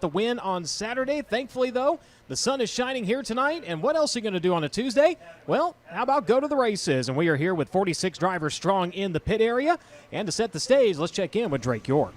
The win on Saturday. Thankfully, though, the sun is shining here tonight. And what else are you going to do on a Tuesday? Well, how about go to the races? And we are here with 46 drivers strong in the pit area. And to set the stage, let's check in with Drake York.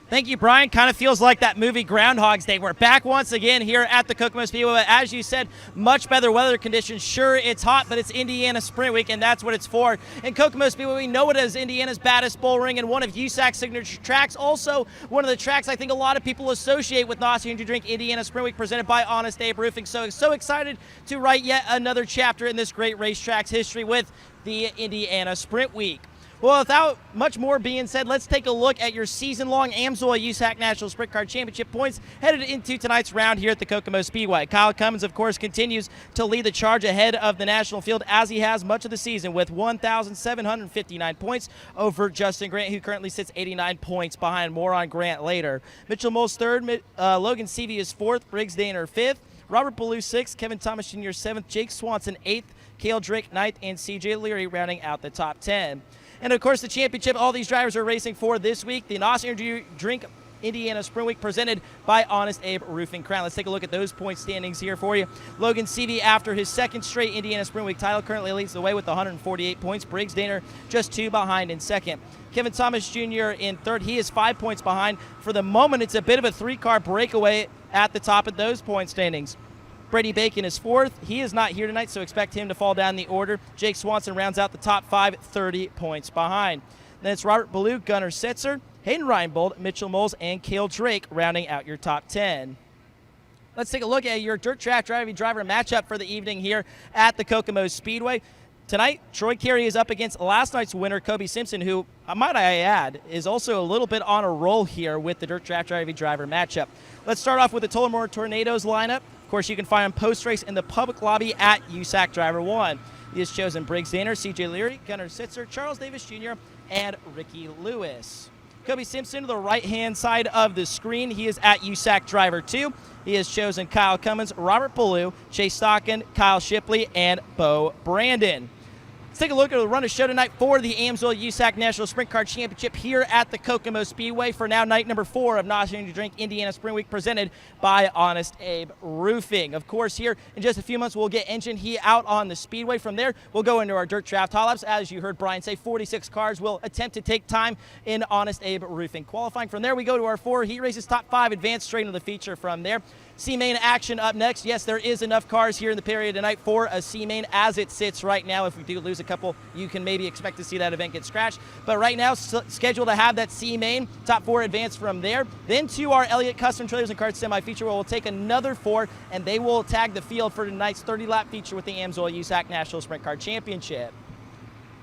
Thank you, Brian. Kind of feels like that movie Groundhog's Day. We're back once again here at the Kokomo Speedway. As you said, much better weather conditions. Sure, it's hot, but it's Indiana Sprint Week, and that's what it's for. In Kokomo Speedway, we know it as Indiana's baddest bull ring and one of USAC's signature tracks. Also, one of the tracks I think a lot of people associate with Nostr Energy Drink Indiana Sprint Week, presented by Honest Abe Roofing. So excited to write yet another chapter in this great racetrack's history with the Indiana Sprint Week. Well, without much more being said, let's take a look at your season-long AMSOIL USAC National Sprint Car Championship points headed into tonight's round here at the Kokomo Speedway. Kyle Cummins, of course, continues to lead the charge ahead of the national field, as he has much of the season, with 1,759 points over Justin Grant, who currently sits 89 points behind. More on Grant later. Mitchell Moles third, Logan Seavey is fourth, Briggs Daner fifth, Robert Ballou sixth, Kevin Thomas Jr. seventh, Jake Swanson eighth, Cale Drake ninth, and CJ Leary rounding out the top 10. And, of course, the championship all these drivers are racing for this week, the Nostr Energy Drink Indiana Sprint Week, presented by Honest Abe Roofing Crown. Let's take a look at those point standings here for you. Logan Seavey, after his second straight Indiana Sprint Week title, currently leads the way with 148 points. Briggs Daner just 2 behind in second. Kevin Thomas Jr. in third. He is 5 points behind. For the moment, it's a bit of a 3-car breakaway at the top of those point standings. Brady Bacon is fourth. He is not here tonight, so expect him to fall down the order. Jake Swanson rounds out the top 5, 30 points behind. Then it's Robert Ballou, Gunnar Setzer, Hayden Reinbold, Mitchell Moles, and Cale Drake rounding out your top 10. Let's take a look at your dirt track driver matchup for the evening here at the Kokomo Speedway. Tonight, Troy Carey is up against last night's winner, Kobe Simpson, who, might I add, is also a little bit on a roll here with the dirt track driver matchup. Let's start off with the Tullamore Tornadoes lineup. Of course, you can find him post-race in the public lobby at USAC Driver 1. He has chosen Briggs Daner, CJ Leary, Gunnar Setzer, Charles Davis Jr., and Ricky Lewis. Kobe Simpson to the right-hand side of the screen. He is at USAC Driver 2. He has chosen Kyle Cummins, Robert Ballou, Chase Stockin, Kyle Shipley, and Bo Brandon. Let's take a look at the run of show tonight for the AMSOIL USAC National Sprint Car Championship here at the Kokomo Speedway for now night number 4 of Nostr Energy Drink Indiana Sprint Week, presented by Honest Abe Roofing. Of course, here in just a few months, we'll get engine heat out on the Speedway. From there, we'll go into our dirt draft hot laps. As you heard Brian say, 46 cars will attempt to take time in Honest Abe Roofing qualifying. From there, we go to our 4 heat races, top 5 advanced straight into the feature from there. C-Main action up next. Yes, there is enough cars here in the period tonight for a C-Main as it sits right now. If we do lose a couple, you can maybe expect to see that event get scratched. But right now, scheduled to have that C-Main, top 4 advance from there. Then to our Elliott Custom Trailers and Carts semi-feature, where we'll take another 4, and they will tag the field for tonight's 30-lap feature with the AMSOIL USAC National Sprint Car Championship.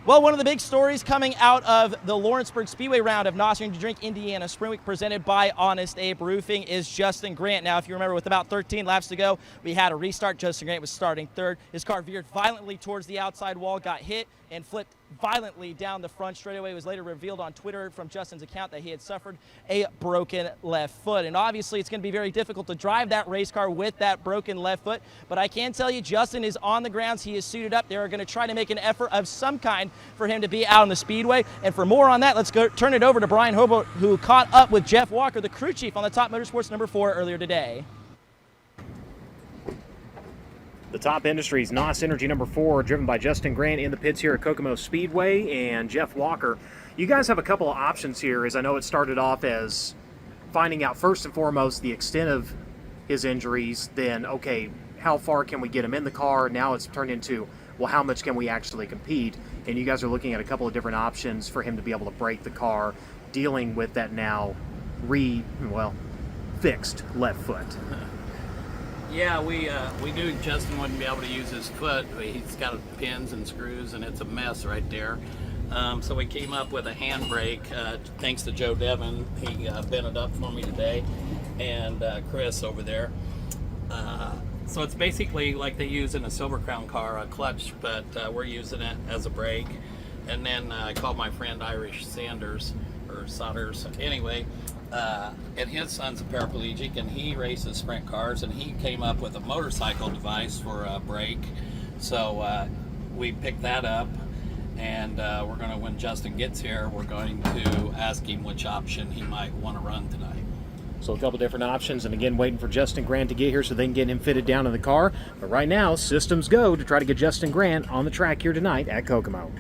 Well, one of the big stories coming out of the Lawrenceburg Speedway round of Nostr Energy Drink Indiana Sprint Week, presented by Honest Abe Roofing, is Justin Grant. Now, if you remember, with about 13 laps to go, we had a restart. Justin Grant was starting third. His car veered violently towards the outside wall, got hit, and flipped violently down the front straightaway. It was later revealed on Twitter from Justin's account that he had suffered a broken left foot. And obviously, it's going to be very difficult to drive that race car with that broken left foot. But I can tell you, Justin is on the grounds. He is suited up. They are going to try to make an effort of some kind for him to be out on the Speedway. And for more on that, let's go turn it over to Brian Hobart, who caught up with Jeff Walker, the crew chief on the Top Motorsports number 4 earlier today. The Top Industries NOS Energy number 4, driven by Justin Grant in the pits here at Kokomo Speedway, and Jeff Walker. You guys have a couple of options here, as I know it started off as finding out first and foremost the extent of his injuries, then, okay, how far can we get him in the car? Now it's turned into, well, how much can we actually compete? And you guys are looking at a couple of different options for him to be able to break the car, dealing with that now fixed left foot. Yeah, we knew Justin wouldn't be able to use his foot. He's got pins and screws, and it's a mess right there. So we came up with a handbrake, thanks to Joe Devon. He bent it up for me today, and Chris over there. So it's basically like they use in a Silver Crown car, a clutch, but we're using it as a brake. And then I called my friend Irish Sodders. Anyway, and his son's a paraplegic, and he races sprint cars, and he came up with a motorcycle device for a brake. So we picked that up, and we're going to, when Justin gets here, we're going to ask him which option he might want to run tonight. So a couple different options, and again, waiting for Justin Grant to get here so they can get him fitted down in the car. But right now, systems go to try to get Justin Grant on the track here tonight at Kokomo.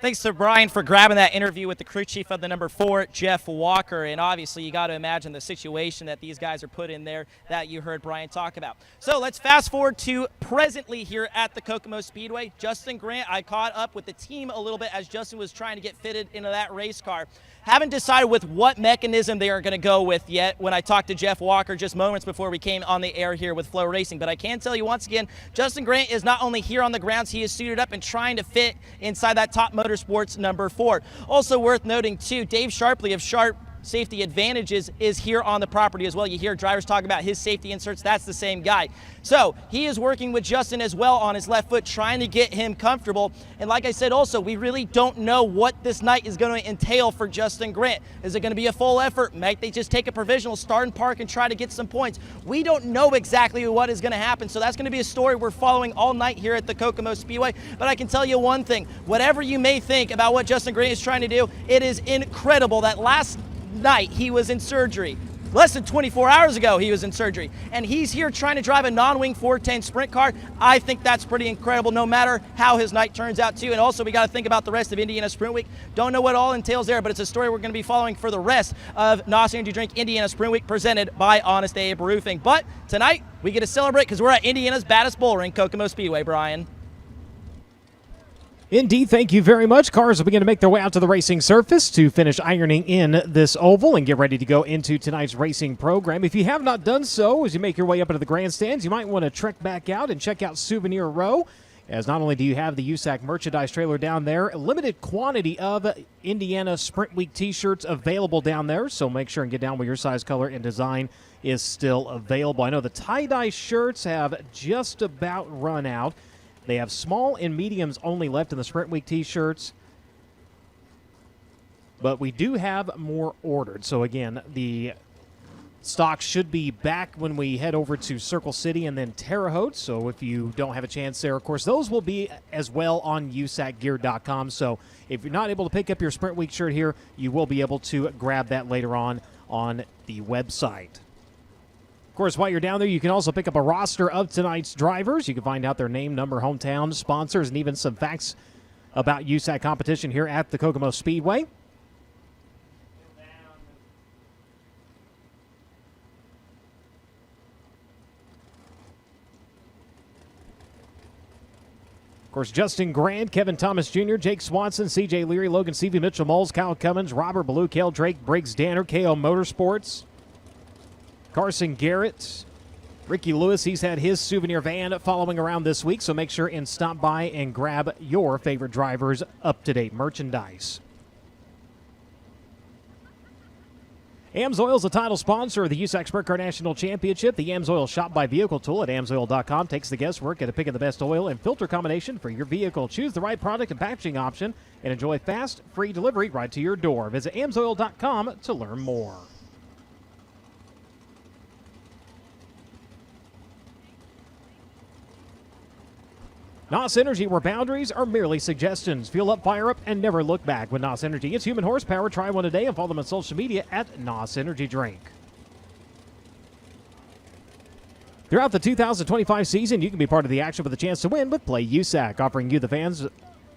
Thanks to Brian for grabbing that interview with the crew chief of the number 4, Jeff Walker. And obviously, you got to imagine the situation that these guys are put in there that you heard Brian talk about. So let's fast forward to presently here at the Kokomo Speedway. Justin Grant, I caught up with the team a little bit as Justin was trying to get fitted into that race car. Haven't decided with what mechanism they are going to go with yet when I talked to Jeff Walker just moments before we came on the air here with FloRacing. But I can tell you once again, Justin Grant is not only here on the grounds, he is suited up and trying to fit inside that Top Motorsports number 4. Also worth noting too, Dave Sharpley of Sharp Safety Advantages is here on the property as well. You hear drivers talk about his safety inserts. That's the same guy. So he is working with Justin as well on his left foot, trying to get him comfortable. And like I said, also, we really don't know what this night is going to entail for Justin Grant. Is it going to be a full effort? Might they just take a provisional, start and park, and try to get some points? We don't know exactly what is going to happen. So that's going to be a story we're following all night here at the Kokomo Speedway. But I can tell you one thing, whatever you may think about what Justin Grant is trying to do, it is incredible that last night he was in surgery. Less than 24 hours ago he was in surgery, and he's here trying to drive a non-wing 410 sprint car. I think that's pretty incredible no matter how his night turns out too. And also we got to think about the rest of Indiana Sprint Week. Don't know what all entails there, but it's a story we're going to be following for the rest of NOS Energy Drink Indiana Sprint Week presented by Honest Abe Roofing. But tonight we get to celebrate because we're at Indiana's baddest bull ring, Kokomo Speedway. Brian. Indeed, thank you very much. Cars will begin to make their way out to the racing surface to finish ironing in this oval and get ready to go into tonight's racing program. If you have not done so, as you make your way up into the grandstands, you might want to trek back out and check out Souvenir Row, as not only do you have the USAC merchandise trailer down there, a limited quantity of Indiana Sprint Week t-shirts available down there, so make sure and get down where your size, color, and design is still available. I know the tie-dye shirts have just about run out. They have small and mediums only left in the Sprint Week t-shirts, but we do have more ordered. So again, the stock should be back when we head over to Circle City and then Terre Haute. So if you don't have a chance there, of course, those will be as well on USACgear.com. So if you're not able to pick up your Sprint Week shirt here, you will be able to grab that later on the website. Of course, while you're down there, you can also pick up a roster of tonight's drivers. You can find out their name, number, hometown, sponsors, and even some facts about USAC competition here at the Kokomo Speedway. Of course, Justin Grant, Kevin Thomas Jr., Jake Swanson, CJ Leary, Logan Seavey, Mitchell Moles, Kyle Cummins, Robert Ballou, Cale Drake, Briggs Danner, KO Motorsports, Carson Garrett, Ricky Lewis. He's had his souvenir van following around this week, so make sure and stop by and grab your favorite drivers' up-to-date merchandise. AMSOIL is the title sponsor of the USAC Sprint Car National Championship. The AMSOIL Shop by Vehicle tool at AMSOIL.com takes the guesswork at picking the best oil and filter combination for your vehicle. Choose the right product and packaging option and enjoy fast, free delivery right to your door. Visit AMSOIL.com to learn more. NOS Energy, where boundaries are merely suggestions. Fuel up, fire up, and never look back. With NOS Energy, it's human horsepower. Try one today and follow them on social media at NOS Energy Drink. Throughout the 2025 season, you can be part of the action with a chance to win with Play USAC, offering you, the fans,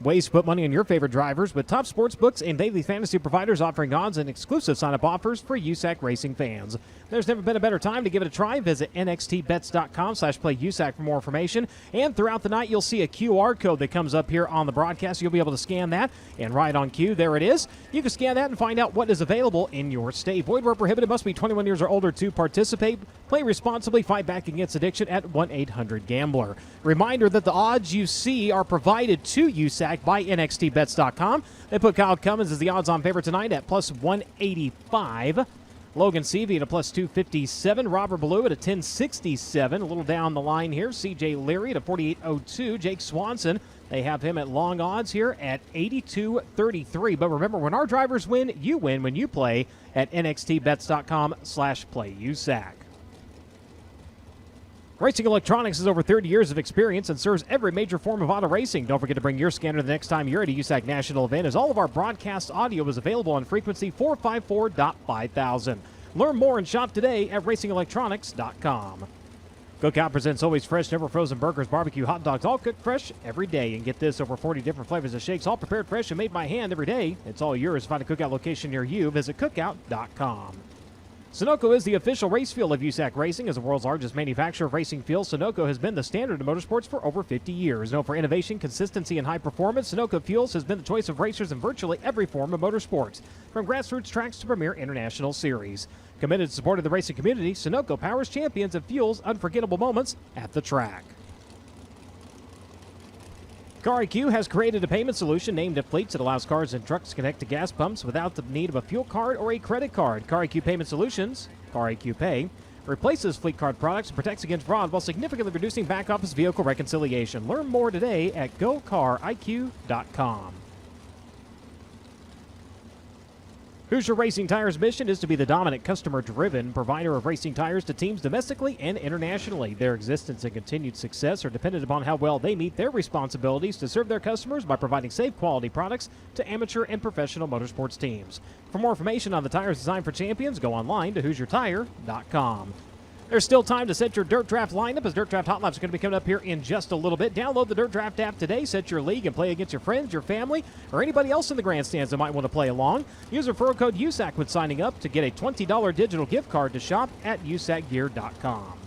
ways to put money on your favorite drivers with top sports books and daily fantasy providers offering odds and exclusive sign-up offers for USAC racing fans. There's never been a better time to give it a try. Visit nxtbets.com/playusac for more information. And throughout the night, you'll see a QR code that comes up here on the broadcast. You'll be able to scan that, and right on cue, there it is. You can scan that and find out what is available in your state. Void where prohibited. Must be 21 years or older to participate. Play responsibly. Fight back against addiction at 1-800-GAMBLER. Reminder that the odds you see are provided to USAC by nxtbets.com. They put Kyle Cummins as the odds-on favorite tonight at plus 185. Logan Seavey at a plus 257. Robert Ballou at a 1067. A little down the line here. CJ Leary at a 4802. Jake Swanson, they have him at long odds here at 8233. But remember, when our drivers win, you win when you play at nxtbets.com/playusac. Racing Electronics has over 30 years of experience and serves every major form of auto racing. Don't forget to bring your scanner the next time you're at a USAC national event, as all of our broadcast audio is available on frequency 454.5000. Learn more and shop today at racingelectronics.com. Cookout presents always fresh, never frozen burgers, barbecue, hot dogs, all cooked fresh every day. And get this, over 40 different flavors of shakes, all prepared fresh and made by hand every day. It's all yours. Find a Cookout location near you. Visit cookout.com. Sunoco is the official race fuel of USAC Racing. As the world's largest manufacturer of racing fuel, Sunoco has been the standard in motorsports for over 50 years. Known for innovation, consistency, and high performance, Sunoco Fuels has been the choice of racers in virtually every form of motorsports, from grassroots tracks to premier international series. Committed to supporting the racing community, Sunoco powers champions and fuels unforgettable moments at the track. CarIQ has created a payment solution named at fleets that allows cars and trucks to connect to gas pumps without the need of a fuel card or a credit card. CarIQ Payment Solutions, CarIQ Pay, replaces fleet card products and protects against fraud while significantly reducing back office vehicle reconciliation. Learn more today at gocariq.com. Hoosier Racing Tires' mission is to be the dominant customer-driven provider of racing tires to teams domestically and internationally. Their existence and continued success are dependent upon how well they meet their responsibilities to serve their customers by providing safe, quality products to amateur and professional motorsports teams. For more information on the tires designed for champions, go online to HoosierTire.com. There's still time to set your Dirt Draft lineup, as Dirt Draft Hot Laps are going to be coming up here in just a little bit. Download the Dirt Draft app today, set your league, and play against your friends, your family, or anybody else in the grandstands that might want to play along. Use referral code USAC when signing up to get a $20 digital gift card to shop at usacgear.com.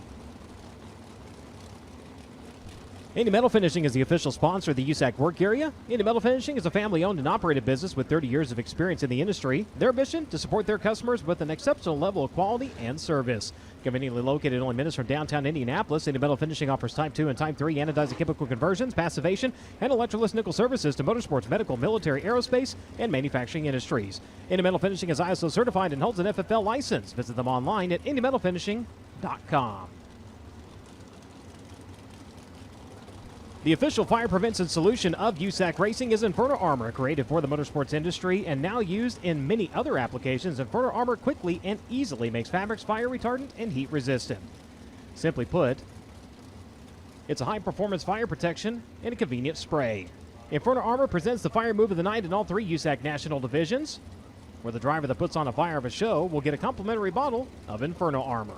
Indy Metal Finishing is the official sponsor of the USAC work area. Indy Metal Finishing is a family-owned and operated business with 30 years of experience in the industry. Their mission, to support their customers with an exceptional level of quality and service. Conveniently located only minutes from downtown Indianapolis, Indy Metal Finishing offers Type 2 and Type 3 anodizing chemical conversions, passivation, and electroless nickel services to motorsports, medical, military, aerospace, and manufacturing industries. Indy Metal Finishing is ISO certified and holds an FFL license. Visit them online at indymetalfinishing.com. The official fire prevention solution of USAC Racing is Inferno Armor, created for the motorsports industry and now used in many other applications. Inferno Armor quickly and easily makes fabrics fire retardant and heat resistant. Simply put, it's a high-performance fire protection and a convenient spray. Inferno Armor presents the fire move of the night in all 3 USAC national divisions, where the driver that puts on a fire of a show will get a complimentary bottle of Inferno Armor.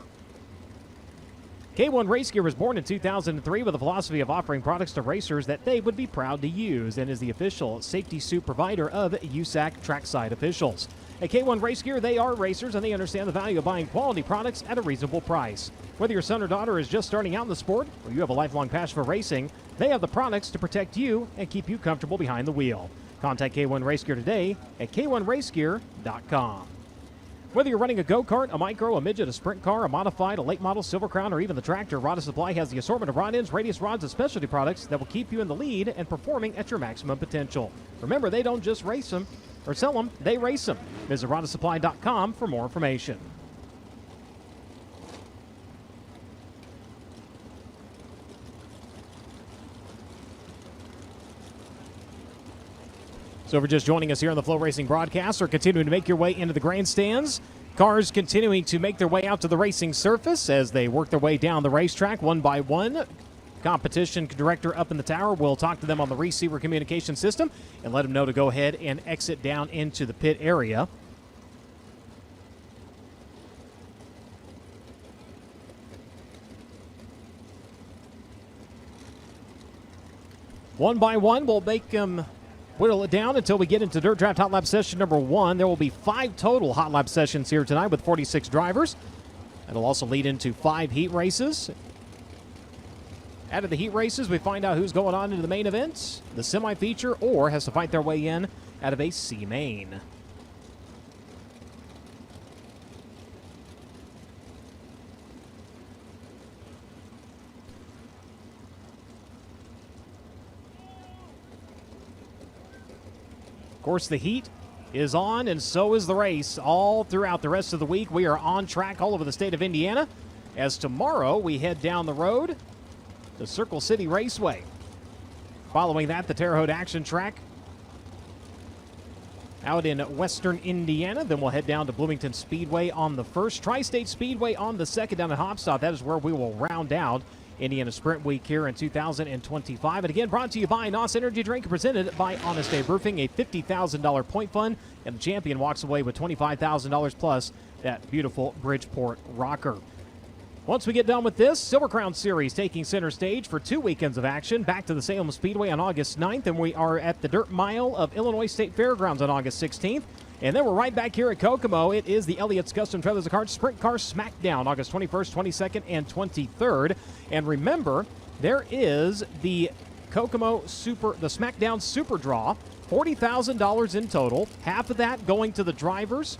K1 Race Gear was born in 2003 with a philosophy of offering products to racers that they would be proud to use, and is the official safety suit provider of USAC trackside officials. At K1 Race Gear, they are racers and they understand the value of buying quality products at a reasonable price. Whether your son or daughter is just starting out in the sport or you have a lifelong passion for racing, they have the products to protect you and keep you comfortable behind the wheel. Contact K1 Race Gear today at k1racegear.com. Whether you're running a go-kart, a micro, a midget, a sprint car, a modified, a late model, Silver Crown, or even the tractor, Rod Supply has the assortment of rod ends, radius rods, and specialty products that will keep you in the lead and performing at your maximum potential. Remember, they don't just race them or sell them, they race them. Visit rodsupply.com for more information. So if you're just joining us here on the FloRacing broadcast, or continuing to make your way into the grandstands, cars continuing to make their way out to the racing surface as they work their way down the racetrack one by one. Competition director up in the tower will talk to them on the receiver communication system and let them know to go ahead and exit down into the pit area. One by one, we'll make them whittle it down until we get into Dirt Draft Hot Lap Session number 1. There will be 5 total Hot Lap sessions here tonight with 46 drivers. It'll also lead into 5 heat races. Out of the heat races, we find out who's going on into the main event, the semi-feature, or has to fight their way in out of a C-main. Of course, the heat is on, and so is the race. All throughout the rest of the week, we are on track all over the state of Indiana, as tomorrow we head down the road to Circle City Raceway. Following that, the Terre Haute Action Track out in western Indiana. Then we'll head down to Bloomington Speedway on the 1st, Tri-State Speedway on the 2nd down at Hopstad. That is where we will round out Indiana Sprint Week here in 2025. And again, brought to you by NOS Energy Drink, presented by Honest Abe Roofing, a $50,000 point fund, and the champion walks away with $25,000 plus that beautiful Bridgeport rocker. Once we get done with this, Silver Crown Series taking center stage for 2 weekends of action. Back to the Salem Speedway on August 9th, and we are at the Dirt Mile of Illinois State Fairgrounds on August 16th. And then we're right back here at Kokomo. It is the Elliott's Custom Feathers of Cards Sprint Car Smackdown, August 21st, 22nd, and 23rd. And remember, there is the Kokomo the Smackdown Super Draw, $40,000 in total. Half of that going to the drivers.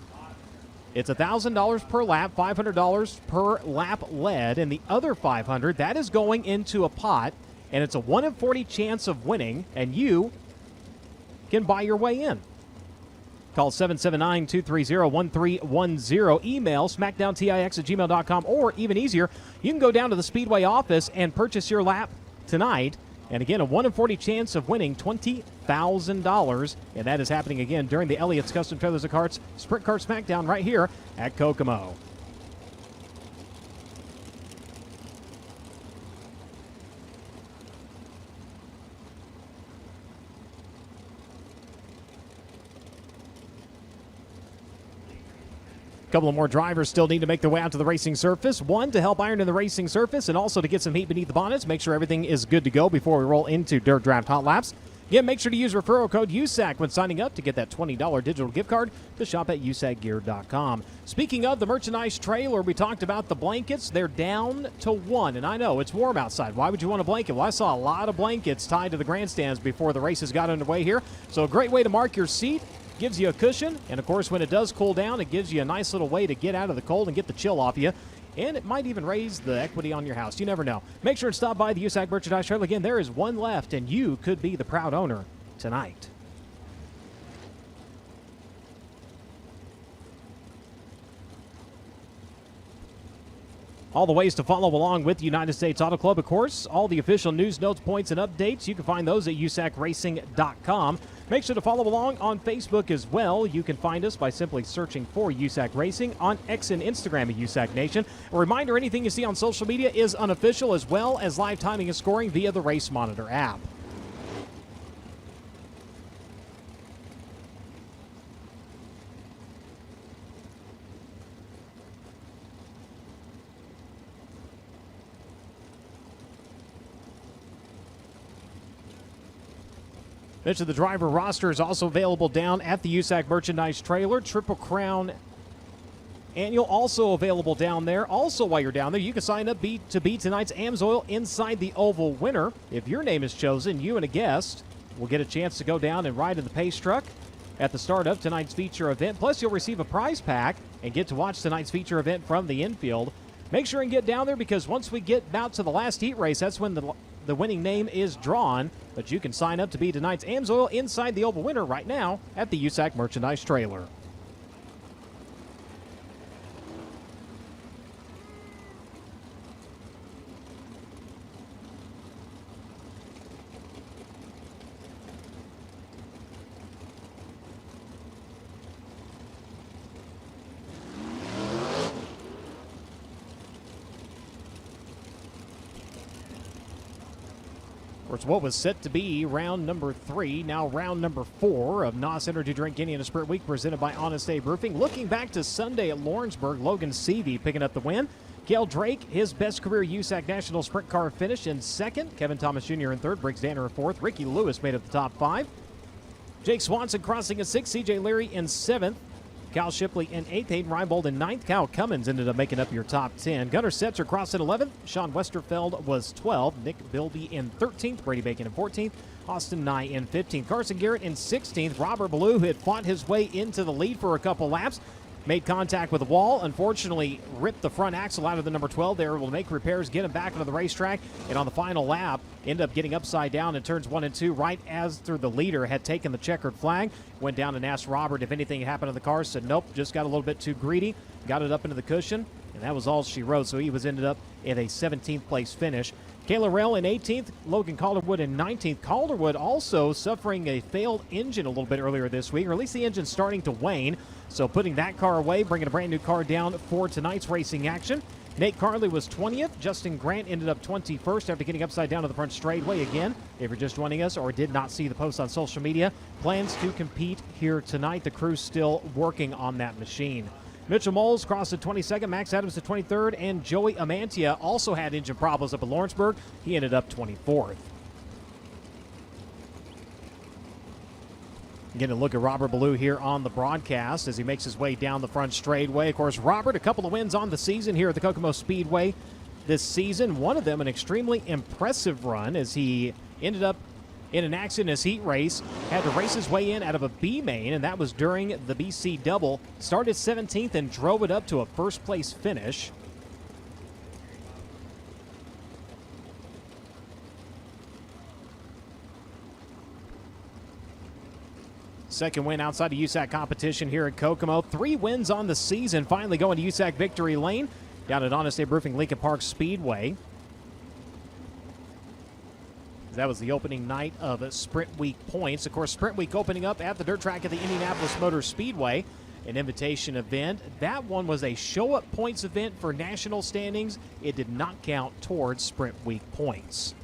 It's $1,000 per lap, $500 per lap led, and the other $500, that is going into a pot, and it's a 1 in 40 chance of winning, and you can buy your way in. Call 779-230-1310. Email smackdowntix@gmail.com, or even easier, you can go down to the Speedway office and purchase your lap tonight. And again, a 1 in 40 chance of winning $20,000. And that is happening again during the Elliott's Custom Feathers of Carts Sprint Car Smackdown right here at Kokomo. A couple of more drivers still need to make their way out to the racing surface. One, to help iron in the racing surface, and also to get some heat beneath the bonnets. Make sure everything is good to go before we roll into Dirt Draft Hot Laps. Again, make sure to use referral code USAC when signing up to get that $20 digital gift card to shop at usacgear.com. Speaking of the merchandise trailer, we talked about the blankets. They're down to 1, and I know it's warm outside. Why would you want a blanket? Well, I saw a lot of blankets tied to the grandstands before the races got underway here. So a great way to mark your seat. Gives you a cushion, and of course when it does cool down, it gives you a nice little way to get out of the cold and get the chill off you, and it might even raise the equity on your house. You never know. Make sure to stop by the USAC merchandise trailer. Again, there is one left, and you could be the proud owner tonight. All the ways to follow along with the United States Auto Club, of course. All the official news, notes, points, and updates. You can find those at usacracing.com. Make sure to follow along on Facebook as well. You can find us by simply searching for USAC Racing, on X and Instagram at USAC Nation. A reminder, anything you see on social media is unofficial, as well as live timing and scoring via the Race Monitor app. Mention the driver roster is also available down at the USAC merchandise trailer. Triple Crown Annual also available down there. Also, while you're down there, you can sign up to be tonight's AMSOIL Inside the Oval winner. If your name is chosen, you and a guest will get a chance to go down and ride in the pace truck at the start of tonight's feature event. Plus, you'll receive a prize pack and get to watch tonight's feature event from the infield. Make sure and get down there, because once we get out to the last heat race, that's when the winning name is drawn. But you can sign up to be tonight's AMSOIL Inside the Oval winner right now at the USAC merchandise trailer. It's what was set to be round number 3, now round number 4 of NOS Energy Drink Indiana Sprint Week, presented by Honest Abe Roofing. Looking back to Sunday at Lawrenceburg, Logan Seavey picking up the win. Cale Drake, his best career USAC National Sprint Car finish, in second. Kevin Thomas Jr. in third. Briggs Danner in fourth. Ricky Lewis made up the top 5. Jake Swanson crossing in 6th. CJ Leary in 7th. Kyle Shipley in 8th. Hayden Reinbold in 9th. Kyle Cummins ended up making up your top 10. Gunnar Setzer crossed in 11th. Sean Westerfeld was 12th. Nick Bilby in 13th. Brady Bacon in 14th. Austin Nye in 15th. Carson Garrett in 16th. Robert Ballou, who had fought his way into the lead for a couple laps, made contact with the wall. Unfortunately, ripped the front axle out of the number 12. They were able to make repairs, get him back onto the racetrack, and on the final lap, ended up getting upside down in turns 1 and 2, right as the leader had taken the checkered flag. Went down and asked Robert if anything had happened to the car. Said nope, just got a little bit too greedy. Got it up into the cushion, and that was all she wrote. So he was ended up in a 17th place finish. Kayla Rell in 18th, Logan Calderwood in 19th. Calderwood also suffering a failed engine a little bit earlier this week, or at least the engine's starting to wane. So putting that car away, bringing a brand new car down for tonight's racing action. Nate Carley was 20th. Justin Grant ended up 21st after getting upside down to the front straightaway again. If you're just joining us or did not see the post on social media, plans to compete here tonight. The crew's still working on that machine. Mitchell Moles crossed to 22nd, Max Adams to 23rd, and Joey Amantia also had engine problems up at Lawrenceburg. He ended up 24th. Getting a look at Robert Ballou here on the broadcast as he makes his way down the front straightaway. Of course, Robert, a couple of wins on the season here at the Kokomo Speedway this season. One of them an extremely impressive run as he ended up in an accident in his heat race, had to race his way in out of a B main, and that was during the BC Double. Started 17th and drove it up to a first-place finish. Second win outside of USAC competition here at Kokomo. 3 wins on the season, finally going to USAC victory lane down at Honest Abe Roofing Lincoln Park Speedway. That was the opening night of Sprint Week points. Of course, Sprint Week opening up at the dirt track at the Indianapolis Motor Speedway, an invitation event. That one was a show-up points event for national standings. It did not count towards Sprint Week points.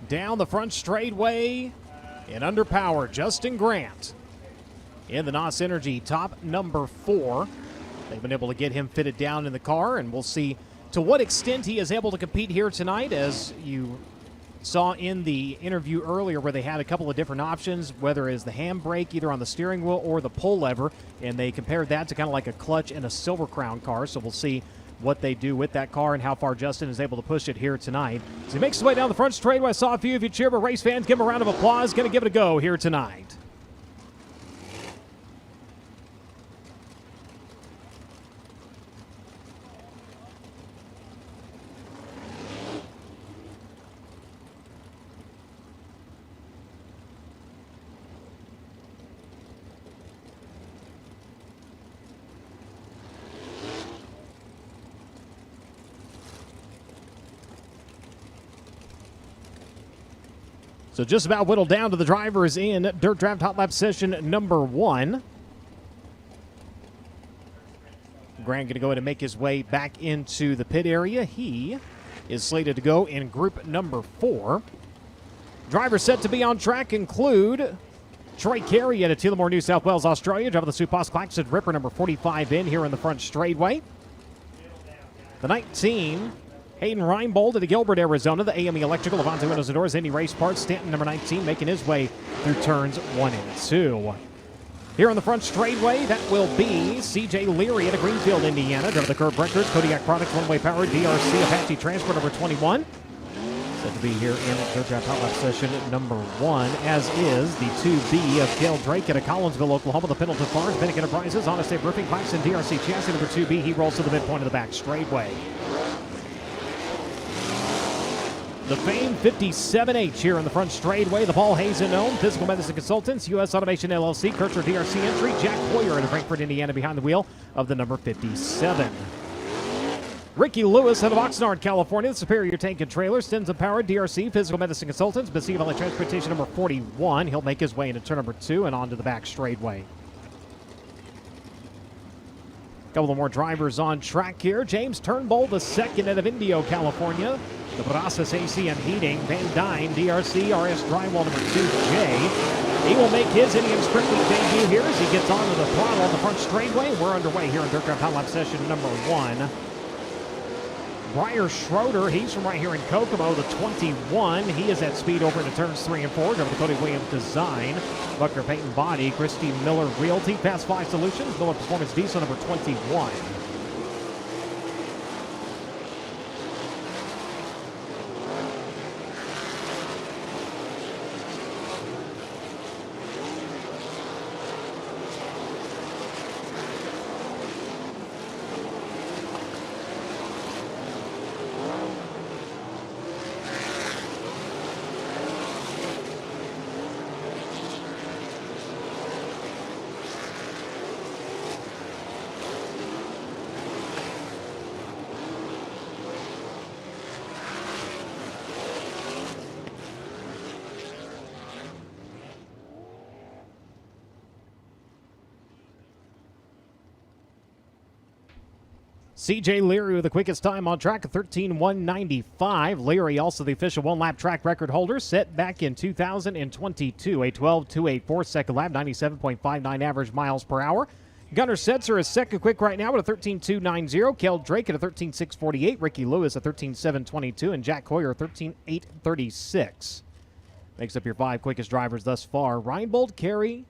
Down the front straightaway and under power, Justin Grant in the NOS Energy top number 4. They've been able to get him fitted down in the car, and we'll see to what extent he is able to compete here tonight. As you saw in the interview earlier where they had a couple of different options, whether it's the handbrake either on the steering wheel or the pull lever, and they compared that to kind of like a clutch in a Silver Crown car. So we'll see what they do with that car and how far Justin is able to push it here tonight. As he makes his way down the front straightaway, I saw a few of you cheer, but race fans, give him a round of applause. Going to give it a go here tonight. So just about whittled down to the drivers in Dirt Draft Hot Lap session number 1. Grant going to go ahead and make his way back into the pit area. He is slated to go in group number 4. Drivers set to be on track include Troy Carey out of Tullamore, New South Wales, Australia, driving the Supos Claxon Ripper number 45 in here in the front straightaway. The 19, Hayden Reinbold of Gilbert, Arizona, the AME Electrical, Levante Windows and Doors, Indy Race Parts, Stanton number 19, making his way through turns 1 and 2. Here on the front straightaway, that will be CJ Leary out of Greenfield, Indiana, driving the Curb Records, Kodiak Products, One Way Power, DRC, Apache Transport number 21. Set to be here in Dirt Draft Hot Lap session number 1, as is the 2B of Dale Drake out of Collinsville, Oklahoma, the Pendleton Farms, Bennick Enterprises, Honest Abe Roofing, Claxon, DRC Chassis number 2B. He rolls to the midpoint of the back straightaway. The famed 57H here in the front straightaway. The Paul Hazen owned Physical Medicine Consultants, U.S. Automation LLC, Kircher DRC entry, Jack Hoyer out of Frankfort, Indiana, behind the wheel of the number 57. Ricky Lewis out of Oxnard, California, the Superior Tank and Trailer, Stinson Power, DRC, Physical Medicine Consultants, Mesilla Valley Transportation number 41. He'll make his way into turn number 2 and onto the back straightaway. A couple of more drivers on track here. James Turnbull, the second out of Indio, California. The Brazos AC and Heating, Van Dyne, DRC, RS Drywall number 2J. He will make his Indian Sprint Week debut here as he gets onto the throttle on the front straightaway. We're underway here in Dirt Draft Hot Lap session number 1. Briar Schroeder, he's from right here in Kokomo, the 21. He is at speed over into turns 3 and 4. Over the Cody Williams Design, Buckner Payton Body, Christy Miller Realty, Fast 5 Solutions, Miller Performance Diesel number 21. C.J. Leary with the quickest time on track, 13:195. Leary, also the official one-lap track record holder, set back in 2022. A 12:284 second lap, 97.59 average miles per hour. Gunnar Setzer is second quick right now with a 13:290. Kel Drake at a 13:648. Ricky Lewis at 13:722. And Jack Hoyer 13:836. Makes up your 5 quickest drivers thus far. Reinbold, Carey,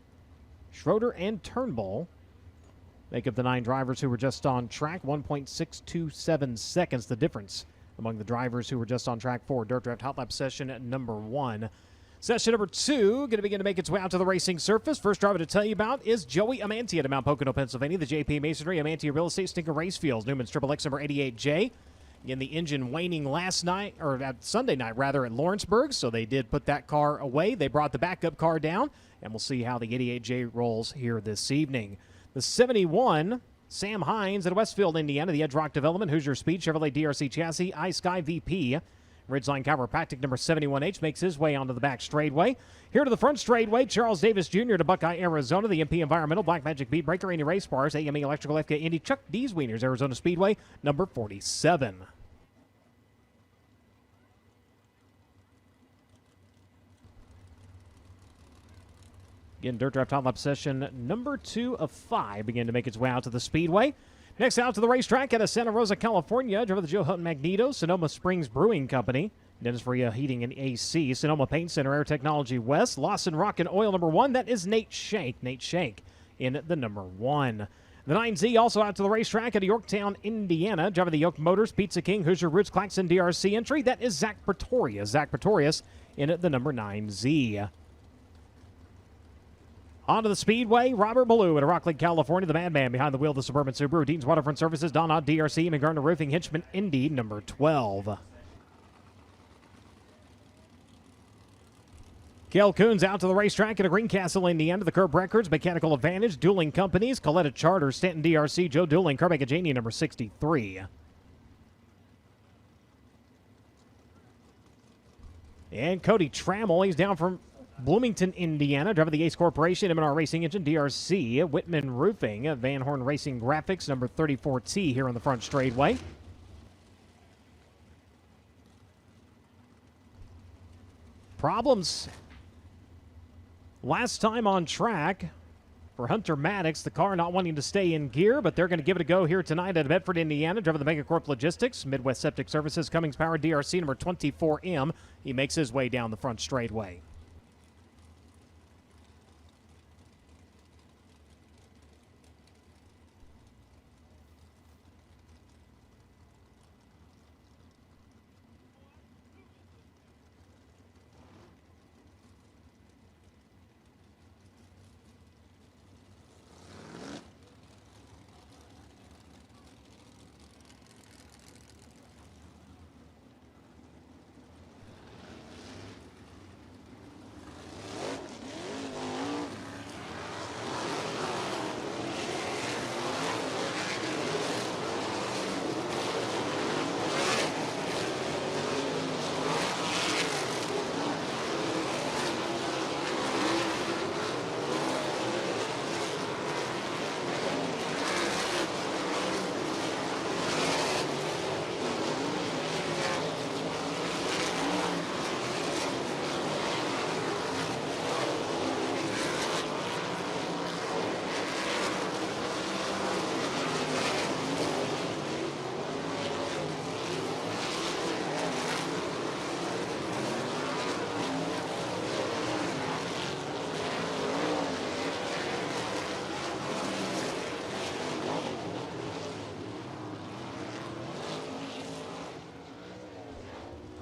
Schroeder, and Turnbull make up the 9 drivers who were just on track. 1.627 seconds the difference among the drivers who were just on track for Dirt Draft Hot Lap session number 1. Session number 2 going to begin to make its way out to the racing surface. First driver to tell you about is Joey Amanti out of Mount Pocono, Pennsylvania. The JP Masonry Amanti Real Estate Stinker Race Fields. Newman's Triple X number 88J. Again, the engine waning last night, or Sunday night rather, at Lawrenceburg, so they did put that car away. They brought the backup car down, and we'll see how the 88J rolls here this evening. The 71, Sam Hines at Westfield, Indiana. The Edge Rock Development, Hoosier Speed, Chevrolet DRC Chassis, iSky VP. Ridgeline Chiropractic number 71H makes his way onto the back straightaway. Here to the front straightaway, Charles Davis Jr. to Buckeye, Arizona. The MP Environmental, Black Magic Beat Breaker, Any Race Bars, AME Electrical, FK Indy, Chuck D's Wieners, Arizona Speedway, number 47. Again, Dirt Draft Hot Lap session number 2 of 5 begin to make its way out to the Speedway. Next out to the racetrack out of Santa Rosa, California, driver the Joe Hutton Magneto, Sonoma Springs Brewing Company, Dennis Faria Heating and AC, Sonoma Paint Center, Air Technology West, Lawson Rock and Oil number 1. That is Nate Shank. Nate Shank in the number 1. The 9Z also out to the racetrack out of Yorktown, Indiana, driver the Yoke Motors, Pizza King, Hoosier Roots, Claxon DRC entry. That is Zach Pretorius. Zach Pretorius in the number 9Z. Onto the Speedway, Robert Ballou at Rockland, California. The madman behind the wheel of the Suburban Subaru. Dean's Waterfront Services, Don Ott DRC, McGarner Roofing, Hinchman, Indy, number 12. Kel Coons out to the racetrack at Greencastle, Indiana. The Curb Records, Mechanical Advantage, Dueling Companies, Coletta Charter, Stanton DRC, Joe Dueling, Carmack Janie, number 63. And Cody Trammell, he's down from Bloomington, Indiana, driving the Ace Corporation, M&R Racing Engine, DRC, Whitman Roofing, Van Horn Racing Graphics, number 34T here on the front straightaway. Problems last time on track for Hunter Maddox, the car not wanting to stay in gear, but they're going to give it a go here tonight at Bedford, Indiana. Driving the Megacorp Logistics, Midwest Septic Services, Cummings Power, DRC, number 24M. He makes his way down the front straightaway.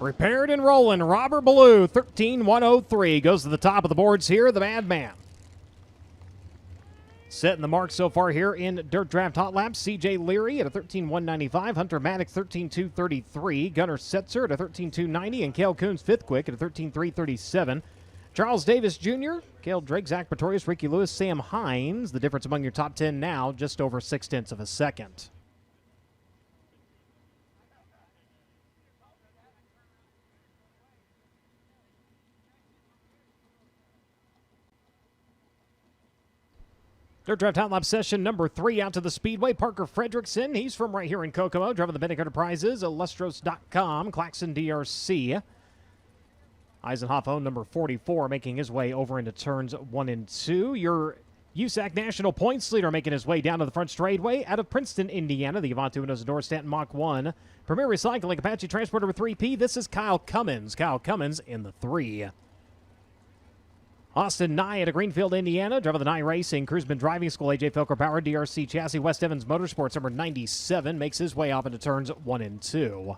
Repaired and rolling. Robert Ballou, 13-103. Goes to the top of the boards here, the madman. Setting the mark so far here in Dirt Draft Hot Laps. C.J. Leary at a 13-195. Hunter Maddox, 13-233. Gunnar Setzer at a 13-290. And Cale Coons, fifth quick at a 13-337. Charles Davis Jr., Cale Drake, Zach Pretorius, Ricky Lewis, Sam Hines. The difference among your top 10 now, just over 0.6 of a second. Dirt Drive Time Lap session number 3 out to the Speedway. Parker Fredrickson, he's from right here in Kokomo, driving the Bennick Enterprises, Lustros.com, Claxon DRC. Eisenhoff owned number 44, making his way over into turns 1 and 2. Your USAC National Points leader making his way down to the front straightaway out of Princeton, Indiana. The Avanti windows door, Stanton Mach 1. Premier Recycling, Apache Transport number 3P. This is Kyle Cummins. Kyle Cummins in the 3. Austin Nye out of Greenfield, Indiana, driving the Nye Racing, Cruiseman Driving School, AJ Felker Power, DRC Chassis, West Evans Motorsports, number 97, makes his way off into turns 1 and 2.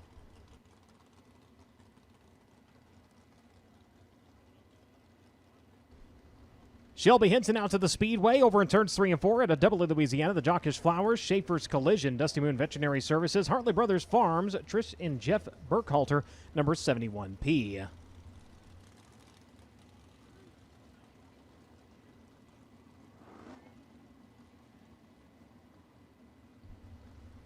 Shelby Hinton out to the Speedway, over in turns 3 and 4 at a Double Louisiana, the Jockish Flowers, Schaefer's Collision, Dusty Moon Veterinary Services, Hartley Brothers Farms, Trish and Jeff Burkhalter, number 71P.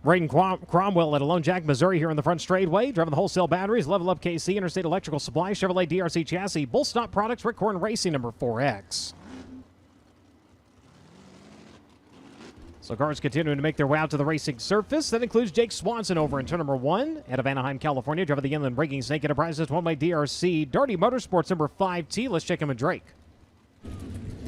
Braden Cromwell at Lone Jack, Missouri here in the front straightway. Driving the wholesale batteries, Level Up KC, Interstate Electrical Supply, Chevrolet DRC Chassis, Bull Stop Products, Rick Horn Racing, number 4X. So cars continuing to make their way out to the racing surface. That includes Jake Swanson over in turn number 1 out of Anaheim, California. Driving the Inland Breaking Snake Enterprises, one-way DRC, Darty Motorsports, number 5T. Let's check him with Drake.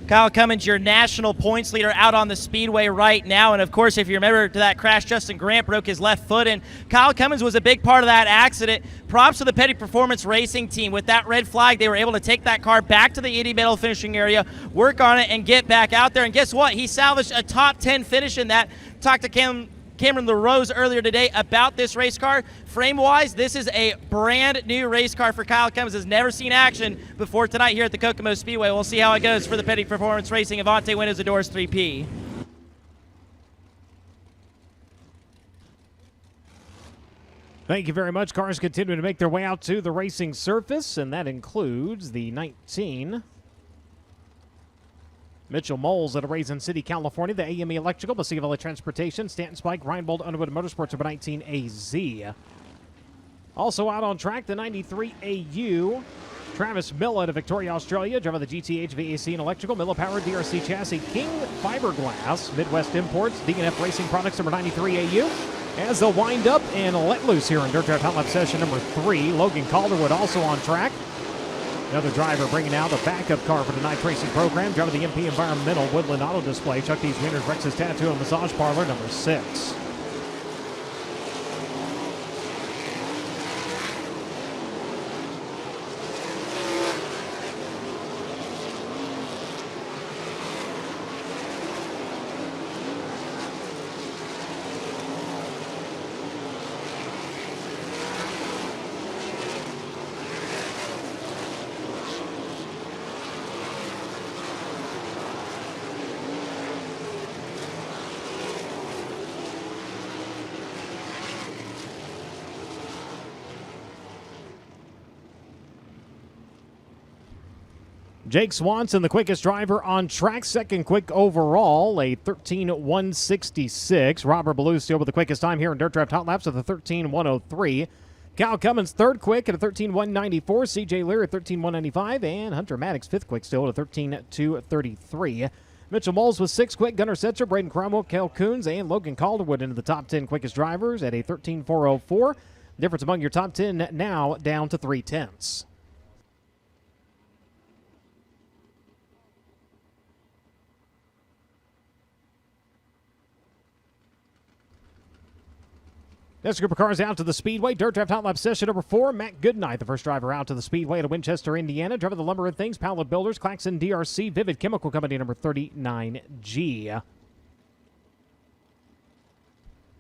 Kyle Cummins, your national points leader out on the Speedway right now. And, of course, if you remember to that crash, Justin Grant broke his left foot, and Kyle Cummins was a big part of that accident. Props to the Petty Performance Racing team. With that red flag, they were able to take that car back to the Indy Medal finishing area, work on it, and get back out there. And guess what? He salvaged a top 10 finish in that. Talked to Cameron LaRose earlier today about this race car. Frame-wise, this is a brand new race car for Kyle Cummins. Has never seen action before tonight here at the Kokomo Speedway. We'll see how it goes for the Petty Performance Racing Avanti Windows and Doors 3P. Thank you very much. Cars continuing to make their way out to the racing surface, and that includes the 19 Mitchell Moles out of Raisin City, California. The AME Electrical, Basega Valley Transportation, Stanton Spike, Reinbold, Underwood Motorsports, number 19 AZ. Also out on track, the 93 AU. Travis Mill out of Victoria, Australia, driving the GTH, VAC, and Electrical. Miller Power, DRC Chassis, King Fiberglass, Midwest Imports, DNF Racing Products, number 93 AU. As they'll wind up and let loose here in Dirt Drive Hot Lap session number 3. Logan Calderwood also on track. Another driver bringing out the backup car for tonight's racing program. Driving the MP Environmental Woodland Auto Display. Chuck D's Winners Rex's Tattoo and Massage Parlor, number 6. Jake Swanson, the quickest driver on track, second quick overall, a 13:166. Robert Ballou still with the quickest time here in Dirt Drive Hot Laps with a 13:103. Cal Cummins third quick at a 13:194. CJ Lear at 13:195, and Hunter Maddox fifth quick still at a 13:233. Mitchell Moles was sixth quick. Gunnar Setzer, Braden Cromwell, Kel Coons, and Logan Calderwood into the top 10 quickest drivers at a 13:404. Difference among your top 10 now down to 3/10. Next group of cars out to the Speedway. Dirt Drive Hot Lap session number 4. Matt Goodnight, the first driver out to the Speedway to Winchester, Indiana. Driving the Lumber and Things, Pallet Builders, Claxon DRC, Vivid Chemical Company, number 39G.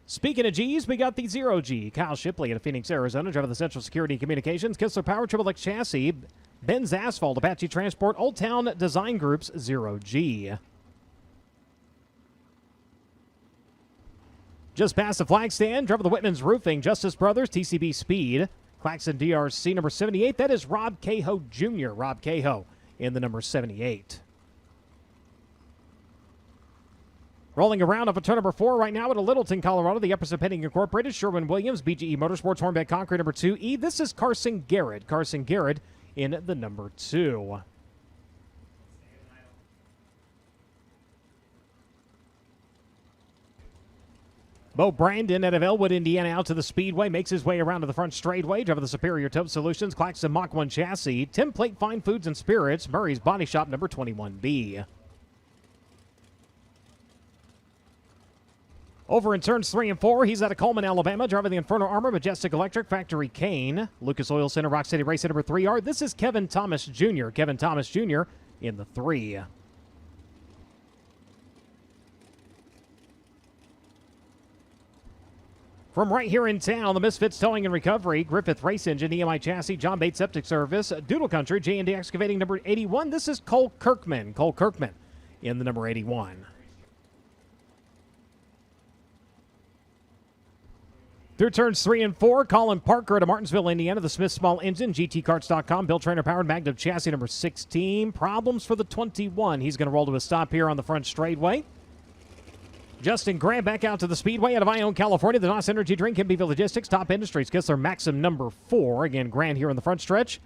Speaking of G's, we got the 0G. Kyle Shipley out of Phoenix, Arizona, driving the Central Security Communications, Kistler Power, Triple X Chassis, Ben's Asphalt, Apache Transport, Old Town Design Group's 0G. Just past the flag stand, driving the Whitman's Roofing, Justice Brothers, TCB Speed, Claxon DRC number 78. That is Rob Cahoe Jr., Rob Cahoe in the number 78. Rolling around up at turn number 4 right now at Littleton, Colorado, the Epperson Pending Incorporated, Sherwin-Williams, BGE Motorsports, Hornbeck Concrete number 2E. This is Carson Garrett in the number 2. Bo Brandon out of Elwood, Indiana, out to the Speedway, makes his way around to the front straightway, driving the Superior Tote Solutions, Claxton Mach 1 chassis, Template Fine Foods and Spirits, Murray's Body Shop, number 21B. Over in turns 3 and 4, he's out of Coleman, Alabama, driving the Inferno Armor, Majestic Electric, Factory Kane, Lucas Oil Center, Rock City Race number 3R. This is Kevin Thomas Jr. Kevin Thomas Jr. in the 3. From right here in town, the Misfits Towing and Recovery, Griffith Race Engine, EMI Chassis, John Bates Septic Service, Doodle Country, J&D Excavating number 81. This is Cole Kirkman. Cole Kirkman in the number 81. Through turns 3 and 4, Colin Parker out of Martinsville, Indiana, the Smith Small Engine, GTcarts.com, Bill Trainer powered, Magnum Chassis number 16. Problems for the 21. He's going to roll to a stop here on the front straightway. Justin Graham back out to the Speedway out of Ione, California. The NOS Energy Drink, MBV Logistics, Top Industries, Kistler Maxim number 4. Again, Grant here in the front stretch.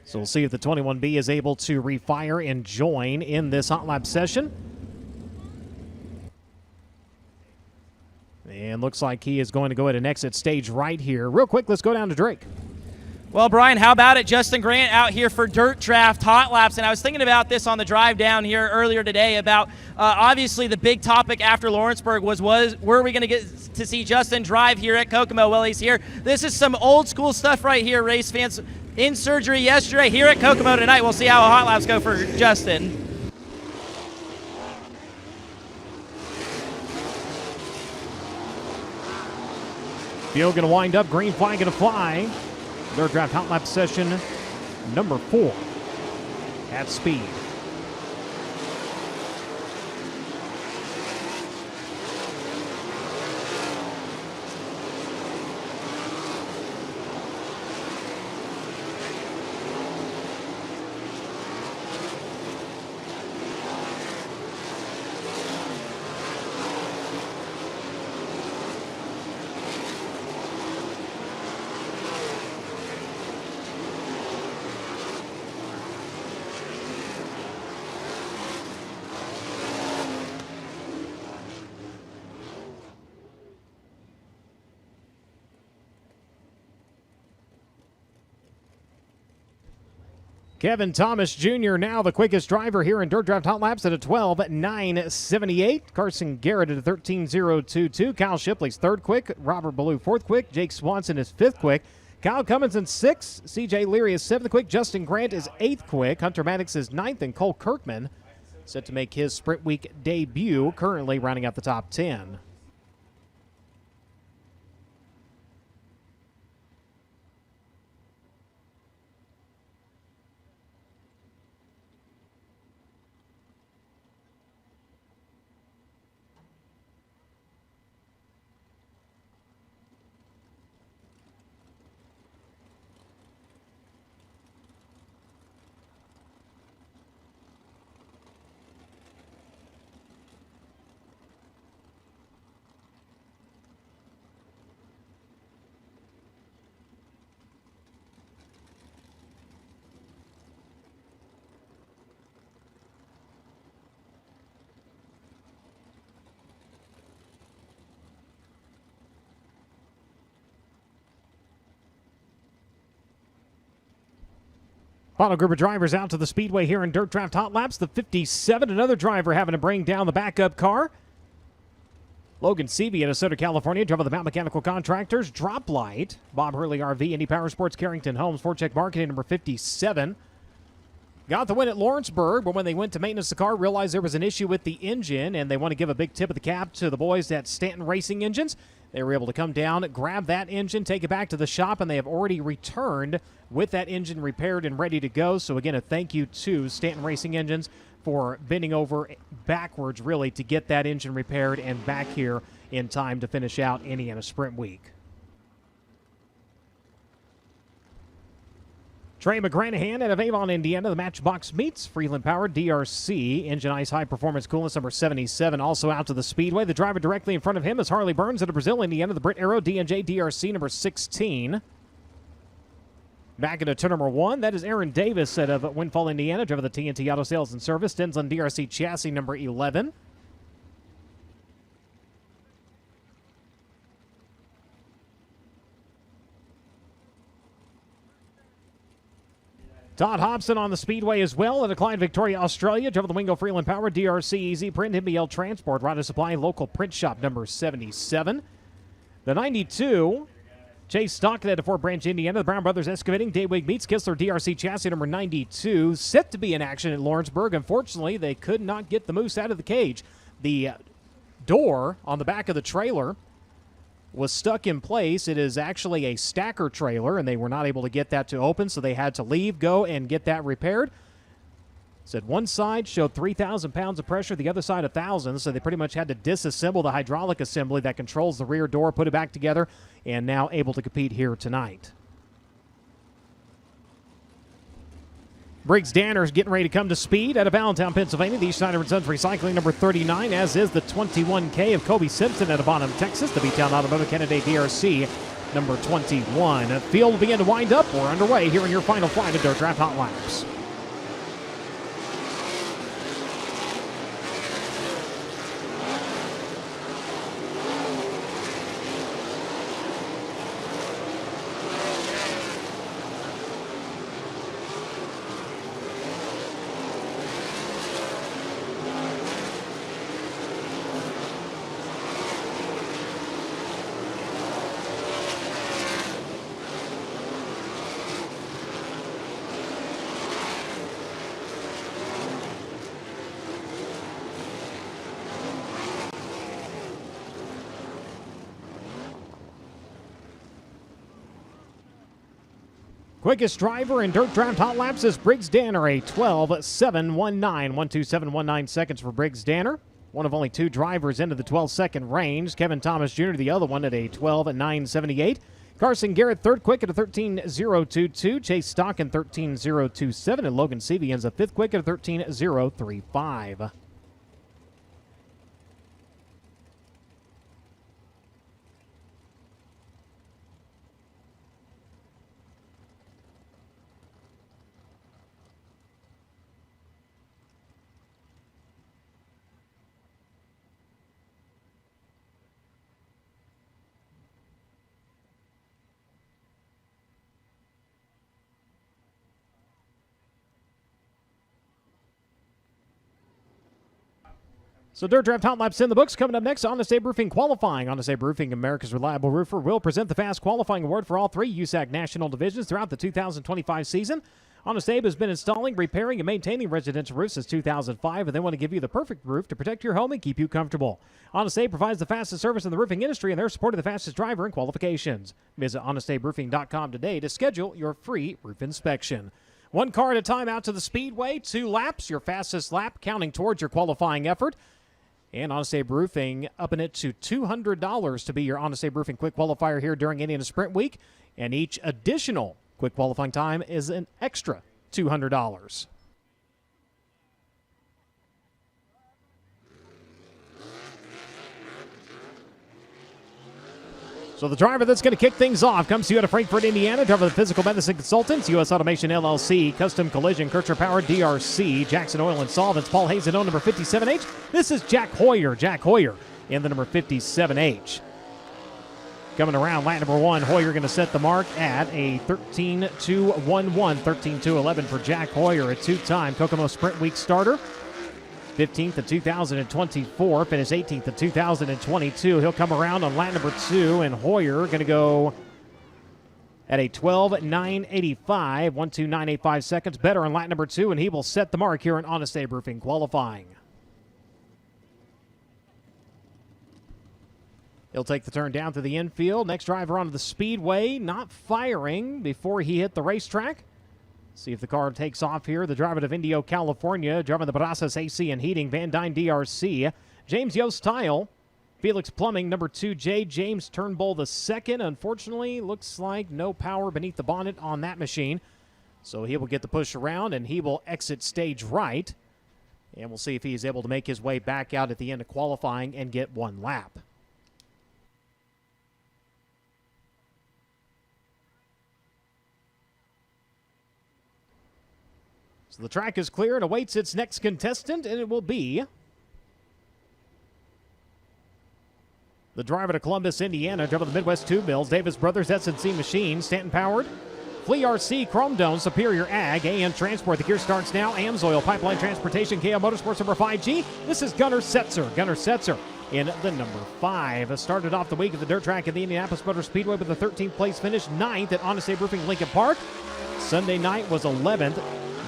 So we'll see if the 21B is able to refire and join in this hot lap session. And looks like he is going to go ahead and exit stage right here. Real quick, let's go down to Drake. Well, Brian, how about it? Justin Grant out here for Dirt Draft Hot Laps. And I was thinking about this on the drive down here earlier today about obviously the big topic after Lawrenceburg was were we going to get to see Justin drive here at Kokomo? Well, he's here. This is some old school stuff right here, race fans. In surgery yesterday, here at Kokomo tonight. We'll see how hot laps go for Justin. Field going to wind up, green flag going to fly. Dirt Draft hot lap session number 4 at speed. Kevin Thomas Jr. now the quickest driver here in Dirt Draft Hot Laps at a 12:09.78. Carson Garrett at a 13:022. Kyle Shipley's 3rd quick. Robert Ballou 4th quick. Jake Swanson is 5th quick. Kyle Cummins in 6th. CJ Leary is 7th quick. Justin Grant is 8th quick. Hunter Maddox is 9th. And Cole Kirkman set to make his Sprint Week debut, currently rounding out the top 10. Final group of drivers out to the Speedway here in Dirt Draft Hot Laps. The 57, another driver having to bring down the backup car. Logan Seavey out of Southern California, driver of the Mount Mechanical Contractors. Drop Light, Bob Hurley RV, Indy Power Sports, Carrington Homes, Forecheck Marketing, number 57. Got the win at Lawrenceburg, but when they went to maintenance the car, realized there was an issue with the engine, and they want to give a big tip of the cap to the boys at Stanton Racing Engines. They were able to come down, grab that engine, take it back to the shop, and they have already returned with that engine repaired and ready to go. So again, a thank you to Stanton Racing Engines for bending over backwards, really, to get that engine repaired and back here in time to finish out Indiana Sprint Week. Trey McGranahan out of Avon, Indiana. The Matchbox Meats, Freeland Power, DRC. Engine Ice High Performance Coolness, number 77, also out to the Speedway. The driver directly in front of him is Harley Burns out of Brazil, Indiana. The Brit Aero, DNJ, DRC, number 16. Back into turn number 1, that is Aaron Davis out of Windfall, Indiana, driver of the TNT Auto Sales and Service, Stensland DRC chassis number 11. Todd Hobson on the Speedway as well at Clyde, Victoria, Australia. Driver of the Wingo Freeland Power, DRC Easy Print, NBL Transport, Rider Supply, Local Print Shop number 77. The 92, Chase Stockton out of Fort Branch, Indiana. The Brown Brothers Excavating, Daywig Meets, Kistler DRC chassis number 92. Set to be in action at Lawrenceburg. Unfortunately, they could not get the moose out of the cage. The door on the back of the trailer was stuck in place. It is actually a stacker trailer, and they were not able to get that to open, so they had to leave, go, and get that repaired. Said one side showed 3,000 pounds of pressure, the other side 1,000, so they pretty much had to disassemble the hydraulic assembly that controls the rear door, put it back together, and now able to compete here tonight. Briggs Danner's getting ready to come to speed out of Allentown, Pennsylvania. The Schneider & Sons Recycling number 39, as is the 21K of Kobe Simpson out of Bonham, Texas. The B-Town Automotive Kennedy DRC number 21. The field will begin to wind up. We're underway here in your final flight of Dirt Draft Hot Laps. Quickest driver in Dirt Draft Hot Laps is Briggs Danner, a 12.719. 12719 seconds for Briggs Danner. One of only 2 drivers into the 12-second range. Kevin Thomas Jr., the other one, at a 12.978. Carson Garrett, third quick at a 13.022. Chase Stockton, 13.027. And Logan Seavey ends up 5th quick at a 13.035. So Dirt Draft Hot Laps in the books. Coming up next, Honest Abe Roofing qualifying. Honest Abe Roofing, America's reliable roofer, will present the Fast Qualifying Award for all 3 USAC national divisions throughout the 2025 season. Honest Abe has been installing, repairing, and maintaining residential roofs since 2005, and they want to give you the perfect roof to protect your home and keep you comfortable. Honest Abe provides the fastest service in the roofing industry, and they're supporting the fastest driver in qualifications. Visit honestaberoofing.com today to schedule your free roof inspection. 1 car at a time out to the Speedway, 2 laps, your fastest lap counting towards your qualifying effort. And Honest Abe Roofing upping it to $200 to be your Honest Abe Roofing quick qualifier here during Indiana Sprint Week. And each additional quick qualifying time is an extra $200. So the driver that's going to kick things off comes to you out of Frankfort, Indiana. Driver of the Physical Medicine Consultants, U.S. Automation LLC, Custom Collision, Kircher Power, DRC, Jackson Oil and Solvents, Paul Hayes in number 57H. This is Jack Hoyer in the number 57H. Coming around lap number 1, Hoyer going to set the mark at a 13.211, 13.211 for Jack Hoyer, a 2-time Kokomo Sprint Week starter. 15th in 2024, finished 18th in 2022. He'll come around on lap number 2, and Hoyer going to go at a 12.985, 12985 seconds better on lap number 2, and he will set the mark here in Honest Abe Roofing qualifying. He'll take the turn down to the infield. Next driver onto the Speedway, not firing before he hit the racetrack. See if the car takes off here. The driver of Indio, California, driving the Brazos AC and Heating, Van Dyne DRC. James Yost Tile, Felix Plumbing, number 2J. James Turnbull the second. Unfortunately, looks like no power beneath the bonnet on that machine. So he will get the push around, and he will exit stage right. And we'll see if he's able to make his way back out at the end of qualifying and get 1 lap. So the track is clear and awaits its next contestant, and it will be the driver to Columbus, Indiana, driver of the Midwest Tube Mills, Davis Brothers S&C Machine, Stanton Powered, FleRC, Chrome Dome, Superior Ag, AN Transport. The gear starts now. AMSoil, Pipeline Transportation, KL Motorsports number 5G. This is Gunnar Setzer. Gunnar Setzer in the number 5. Started off the week at the dirt track at the Indianapolis Motor Speedway with a 13th place finish, 9th at Honest Abe Roofing Lincoln Park. Sunday night was 11th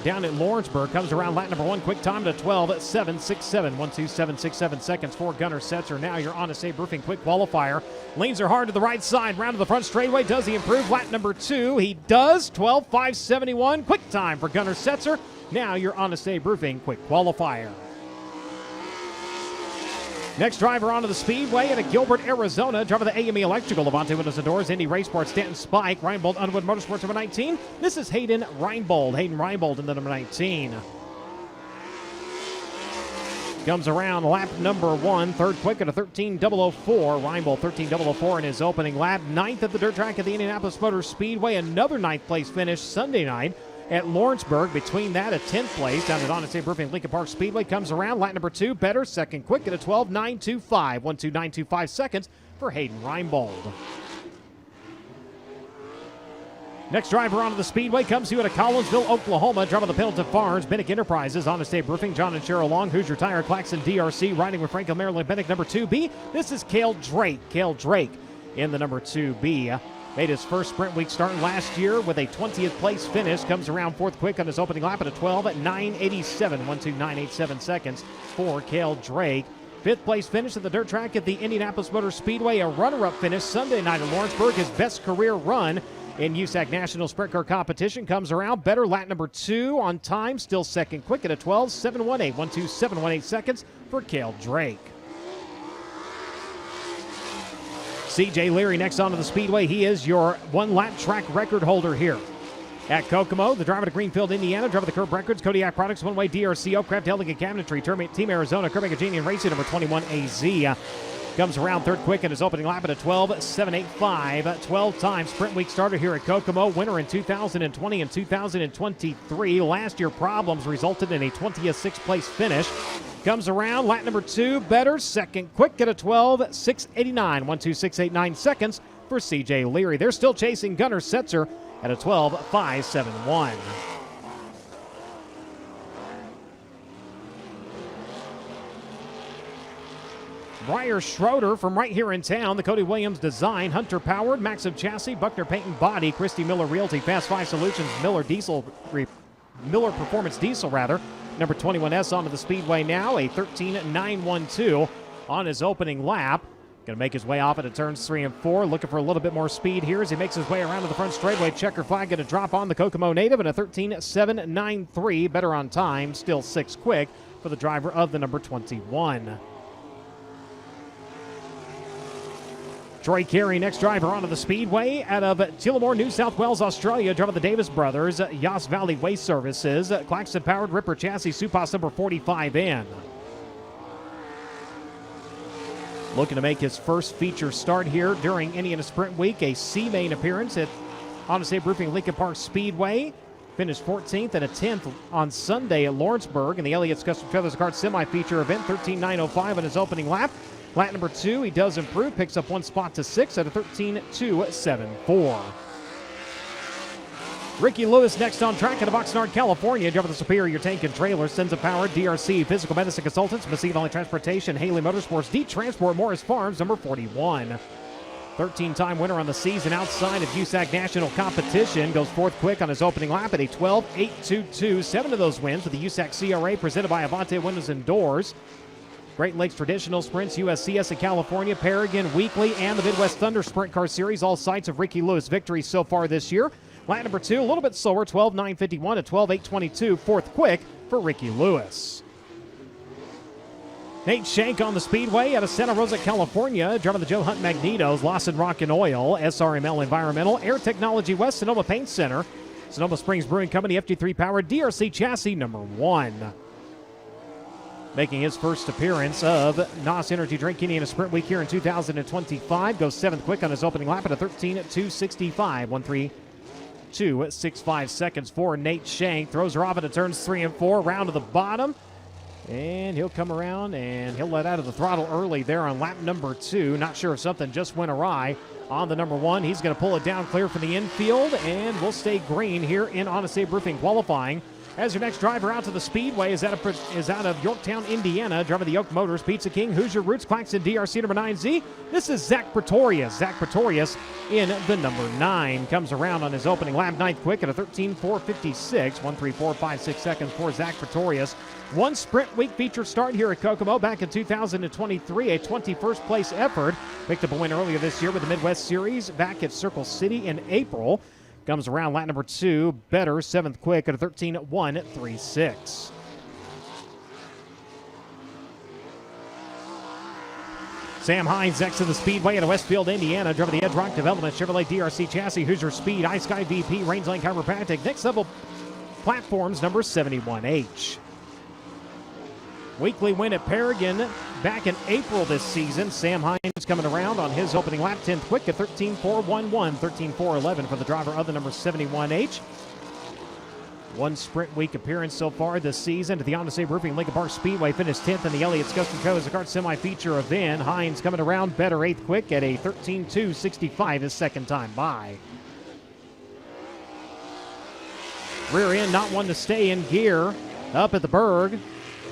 down at Lawrenceburg. Comes around lap number 1. Quick time to 12.767. 1:27.67 seconds for Gunnar Setzer. Now your Honest Abe Roofing quick qualifier. Lanes are hard to the right side. Round to the front straightaway. Does he improve? Lap number 2. He does. 12.571. Quick time for Gunnar Setzer. Now your Honest Abe Roofing quick qualifier. Next driver onto the Speedway at Gilbert, Arizona. Driver of the AME Electrical, Levante Windows and Doors, Indy Race Sports, Stanton Spike, Reinbold Underwood Motorsports number 19. This is Hayden Reinbold. Hayden Reinbold in the number 19. Comes around lap number 1, third quick at a 13.004. Reinbold 13.004 in his opening lap. 9th at the dirt track at the Indianapolis Motor Speedway. Another 9th place finish Sunday night at Lawrenceburg. Between that, a 10th place down at Honest Abe Roofing Lincoln Park Speedway. Comes around lap number 2, better, second quick at a 12.925. 1:29.25 seconds for Hayden Reinbold. Next driver onto the Speedway comes to you out of Collinsville, Oklahoma. Driver of the Pendleton Farms, Bennick Enterprises, Honest Abe Roofing, John and Cheryl Long, Hoosier Tire, Claxon DRC, riding with Franklin, Maryland, Bennick number 2B. This is Cale Drake. Cale Drake in the number 2B. Made his first sprint week starting last year with a 20th place finish. Comes around 4th quick on his opening lap at a 12.987. 1:29.87 seconds for Cale Drake. 5th place finish at the dirt track at the Indianapolis Motor Speedway. A runner-up finish Sunday night at Lawrenceburg. His best career run in USAC National Sprint Car Competition. Comes around better, lap number 2 on time. Still second quick at a 12.718. 1:27.18 seconds for Cale Drake. CJ Leary next onto the Speedway. He is your one-lap track record holder here at Kokomo. The driver to Greenfield, Indiana. Driver of the Curb Records, Kodiak Products, One Way DRC, Oakcraft, Helling and Cabinetry, Team Arizona, Kermit Genie and Racing, number 21 AZ. Comes around third quick in his opening lap at a 12.785. 12-time sprint week starter here at Kokomo. Winner in 2020 and 2023. Last year problems resulted in a 26th place finish. Comes around lap number 2, better, second quick at a 12.689. 1:26.89 seconds for CJ Leary. They're still chasing Gunnar Setzer at a 12.571. Briar Schroeder from right here in town. The Cody Williams design. Hunter Powered, Maxim Chassis, Buckner Paint and Body, Christy Miller Realty, Fast 5 Solutions, Miller Performance Diesel rather. Number 21S onto the Speedway now, a 13.912 on his opening lap. Going to make his way off into turns 3 and 4. Looking for a little bit more speed here as he makes his way around to the front straightaway. Checker flag going to drop on the Kokomo native and a 13.793. Better on time, still 6 quick for the driver of the number 21. Troy Carey, next driver onto the Speedway out of Tillamore, New South Wales, Australia. Driver of the Davis Brothers, Yas Valley Waste Services, Claxton Powered, Ripper Chassis, Supas number 45 in. Looking to make his first feature start here during Indiana Sprint Week. A C-Main appearance at Honest Abe Roofing Lincoln Park Speedway. Finished 14th and a 10th on Sunday at Lawrenceburg in the Elliott's Custom Feathers Kart semi-feature event. 13.905 on his opening lap. Lap number 2, he does improve, picks up 1 spot to 6 at a 13.274. Ricky Lewis next on track out of Oxnard, California. Driver of the Superior Tank and Trailer, Senza Power, DRC, Physical Medicine Consultants, Massive Valley Transportation, Haley Motorsports, D Transport, Morris Farms, number 41. 13-time winner on the season outside of USAC National Competition. Goes 4th quick on his opening lap at a 12.822. 7 of those wins with the USAC CRA presented by Avante Windows and Doors. Great Lakes Traditional Sprints, USCS of California, Paragon Weekly, and the Midwest Thunder Sprint Car Series, all sites of Ricky Lewis victories so far this year. Lap number 2, a little bit slower, 12.951 to 12.822, 4th quick for Ricky Lewis. Nate Shank on the Speedway out of Santa Rosa, California. Driving the Joe Hunt Magnetos, Lawson Rock and Oil, SRML Environmental, Air Technology West, Sonoma Paint Center, Sonoma Springs Brewing Company, FG3 Powered, DRC Chassis number 1. Making his first appearance of NOS Energy Drink Indiana Sprint Week here in 2025. Goes 7th quick on his opening lap at a 13.265. 13.265 seconds for Nate Shank. Throws her off into turns 3 and 4, round to the bottom. And he'll come around and he'll let out of the throttle early there on lap number 2. Not sure if something just went awry on the number 1. He's going to pull it down clear for the infield, and we'll stay green here in Honest Abe Roofing qualifying. As your next driver out to the Speedway is out of Yorktown, Indiana, driving the Yoke Motors, Pizza King, Hoosier Roots, Claxton, DRC number 9Z. This is Zach Pretorius. Zach Pretorius in the number 9. Comes around on his opening lap, 9th quick at a 13.456. 1.3456 seconds for Zach Pretorius. One sprint week feature start here at Kokomo back in 2023, a 21st place effort. Picked up a win earlier this year with the Midwest Series back at Circle City in April. Comes around lap number 2, better, 7th quick at a 13.136. Sam Hines next to the Speedway at Westfield, Indiana, driving the Edge Rock Development Chevrolet DRC chassis, Hoosier Speed, iSky VP, Rangeline Chiropractic, next level platforms number 71H. Weekly win at Paragon back in April this season. Sam Hines coming around on his opening lap, 10th quick at 13.411, 13.411 for the driver of the number 71H. One sprint week appearance so far this season to the Honest Abe Roofing Lincoln Park Speedway. Finished 10th in the Elliott's Custom Co. as a kart semi-feature event. Hines coming around better, 8th quick at a 13.265 his second time by. Rear end not one to stay in gear up at the Berg.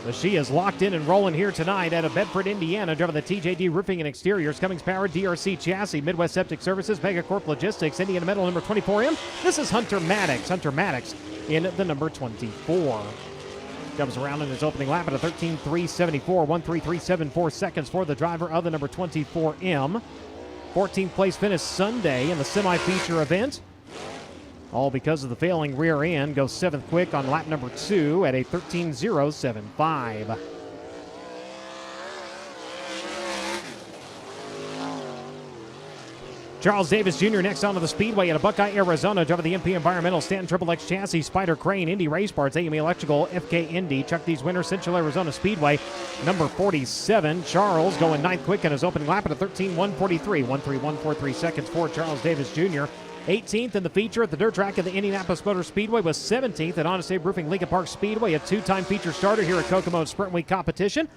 But she is locked in and rolling here tonight out of Bedford, Indiana, driving the TJD Roofing and Exteriors, Cummings Powered, DRC Chassis, Midwest Septic Services, Megacorp Logistics, Indiana Metal number 24M. This is Hunter Maddox. Hunter Maddox in the number 24. Comes around in his opening lap at a 13.374, 1.3374 seconds for the driver of the number 24M. 14th place finish Sunday in the semi-feature event. All because of the failing rear end. Goes 7th quick on lap number 2 at a 13.075. Charles Davis Jr. next onto the Speedway at Buckeye, Arizona, driving the MP Environmental, Stanton Triple X Chassis, Spider Crane, Indy Race Parts, AME Electrical, FK Indy, Chuck D's winner, Central Arizona Speedway, number 47. Charles going 9th quick in his opening lap at a 13.143, 1.3143 seconds for Charles Davis Jr. 18th in the feature at the dirt track of the Indianapolis Motor Speedway, was 17th at Honest Abe Roofing Lincoln Park Speedway, a 2-time feature starter here at Kokomo Sprint Week competition.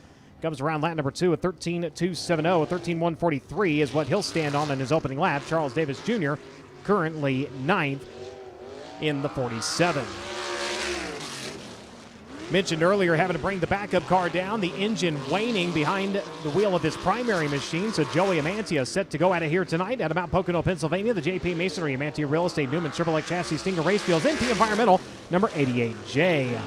Comes around lap number 2 at 13.270, a 13.143 is what he'll stand on in his opening lap. Charles Davis Jr. currently 9th in the 47. Mentioned earlier having to bring the backup car down, the engine waning behind the wheel of his primary machine, so Joey Amantia set to go out of here tonight at Mount Pocono, Pennsylvania. The JP Masonry, Amantia Real Estate, Newman Chevrolet Chassis, Stinger Race Fields, NP Environmental, number 88J.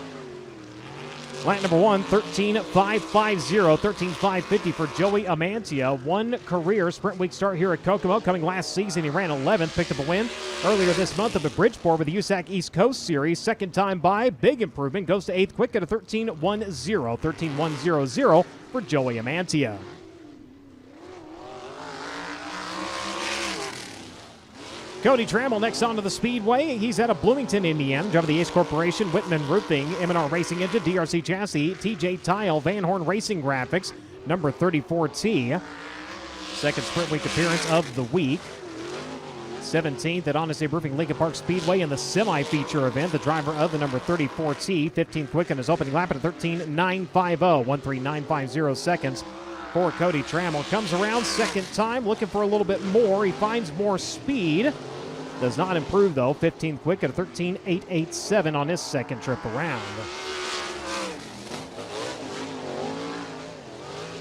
Lap number 1, 13.550, 13.550 for Joey Amantia. One career Sprint Week start here at Kokomo. Coming last season, he ran 11th, picked up a win earlier this month of the Bridgeport with the USAC East Coast Series. Second time by, big improvement, goes to 8th quick at a 13.10, 13.100 for Joey Amantia. Cody Trammell next onto the Speedway. He's out of Bloomington, Indiana, driving the Ace Corporation, Whitman Roofing, M&R Racing Engine, DRC Chassis, TJ Tile, Van Horn Racing Graphics, number 34T. Second Sprint Week appearance of the week. 17th at Honest Abe Roofing Lincoln Park Speedway in the semi-feature event. The driver of the number 34T, 15th quick in his opening lap at a 13.950, 1.3950 seconds for Cody Trammell. Comes around second time, looking for a little bit more. He finds more speed. Does not improve, though. 15th quick at a 13.887 on his second trip around.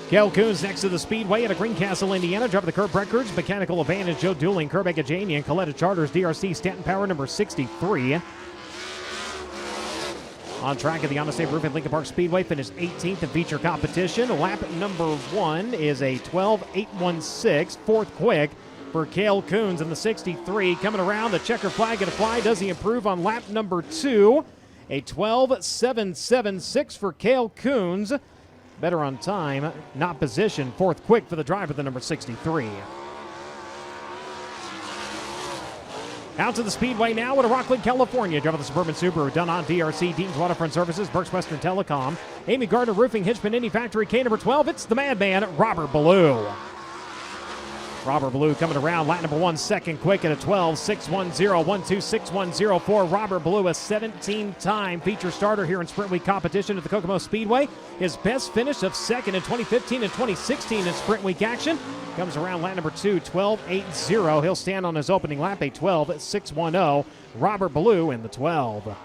Kel Coons next to the Speedway at Greencastle, Indiana. Driving the Curb Records, Mechanical Advantage, Joe Dooling, Curb Janie, and Coletta Charters, DRC Stanton Power, number 63. On track at the Honest Abe Roofing Lincoln Park Speedway, finished 18th in feature competition. Lap number 1 is a 12.816, fourth quick for Cale Coons in the 63. Coming around, the checker flag going to fly. Does he improve on lap number 2? A 12.776 for Cale Coons. Better on time, not position. Fourth quick for the driver, the number 63. Out to the Speedway now at Rockland, California. Driving the Suburban Subaru, done on DRC, Dean's Waterfront Services, Berks Western Telecom, Amy Gardner Roofing, Hitchman Indy Factory, K number 12. It's the madman, Robert Ballou. Robert Blue coming around, lap number 1, second quick at a 12.610, 1.26.104. Robert Blue, a 17-time feature starter here in Sprint Week competition at the Kokomo Speedway. His best finish of second in 2015 and 2016 in Sprint Week action. Comes around lap number 2, 12.80. He'll stand on his opening lap, a 12.610. Robert Blue in the 12.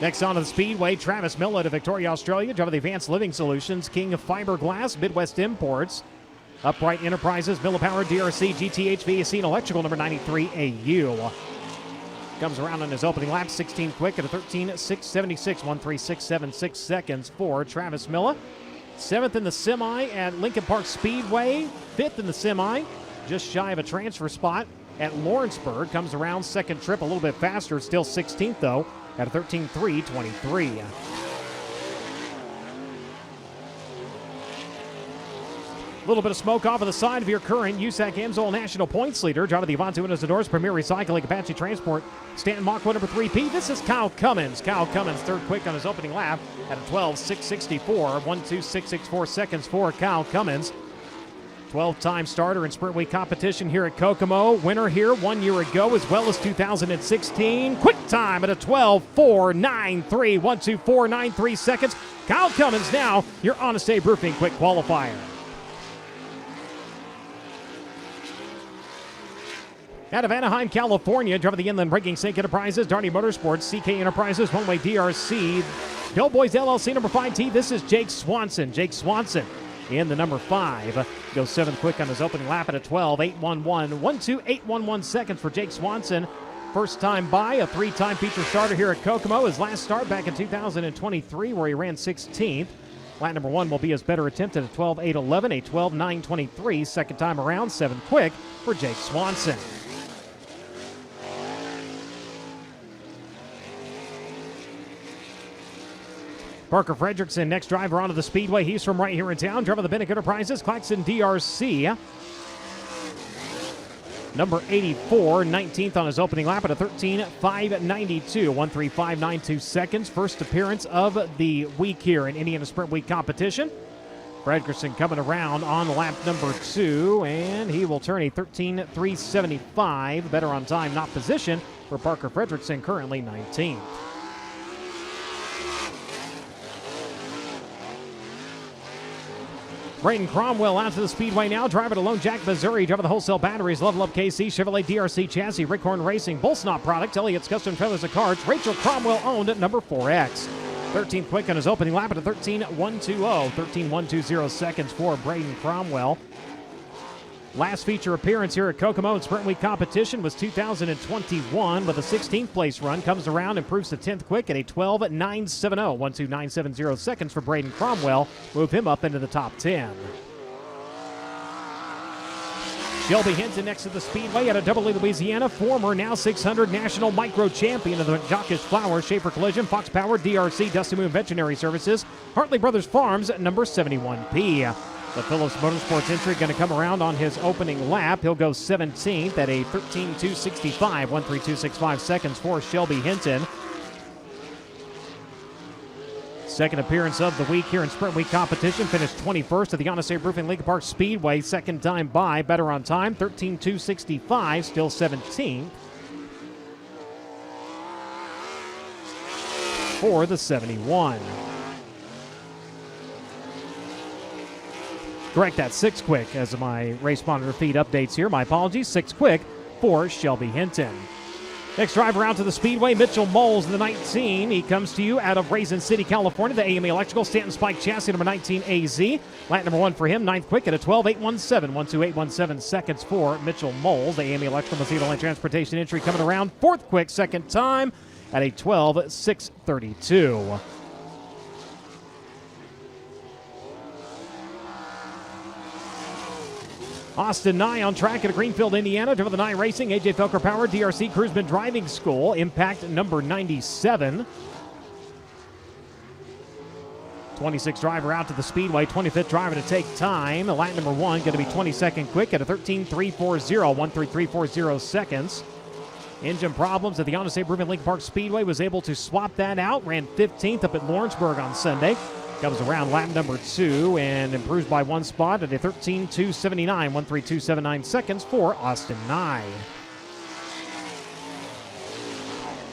Next on to the Speedway, Travis Miller to Victoria, Australia, driver of the Advanced Living Solutions, King of Fiberglass, Midwest Imports, Upright Enterprises, Miller Power, DRC, GTH, VAC, and Electrical, number 93, AU. Comes around on his opening lap, 16 quick at a 13.676, 1.3676 seconds for Travis Miller. 7th in the semi at Lincoln Park Speedway, 5th in the semi, just shy of a transfer spot at Lawrenceburg. Comes around second trip a little bit faster, still 16th though, at a 13.323. A little bit of smoke off of the side of your current USAC AMSOIL National Points leader, driver of the Avante Windows and Doors Premier Recycling Apache Transport, Stanton Mach 1 number 3P. This is Kyle Cummins. Kyle Cummins, third quick on his opening lap at a 12.664, 1.2664 seconds for Kyle Cummins. 12-time starter in Sprint Week competition here at Kokomo. Winner here 1 year ago as well as 2016. Quick time at a 12.493, 1.2493 seconds. Kyle Cummins now your Honest Abe Roofing quick qualifier. Out of Anaheim, California, driver of the Inland Breaking Sink Enterprises, Darney Motorsports, CK Enterprises, One Way DRC, Doughboys LLC number 5T. This is Jake Swanson. Jake Swanson in the number 5. Goes 7th quick on his opening lap at a 12.811, 1.2811 seconds for Jake Swanson. First time by, a 3-time feature starter here at Kokomo. His last start back in 2023 where he ran 16th. Lap number 1 will be his better attempt at a 12.811, a 12.923. Second time around, 7th quick for Jake Swanson. Parker Fredrickson, next driver onto the Speedway. He's from right here in town. Driver of the Bennick Enterprises, Claxon DRC. Number 84, 19th on his opening lap at a 13.592, 1.3592 seconds. First appearance of the week here in Indiana Sprint Week competition. Fredrickson coming around on lap number 2, and he will turn a 13.375. Better on time, not position, for Parker Fredrickson, currently 19th. Braden Cromwell out to the Speedway now. Driver to Lone Jack, Missouri. Driver the Wholesale Batteries, Level Up KC, Chevrolet DRC Chassis, Rickhorn Racing, Bullsnot Products, Elliott's Custom Trailers and Carts. Rachel Cromwell owned at number 4X. 13th quick on his opening lap at a 13.120. 13.120 seconds for Braden Cromwell. Last feature appearance here at Kokomo in Sprint Week competition was 2021 with a 16th place run. Comes around, improves to 10th quick at a 12.970, 1.2970 seconds for Braden Cromwell. Move him up into the top 10. Shelby Hinton next to the Speedway out of Double Louisiana. Former, now 600 national micro champion of the Jockish Flower, Schaefer Collision, Fox Power, DRC, Dusty Moon Veterinary Services, Hartley Brothers Farms, number 71P. The Phillips Motorsports entry going to come around on his opening lap. He'll go 17th at a 13.265, 1.3265 seconds for Shelby Hinton. Second appearance of the week here in Sprint Week competition. Finished 21st at the Honest Abe Roofing Lincoln Park Speedway. Second time by, better on time, 13.265, still 17th. For the 71. Correct that, 6 quick as my race monitor feed updates here. My apologies, 6 quick for Shelby Hinton. Next driver out to the Speedway, Mitchell Moles in the 19. He comes to you out of Raisin City, California, the AMA Electrical Stanton Spike Chassis, number 19 AZ. Lap number 1 for him, 9th quick at a 12.817, 1.2817 seconds for Mitchell Moles. The AMA Electrical Mosquito Land Transportation entry coming around, 4th quick, second time at a 12.632. Austin Nye on track at Greenfield, Indiana. Driver the Nye Racing, AJ Felker Power, DRC Cruiseman Driving School. Impact number 97. 26th driver out to the Speedway. 25th driver to take time. Lap number 1 going to be 22nd quick at a 13.340, 1.3340 seconds. Engine problems at the Honda State Proven Lincoln Park Speedway, was able to swap that out. Ran 15th up at Lawrenceburg on Sunday. Comes around lap number 2 and improves by 1 spot at a 13.279, 132.79 seconds for Austin Nye.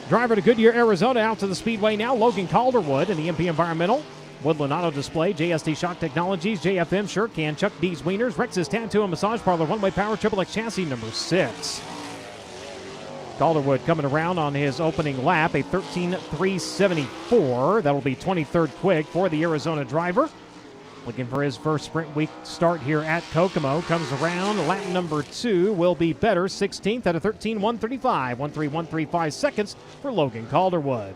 Driver to Goodyear, Arizona, out to the Speedway now. Logan Calderwood in the MP Environmental. Woodland Auto Display, JSD Shock Technologies, JFM Shirt Can, Chuck D's Wieners, Rex's Tattoo and Massage Parlor, One-Way Power, Triple X Chassis number 6. Calderwood coming around on his opening lap, a 13.374. That'll be 23rd quick for the Arizona driver. Looking for his first sprint week start here at Kokomo. Comes around, lap number 2 will be better, 16th at a 13.135, 13135 seconds for Logan Calderwood.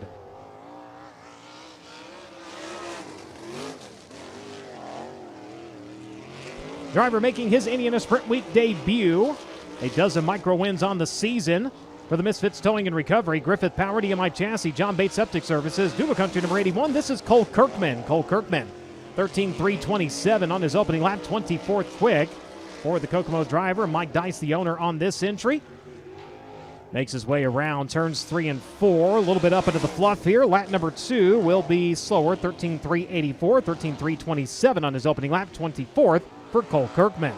Driver making his Indiana Sprint Week debut. A dozen micro wins on the season. For the Misfits Towing and Recovery, Griffith Power, DMI Chassis, John Bates Septic Services, Duva Country number 81. This is Cole Kirkman. 13.327 on his opening lap, 24th quick for the Kokomo driver. Mike Dice, the owner on this entry. Makes his way around turns 3 and 4. A little bit up into the fluff here. Lap number 2 will be slower, 13.384, 13.327 on his opening lap, 24th for Cole Kirkman.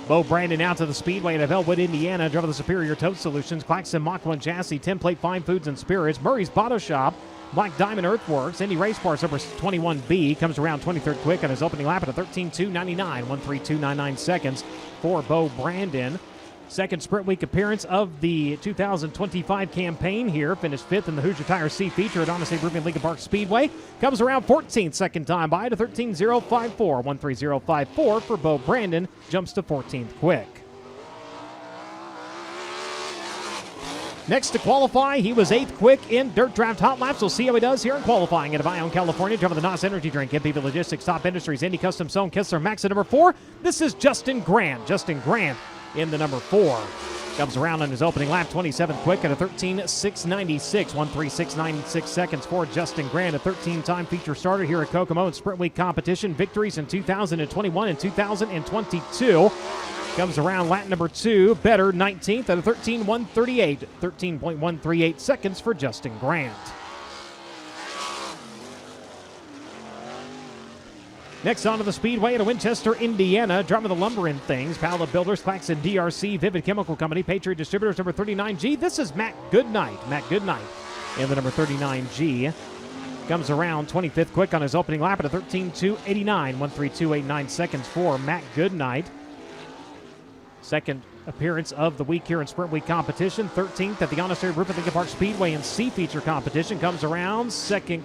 Bo Brandon out to the Speedway at Elwood, Indiana. Driver of the Superior Tote Solutions, Claxon Mach 1 Chassis, Template Fine Foods and Spirits, Murray's Bottle Shop, Black Diamond Earthworks, Indy Race Parts number 21B. Comes around 23rd quick on his opening lap at a 13.299, 132.99 seconds for Bo Brandon. Second Sprint Week appearance of the 2025 campaign here. Finished 5th in the Hoosier Tire C feature at Honda State Proven Lincoln Park Speedway. Comes around 14th, second time by to 13.054, 13054 for Bo Brandon. Jumps to 14th quick. Next to qualify, he was 8th quick in Dirt Draft Hot Laps. We'll see how he does here in qualifying at Avon, California. Driving the NOS Energy Drink, MPV Logistics, Top Industries, Indy Custom Sewn, Kistler Max at number 4. This is Justin Grant. Justin Grant in the number 4. Comes around on his opening lap, 27th quick at a 13.696, 136.96 seconds for Justin Grant, a 13-time feature starter here at Kokomo in Sprint Week competition. Victories in 2021 and 2022. Comes around lap number 2, better, 19th at a 13.138, 13.138 seconds for Justin Grant. Next onto the Speedway at Winchester, Indiana. Driving the Lumber and Things, Pala Builders, Claxon DRC, Vivid Chemical Company, Patriot Distributors, number 39G. This is Matt Goodnight. Matt Goodnight in the number 39G. Comes around 25th quick on his opening lap at a 13.289, 132.89 seconds for Matt Goodnight. Second appearance of the week here in Sprint Week competition. 13th at the Honda State Proven Lincoln Park Speedway and C feature competition. Comes around second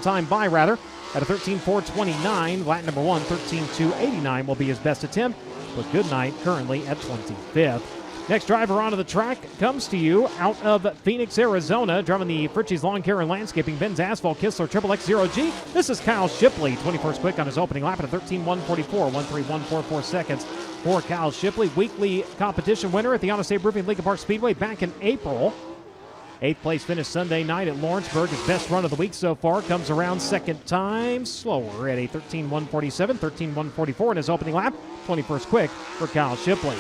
time by rather, at a 13.429. Lap number 1, 13.289 will be his best attempt, with Goodnight currently at 25th. Next driver onto the track comes to you out of Phoenix, Arizona, driving the Fritchie's Lawn Care and Landscaping, Ben's Asphalt, Kistler, Triple X 0G. This is Kyle Shipley, 21st quick on his opening lap at a 13.144, 13144 seconds for Kyle Shipley. Weekly competition winner at the Honda State Roofing Lincoln Park Speedway back in April. 8th place finish Sunday night at Lawrenceburg. His best run of the week so far. Comes around second time slower at a 13.147, 13.144 in his opening lap. 21st quick for Kyle Shipley.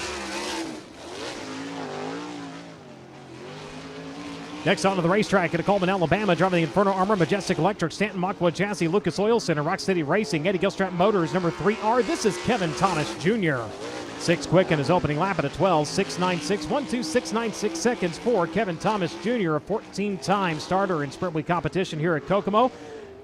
Next onto the racetrack at Coleman, Alabama, driving the Inferno Armor, Majestic Electric, Stanton Machwood Chassis, Lucas Oil Center, Rock City Racing, Eddie Gilstrap Motors, number 3R. This is Kevin Thomas Jr. 6th quick in his opening lap at a 12.696, 126.96 seconds for Kevin Thomas Jr., a 14-time starter in Sprint Week competition here at Kokomo.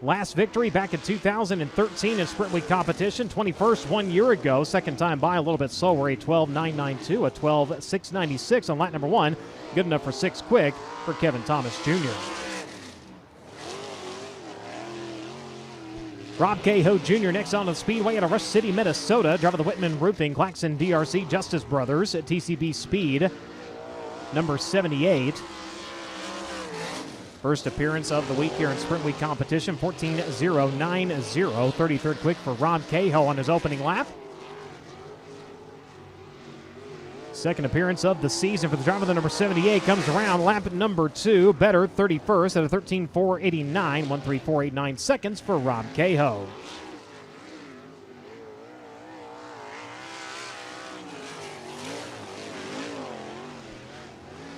Last victory back in 2013 in Sprint Week competition, 21st 1 year ago. Second time by a little bit slower, a 12.992, a 12.696 on lap number 1. Good enough for 6th quick for Kevin Thomas Jr. Rob Cahoe Jr. next on the Speedway at Rush City, Minnesota. Driving the Whitman Roofing, Claxon DRC, Justice Brothers at TCB Speed, number 78. First appearance of the week here in Sprint Week competition, 14.090, 33rd quick for Rob Cahoe on his opening lap. Second appearance of the season for the driver, the number 78, comes around lap number 2, better, 31st at a 13.489, 134.89 seconds for Rob Cahoe.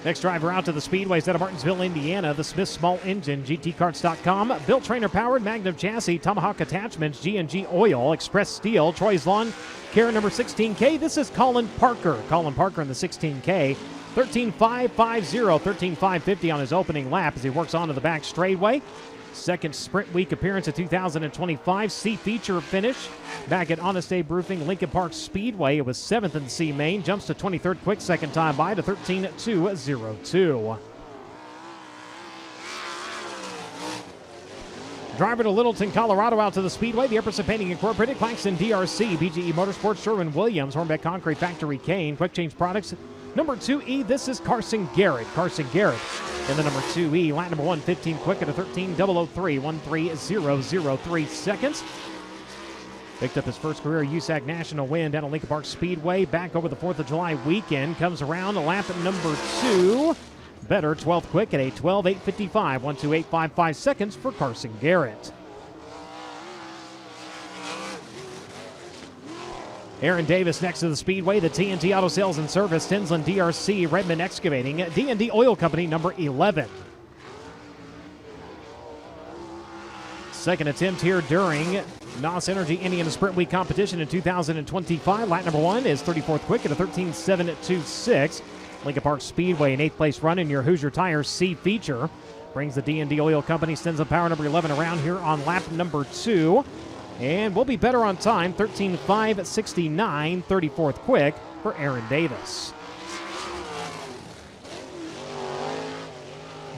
Next driver out to the Speedways out of Martinsville, Indiana, the Smith Small Engine, GTcarts.com, Bill Trainer Powered, Magnum Chassis, Tomahawk Attachments, G&G Oil, Express Steel, Troy's Lawn, Care number 16K. This is Colin Parker. Colin Parker in the 16K. 13.550, 13.550 on his opening lap as he works onto the back straightaway. Second Sprint Week appearance of 2025. C feature finish back at Honest Abe Roofing, Lincoln Park Speedway. It was 7th in the C main. Jumps to 23rd quick second time by to 13.202. Driver to Littleton, Colorado out to the Speedway. The Epperson Painting Incorporated, Claxton DRC, BGE Motorsports, Sherwin-Williams, Hornbeck Concrete Factory, Kane, Quick Change Products. Number 2E, this is Carson Garrett. Carson Garrett in the number 2E. Lap number 115 quick at a 13.003, 13.003 seconds. Picked up his first career USAC National win down at Lincoln Park Speedway. Back over the 4th of July weekend. Comes around a lap at number 2. Better 12th quick at a 12.855, 12.855 seconds for Carson Garrett. Aaron Davis next to the Speedway, the TNT Auto Sales and Service, Tinsland DRC, Redmond Excavating, D&D Oil Company, number 11. Second attempt here during NOS Energy Indiana Sprint Week competition in 2025. Lap number 1 is 34th quick at a 13.726. Lincoln Park Speedway, an 8th place run in your Hoosier Tires C feature. Brings the D&D Oil Company, Stenza Power number 11 around here on lap number 2. And we'll be better on time, 13.569, 34th quick for Aaron Davis.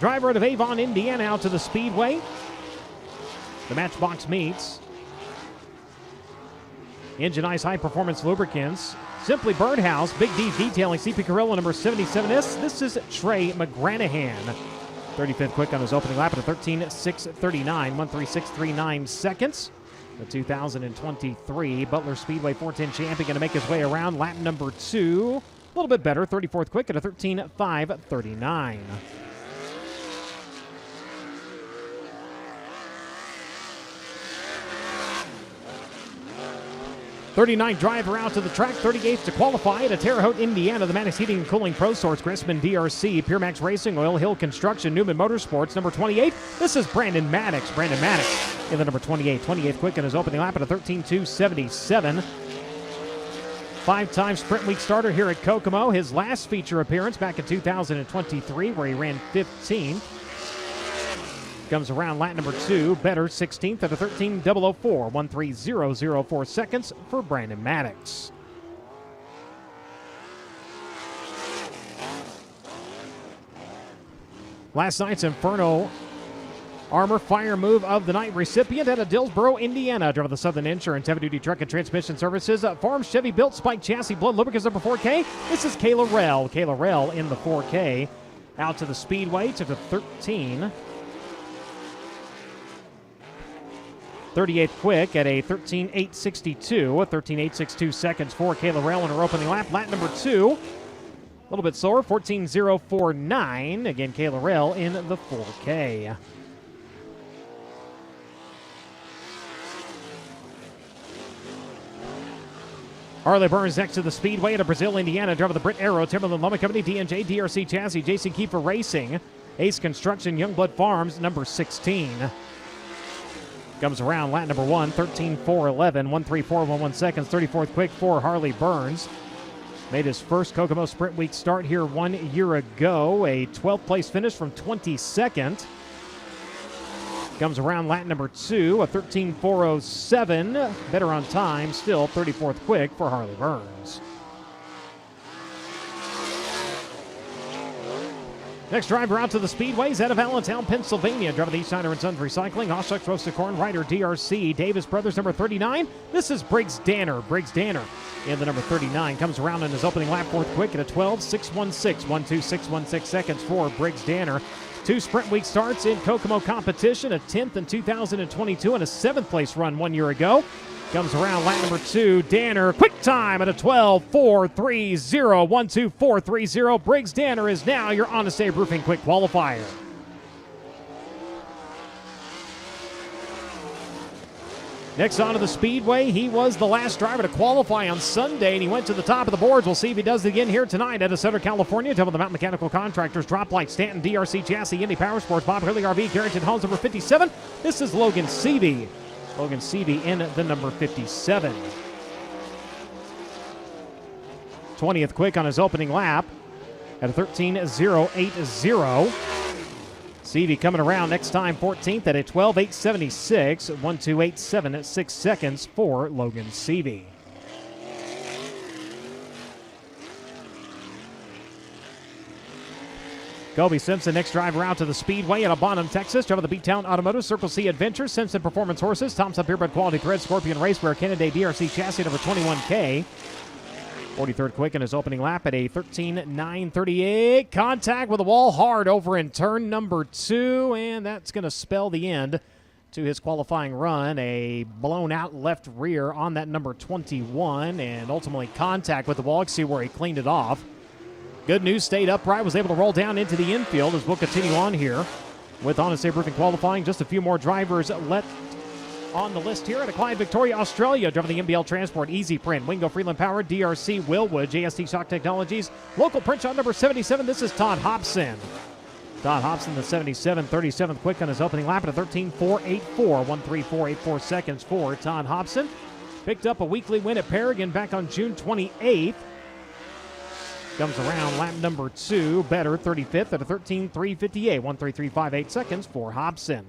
Driver out of Avon, Indiana, out to the Speedway. The Matchbox meets Engine Ice High Performance Lubricants, Simply Birdhouse, Big D Detailing, CP Carrillo number 77S. This is Trey McGranahan. 35th quick on his opening lap at a 13.639, 13.639 seconds. The 2023 Butler Speedway 410 champion going to make his way around lap number 2. A little bit better, 34th quick at a 13.539. '39 driver out to the track, 38th to qualify at Terre Haute, Indiana. The Maddox Heating and Cooling Pro Source, Gressman DRC, Pure Max Racing Oil, Hill Construction, Newman Motorsports. Number 28, this is Brandon Maddox. Brandon Maddox in the number 28. 28th quick in his opening lap at a 13.277. 5-time Sprint Week starter here at Kokomo. His last feature appearance back in 2023 where he ran 15th. Comes around lap number 2, better 16th at a 13.004, 13.004 seconds for Brandon Maddox. Last night's Inferno Armor Fire Move of the Night recipient out of Dillsboro, Indiana. Driver of the Southern Insurance, Heavy Duty Truck and Transmission Services, Farm Chevy Built Spike Chassis Blood Lubricants number 4K. This is Kayla Rell. Kayla Rell in the 4K. Out to the Speedway to the 13. 38th quick at a 13.862, 13.862 seconds for Kayla Rell in her opening lap. Lap number 2, a little bit slower, 14.049. Again, Kayla Rell in the 4K. Harley Burns next to the Speedway at Brazil, Indiana. Driver of the Britt Aero, Timberland Lumber Company, D&J, DRC Chassis, Jason Kiefer Racing, Ace Construction, Youngblood Farms, number 16. Comes around lap number 1, 13.411, 13.411 seconds, 34th quick for Harley Burns. Made his first Kokomo Sprint Week start here 1 year ago, a 12th place finish from 22nd. Comes around lap number 2, a 13.407, better on time, still 34th quick for Harley Burns. Next driver out to the Speedways out of Allentown, Pennsylvania. Driver the East Snyder & Sons Recycling, Oshucks Roasted Corn, Ryder DRC, Davis Brothers, number 39. This is Briggs Danner. Briggs Danner in the number 39. Comes around in his opening lap, 4th quick at a 12.616, 12.616 seconds for Briggs Danner. 2 Sprint Week starts in Kokomo competition, a 10th in 2022 and a 7th place run 1 year ago. Comes around lap number 2, Danner, quick time at a 12.430, 12.430. Briggs Danner is now your Honest Abe Roofing quick qualifier. Next on to the Speedway, he was the last driver to qualify on Sunday, and he went to the top of the boards. We'll see if he does it again here tonight out of Southern California. Top of the Mountain Mechanical Contractors, Drop Light, Stanton, DRC Chassis, Indy Power Sports, Bob Hurley RV, Carrington Homes, number 57. This is Logan Seavey. Logan Seavey in the number 57. 20th quick on his opening lap at a 13.080. Seavey coming around next time 14th at a 12.876, 1.287 at 6 seconds for Logan Seavey. Kobe Simpson, next driver out to the Speedway at Bonham, Texas. Driver the B-Town Automotive, Circle C Adventure, Simpson Performance Horses, Thompson Purebred Quality Thread, Scorpion Racewear, Kennedy DRC Chassis number 21K. 43rd quick in his opening lap at a 13.938. Contact with the wall hard over in turn number 2, and that's going to spell the end to his qualifying run. A blown out left rear on that number 21, and ultimately contact with the wall. See where he cleaned it off. Good news, stayed upright, was able to roll down into the infield as we'll continue on here with Honest Abe Roofing qualifying. Just a few more drivers left on the list here at a Clyde, Victoria, Australia. Driving the MBL Transport, Easy Print, Wingo Freeland Power, DRC Willwood, JST Shock Technologies. Local print shot number 77. This is Todd Hobson. Todd Hobson, the 77, 37th quick on his opening lap at a 13.484, 1.3484 seconds for Todd Hobson. Picked up a weekly win at Paragon back on June 28th. Comes around lap number 2, better, 35th at a 13.358, 1.3358 seconds for Hobson.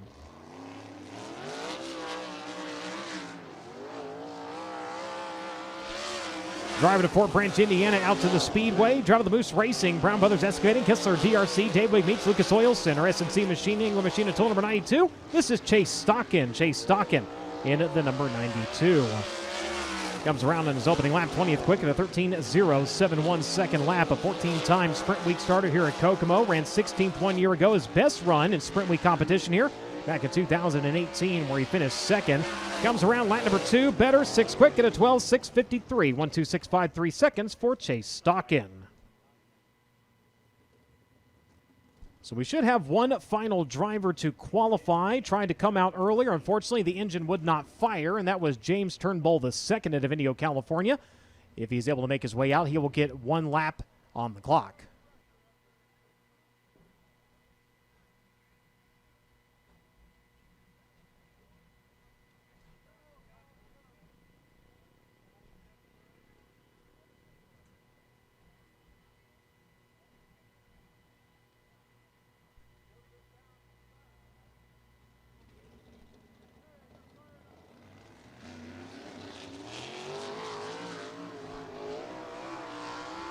Driver to Fort Branch, Indiana, out to the Speedway. Driver the Moose Racing, Brown Brothers Excavating, Kistler DRC, Dave Wig Meets, Lucas Oil Center, S&C Machining, England Machine, total number 92. This is Chase Stockin. Chase Stockin in the number 92. Comes around in his opening lap, 20th quick at a 13.071 second lap. A 14-time Sprint Week starter here at Kokomo. Ran 16th 1 year ago. His best run in Sprint Week competition here back in 2018 where he finished second. Comes around lap number 2, better, 6 quick at a 12.653, 1.2653 seconds for Chase Stockin. So we should have one final driver to qualify. Tried to come out earlier. Unfortunately, the engine would not fire, and that was James Turnbull II at Avenio, California. If he's able to make his way out, he will get 1 lap on the clock.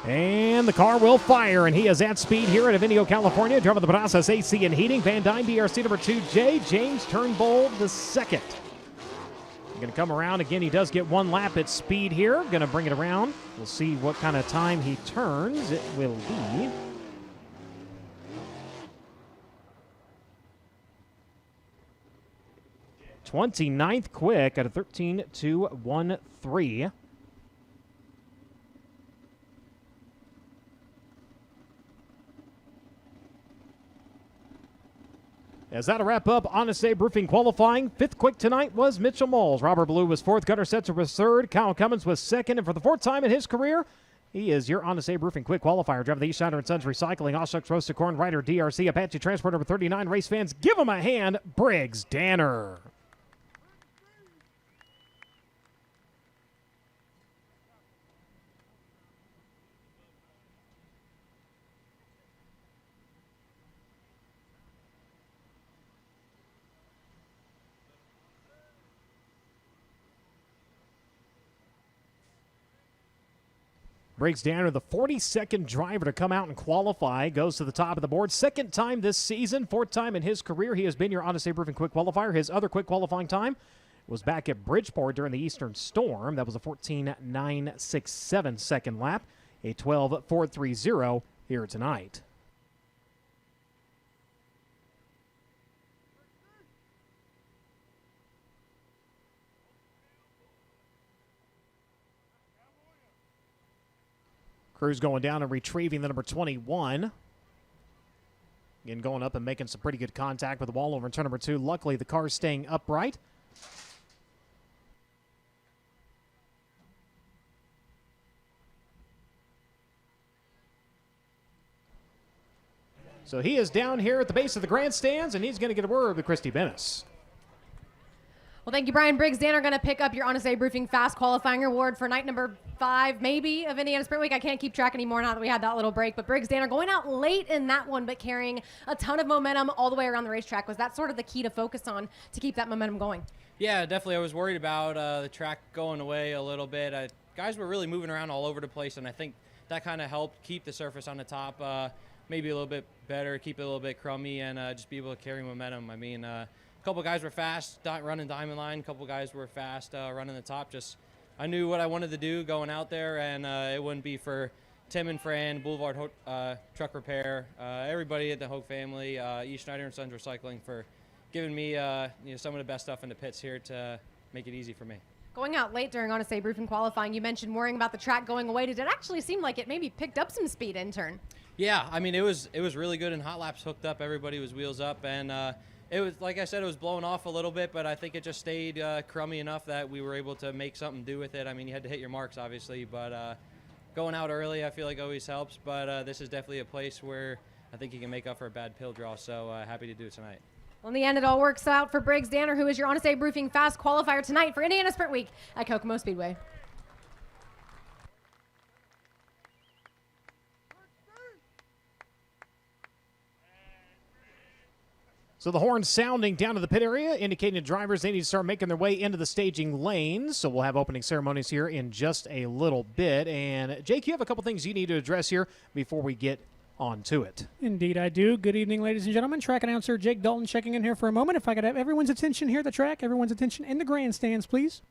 And the car will fire, and he is at speed here at Avenio, California. Driving the Brazos AC and Heating, Van Dyne DRC number 2J, James Turnbull II. Going to come around again. He does get 1 lap at speed here. Going to bring it around. We'll see what kind of time he turns. It will be 29th quick at a 13.213. As that'll wrap up Honest Abe Roofing qualifying. 5th quick tonight was Mitchell Moles. Robert Blue was 4th. Gunnar Setzer was 3rd. Kyle Cummins was 2nd. And for the 4th time in his career, he is your Honest Abe Roofing quick qualifier. Driving the East Schneider & Sons Recycling, Oshucks Roasted Corn, Ryder DRC, Apache Transport number 39. Race fans, give him a hand, Briggs Danner. Briggs Danner, the 42nd driver to come out and qualify, goes to the top of the board. 2nd time this season, 4th time in his career. He has been your Honest Abe Roofing quick qualifier. His other quick qualifying time was back at Bridgeport during the Eastern Storm. That was a 14.967 second lap, a 12.430 here tonight. Cruz going down and retrieving the number 21. Again, going up and making some pretty good contact with the wall over in turn number 2. Luckily, the car's staying upright. So he is down here at the base of the grandstands, and he's going to get a word with Christy Bennis. Well, thank you, Brian. Briggs Dan are going to pick up your Honest Abe Roofing Fast Qualifying Award for night number 5, maybe, of Indiana Sprint Week. I can't keep track anymore now that we had that little break. But Briggs Dan are going out late in that one, but carrying a ton of momentum all the way around the racetrack. Was that sort of the key to focus on to keep that momentum going? Yeah, definitely. I was worried about the track going away a little bit. Guys were really moving around all over the place, and I think that kind of helped keep the surface on the top maybe a little bit better, keep it a little bit crummy, and just be able to carry momentum. I mean, a couple guys were fast running Diamond Line. A couple guys were fast running the top. Just I knew what I wanted to do going out there, and it wouldn't be for Tim and Fran, Boulevard Truck Repair, everybody at the Hogue family, E. Schneider and Sons Recycling for giving me some of the best stuff in the pits here to make it easy for me. Going out late during Honest Abe Roofing qualifying, you mentioned worrying about the track going away. Did it actually seem like it maybe picked up some speed in turn? Yeah, I mean, it was really good, and hot laps hooked up. Everybody was wheels up, and it was, like I said, it was blowing off a little bit, but I think it just stayed crummy enough that we were able to make something do with it. I mean, you had to hit your marks, obviously, but going out early I feel like always helps, but this is definitely a place where I think you can make up for a bad pill draw, so happy to do it tonight. Well, in the end, it all works out for Briggs Danner, who is your Honest Abe Roofing Fast Qualifier tonight for Indiana Sprint Week at Kokomo Speedway. So the horn sounding down to the pit area, indicating to drivers they need to start making their way into the staging lanes. So we'll have opening ceremonies here in just a little bit. And Jake, you have a couple things you need to address here before we get on to it. Indeed I do. Good evening, ladies and gentlemen. Track announcer Jake Dalton checking in here for a moment. If I could have everyone's attention here at the track, everyone's attention in the grandstands, please.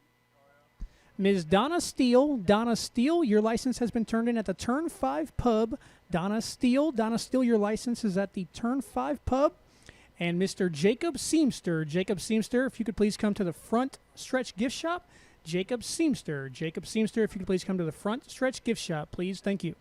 Ms. Donna Steele, your license has been turned in at the Turn 5 Pub. Donna Steele, your license is at the Turn 5 Pub. And Mr. Jacob Seamster, if you could please come to the front stretch gift shop. Jacob Seamster, if you could please come to the front stretch gift shop, please. Thank you.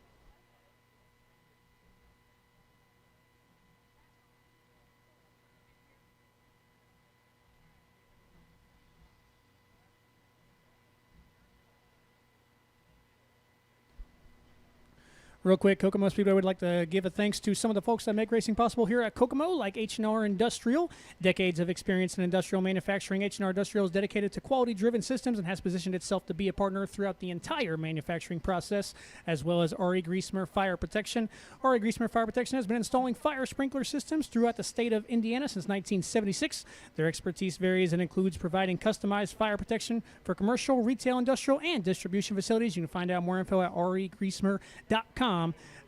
Real quick, Kokomo Speedway would like to give a thanks to some of the folks that make racing possible here at Kokomo, like H&R Industrial. Decades of experience in industrial manufacturing, H&R Industrial is dedicated to quality-driven systems and has positioned itself to be a partner throughout the entire manufacturing process, as well as R.E. Griesmer Fire Protection. R.E. Griesmer Fire Protection has been installing fire sprinkler systems throughout the state of Indiana since 1976. Their expertise varies and includes providing customized fire protection for commercial, retail, industrial, and distribution facilities. You can find out more info at regriesmer.com.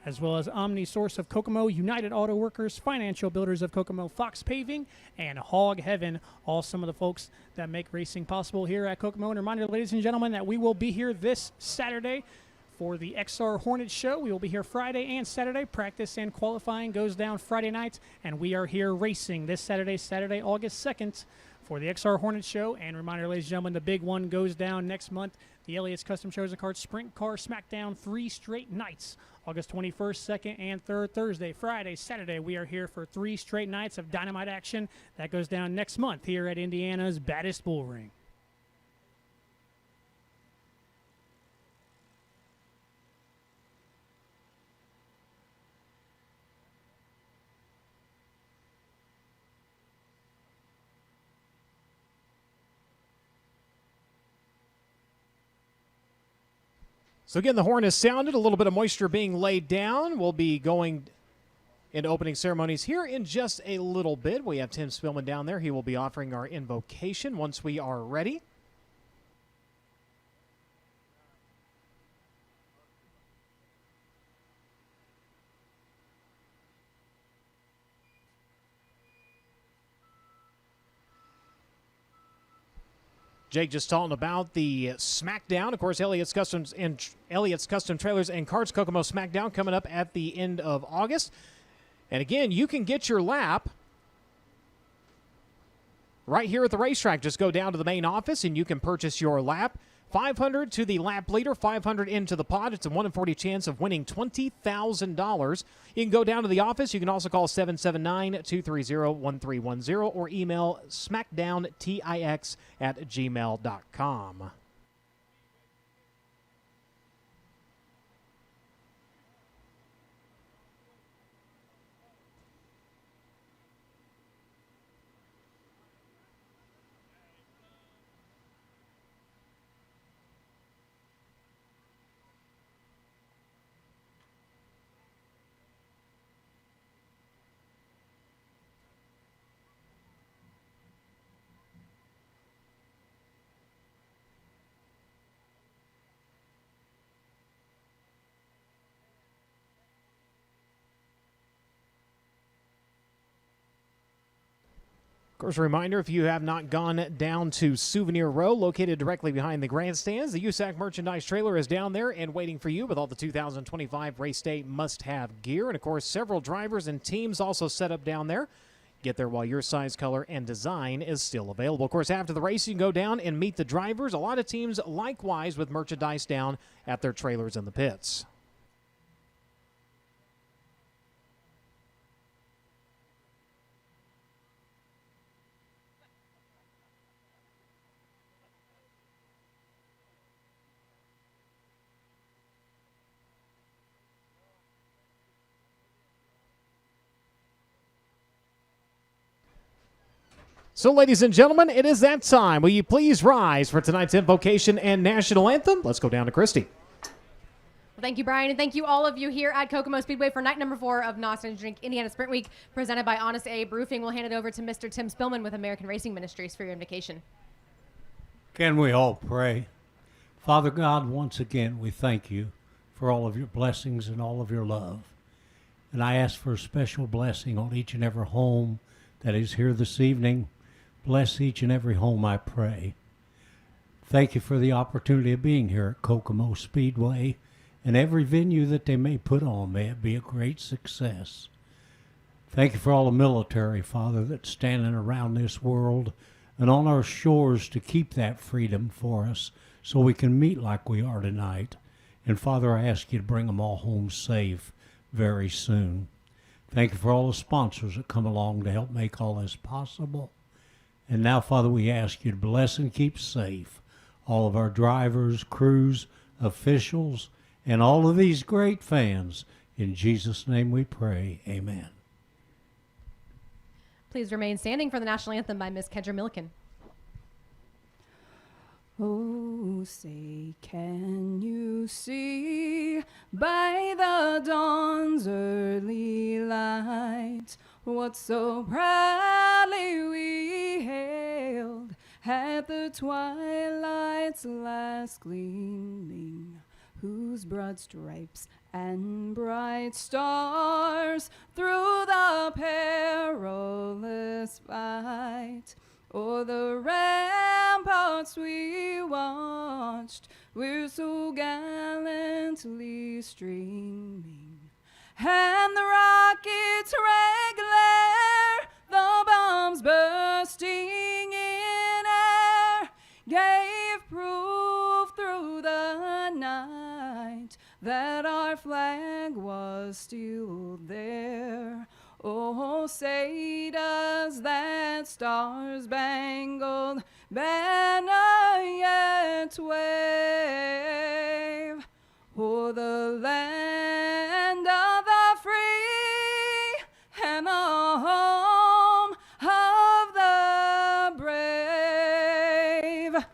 As well as Omni Source of Kokomo, United Auto Workers, Financial Builders of Kokomo, Fox Paving, and Hog Heaven, all some of the folks that make racing possible here at Kokomo. And a reminder, ladies and gentlemen, that we will be here this Saturday for the XR Hornet Show. We will be here Friday and Saturday. Practice and qualifying goes down Friday night, and we are here racing this Saturday, August 2nd, for the XR Hornet Show. And reminder, ladies and gentlemen, the big one goes down next month. The Elliott's Custom Chosen Cars Sprint Car Smackdown, 3 straight nights. August 21st, 2nd, and 3rd, Thursday, Friday, Saturday. We are here for 3 straight nights of dynamite action. That goes down next month here at Indiana's baddest bull ring. So again, the horn has sounded, a little bit of moisture being laid down. We'll be going into opening ceremonies here in just a little bit. We have Tim Spillman down there. He will be offering our invocation once we are ready. Jake just talking about the Smackdown. Of course, Elliott's Custom Trailers and Carts Kokomo Smackdown coming up at the end of August. And again, you can get your lap right here at the racetrack. Just go down to the main office and you can purchase your lap. $500 to the lap leader, $500 into the pot. It's a 1 in 40 chance of winning $20,000. You can go down to the office. You can also call 779-230-1310 or email smackdowntix@gmail.com. Of course, a reminder, if you have not gone down to Souvenir Row, located directly behind the grandstands, the USAC merchandise trailer is down there and waiting for you with all the 2025 race day must-have gear. And, of course, several drivers and teams also set up down there. Get there while your size, color, and design is still available. Of course, after the race, you can go down and meet the drivers. A lot of teams likewise with merchandise down at their trailers in the pits. So, ladies and gentlemen, it is that time. Will you please rise for tonight's invocation and national anthem? Let's go down to Christy. Well, thank you, Brian, and thank you all of you here at Kokomo Speedway for night number 4 of Nos Energy Drink Indiana Sprint Week, presented by Honest Abe Roofing. We'll hand it over to Mr. Tim Spillman with American Racing Ministries for your invocation. Can we all pray? Father God, once again, we thank you for all of your blessings and all of your love. And I ask for a special blessing on each and every home that is here this evening. Bless each and every home, I pray. Thank you for the opportunity of being here at Kokomo Speedway, and every venue that they may put on, may it be a great success. Thank you for all the military, Father, that's standing around this world and on our shores to keep that freedom for us so we can meet like we are tonight. And Father, I ask you to bring them all home safe very soon. Thank you for all the sponsors that come along to help make all this possible. And now, Father, we ask you to bless and keep safe all of our drivers, crews, officials, and all of these great fans. In Jesus' name we pray. Amen. Please remain standing for the national anthem by Miss Kendra Milliken. Oh, say, can you see by the dawn's early light what so proudly we hailed at the twilight's last gleaming, whose broad stripes and bright stars through the perilous fight o'er the ramparts we watched, we're so gallantly streaming, and the rockets' red glare, the bombs bursting in air, gave proof through the night that our flag was still there. Oh, say does that star-spangled banner yet wave o'er the land of the free and the home of the brave? All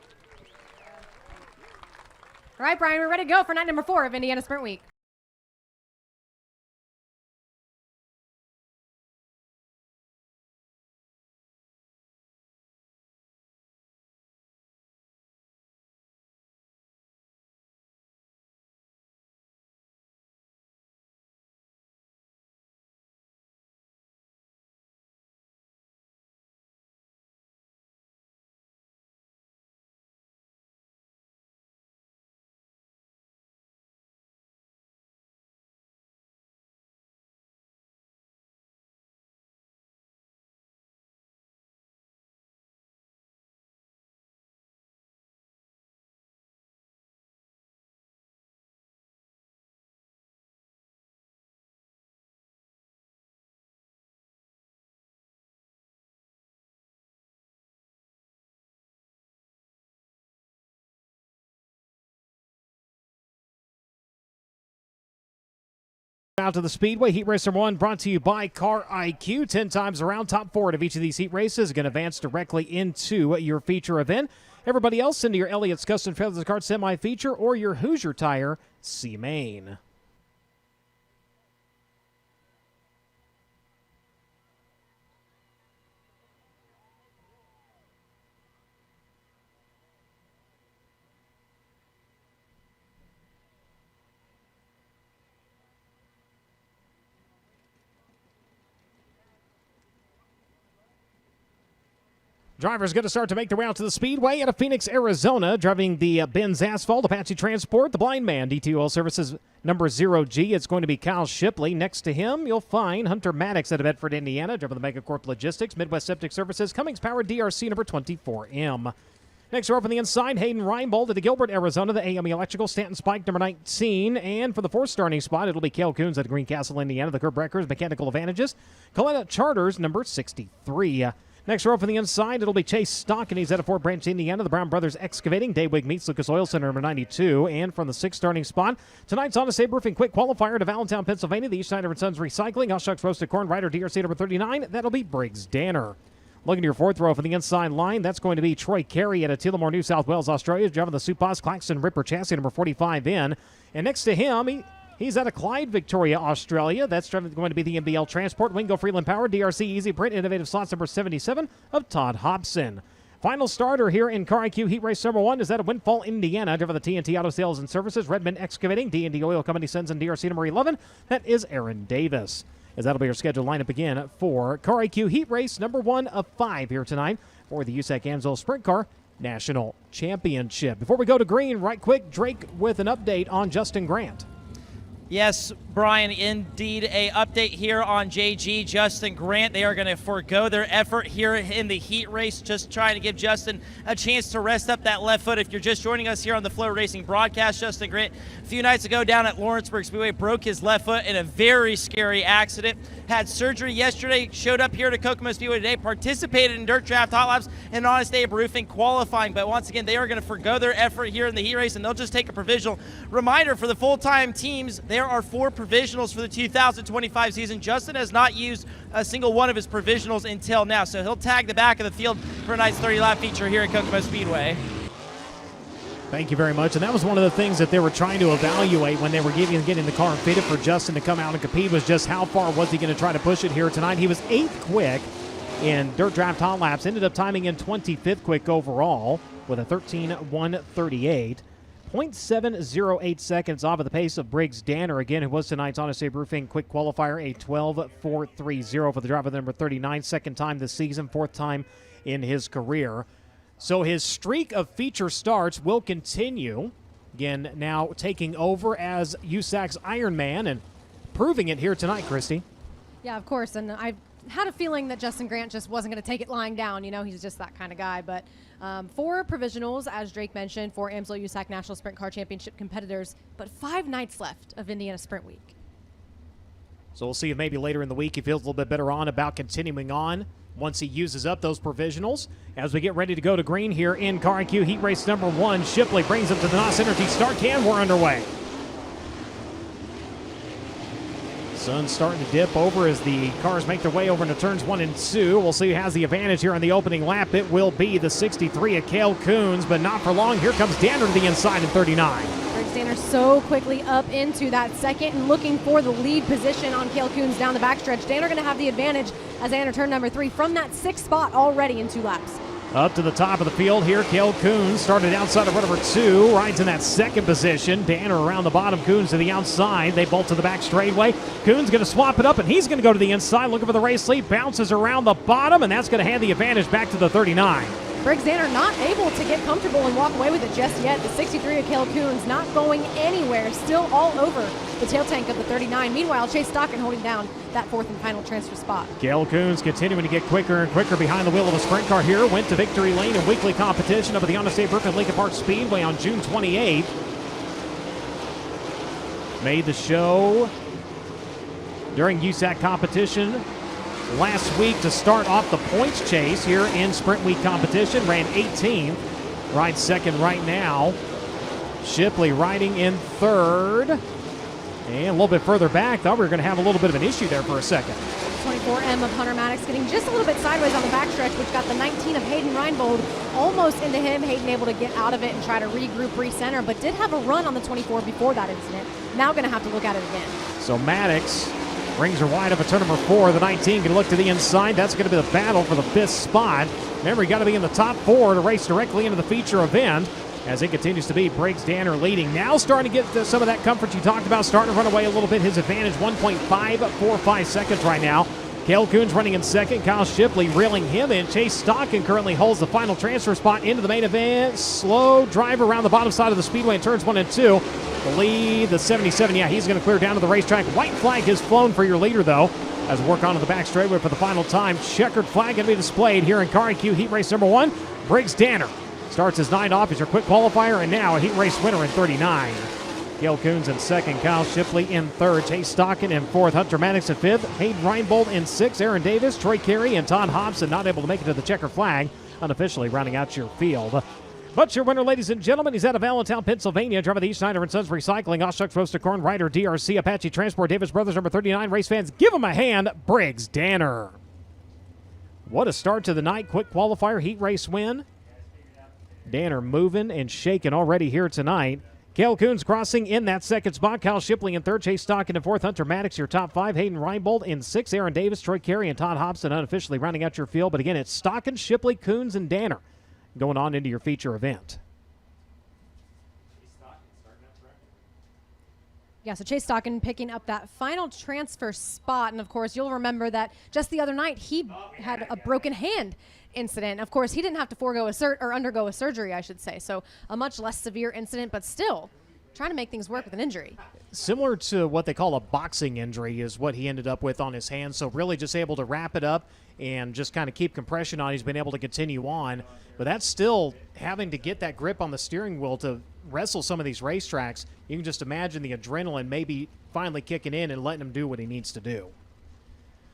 right, Brian, we're ready to go for night number 4 of Indiana Sprint Week. Out to the Speedway, Heat Racer 1 brought to you by Car IQ. 10 times around, top 4 of each of these heat races are going to advance directly into your feature event. Everybody else into your Elliott's Custom Feathers Kart semi-feature or your Hoosier Tire C-Main. Drivers going to start to make their way out to the Speedway out of Phoenix, Arizona, driving the Benz Asphalt Apache Transport, the Blind Man, DT Oil Services number 0G. It's going to be Kyle Shipley. Next to him, you'll find Hunter Maddox out of Bedford, Indiana, driving the Megacorp Logistics, Midwest Septic Services, Cummings Power DRC number 24M. Next, we're up on the inside, Hayden Reinbold at the Gilbert, Arizona, the AME Electrical, Stanton Spike, number 19. And for the fourth starting spot, it'll be Cale Coons at Greencastle, Indiana, the Kurt Breckers, Mechanical Advantages, Coletta Charters, number 63. Next, we're up on the inside, it'll be Chase Stock, and he's out of Fort Branch, Indiana, the Brown Brothers Excavating, Daywig Meats, Lucas Oil Center, number 92. And from the sixth starting spot, tonight's Honest Abe Roofing Quick Qualifier to Allentown, Pennsylvania, the East Schneider & Sons Recycling, Hushshucks Roasted Corn, Rider DRC number 39. That'll be Briggs Danner. Looking to your fourth row for the inside line, that's going to be Troy Carey at Tillamore, New South Wales, Australia, driving the Supos Claxton Ripper Chassis number 45 in. And next to him, he's out of Clyde, Victoria, Australia. That's going to be the MBL Transport, Wingo Freeland Power, DRC Easy Print, Innovative Slots number 77 of Todd Hobson. Final starter here in Car IQ Heat Race number 1 is out of Windfall, Indiana, driving the TNT Auto Sales and Services, Redmond Excavating, D&D Oil Company Sends and DRC number 11. That is Aaron Davis. As that'll be our scheduled lineup again for Car IQ Heat Race number 1 of 5 here tonight for the USAC Amsoil Sprint Car National Championship. Before we go to green, right quick, Drake with an update on Justin Grant. Yes, Brian, indeed a update here on JG, Justin Grant. They are going to forego their effort here in the heat race, just trying to give Justin a chance to rest up that left foot. If you're just joining us here on the FloRacing broadcast, Justin Grant, a few nights ago down at Lawrenceburg Speedway, broke his left foot in a very scary accident. Had surgery yesterday, showed up here to Kokomo Speedway today, participated in Dirt Draft Hot Laps and Honest Abe Roofing qualifying. But once again, they are going to forego their effort here in the heat race, and they'll just take a provisional. Reminder for the full-time teams, there are 4 provisionals for the 2025 season. Justin has not used a single one of his provisionals until now, so he'll tag the back of the field for tonight's 30-lap feature here at Kokomo Speedway. Thank you very much. And that was one of the things that they were trying to evaluate when they were getting the car fitted for Justin to come out and compete, was just how far was he going to try to push it here tonight. He was 8th quick in Dirt Draft Hot Laps, ended up timing in 25th quick overall with a 13:1:38. 0.708 seconds off of the pace of Briggs Danner, again, who was tonight's Honest Abe Roofing quick qualifier, a 12:430 for the driver number 39, second time this season, 4th time in his career. So his streak of feature starts will continue. Again, now taking over as USAC's Ironman and proving it here tonight, Christy. Yeah, of course. And I had a feeling that Justin Grant just wasn't going to take it lying down. You know, he's just that kind of guy. But 4 provisionals, as Drake mentioned, for AMSOIL USAC National Sprint Car Championship competitors, but 5 nights left of Indiana Sprint Week. So we'll see if maybe later in the week he feels a little bit better on about continuing on once he uses up those provisionals. As we get ready to go to green here in Car IQ Heat Race number 1, Shipley brings him to the NOS Energy start can. We're underway. Sun's starting to dip over as the cars make their way over into turns 1 and 2. We'll see who has the advantage here on the opening lap. It will be the 63 of Cale Coons, but not for long. Here comes Danner to the inside in 39. Briggs Danner so quickly up into that second and looking for the lead position on Cale Coons down the backstretch. Danner going to have the advantage as they enter turn number 3 from that 6th spot already in 2 laps. Up to the top of the field here, Cale Coons started outside of number 2, rides in that second position. Danner around the bottom, Coons to the outside. They bolt to the back straightaway. Coons going to swap it up, and he's going to go to the inside, looking for the race lead. Bounces around the bottom, and that's going to hand the advantage back to the 39. Briggs Danner not able to get comfortable and walk away with it just yet. The 63 of Cale Coons not going anywhere, still all over the tail tank of the 39. Meanwhile, Chase Stockton holding down that 4th and final transfer spot. Cale Coons continuing to get quicker and quicker behind the wheel of a sprint car here. Went to victory lane in weekly competition up at the Honest Abe Roofing Lincoln Park Speedway on June 28th. Made the show during USAC competition last week to start off the points chase here in Sprint Week competition. Ran 18th, rides second right now. Shipley riding in 3rd. And a little bit further back, thought we were going to have a little bit of an issue there for a second. 24M of Hunter Maddox getting just a little bit sideways on the backstretch, which got the 19 of Hayden Reinbold almost into him. Hayden able to get out of it and try to regroup, recenter, but did have a run on the 24 before that incident. Now going to have to look at it again. So Maddox brings her wide up at turn number 4. The 19 can look to the inside. That's going to be the battle for the 5th spot. Remember, you got to be in the top 4 to race directly into the feature event, as it continues to be Briggs Danner leading. Now starting to get some of that comfort you talked about, starting to run away a little bit. His advantage, 1.545 seconds right now. Cale Coons running in second. Kyle Shipley reeling him in. Chase Stocking currently holds the final transfer spot into the main event. Slow drive around the bottom side of the Speedway in turns 1 and 2. The lead, the 77, yeah, he's going to clear down to the racetrack. White flag has flown for your leader, though, as we work onto the back straightaway for the final time. Checkered flag going to be displayed here in Car IQ Heat Race number 1. Briggs Danner starts his 9 off. He's your quick qualifier, and now a heat race winner in 39. Cale Coons in second, Kyle Shipley in third, Chase Stocking in fourth, Hunter Maddox in fifth, Hayden Reinbold in sixth, Aaron Davis, Troy Carey, and Todd Hobson not able to make it to the checker flag, unofficially rounding out your field. But your winner, ladies and gentlemen, he's out of Allentown, Pennsylvania, driver of the East Snyder & Sons Recycling, Oshucks Roasted Corn, Ryder, DRC, Apache Transport, Davis Brothers, number 39. Race fans, give him a hand, Briggs Danner. What a start to the night. Quick qualifier, heat race win. Danner moving and shaking already here tonight. Cale Coons crossing in that second spot. Kyle Shipley in third, Chase Stocking in fourth, Hunter Maddox your top 5, Hayden Reinbold in sixth, Aaron Davis, Troy Carey, and Todd Hobson unofficially rounding out your field. But again, it's Stocking, Shipley, Coons, and Danner going on into your feature event. Yeah, so Chase Stocking picking up that final transfer spot. And, of course, you'll remember that just the other night he had a broken hand incident. Of course, he didn't have to undergo a surgery, I should say. So a much less severe incident, but still trying to make things work with an injury. Similar to what they call a boxing injury is what he ended up with on his hand. So really just able to wrap it up and just kind of keep compression on. He's been able to continue on. But that's still having to get that grip on the steering wheel to wrestle some of these racetracks. You can just imagine the adrenaline maybe finally kicking in and letting him do what he needs to do.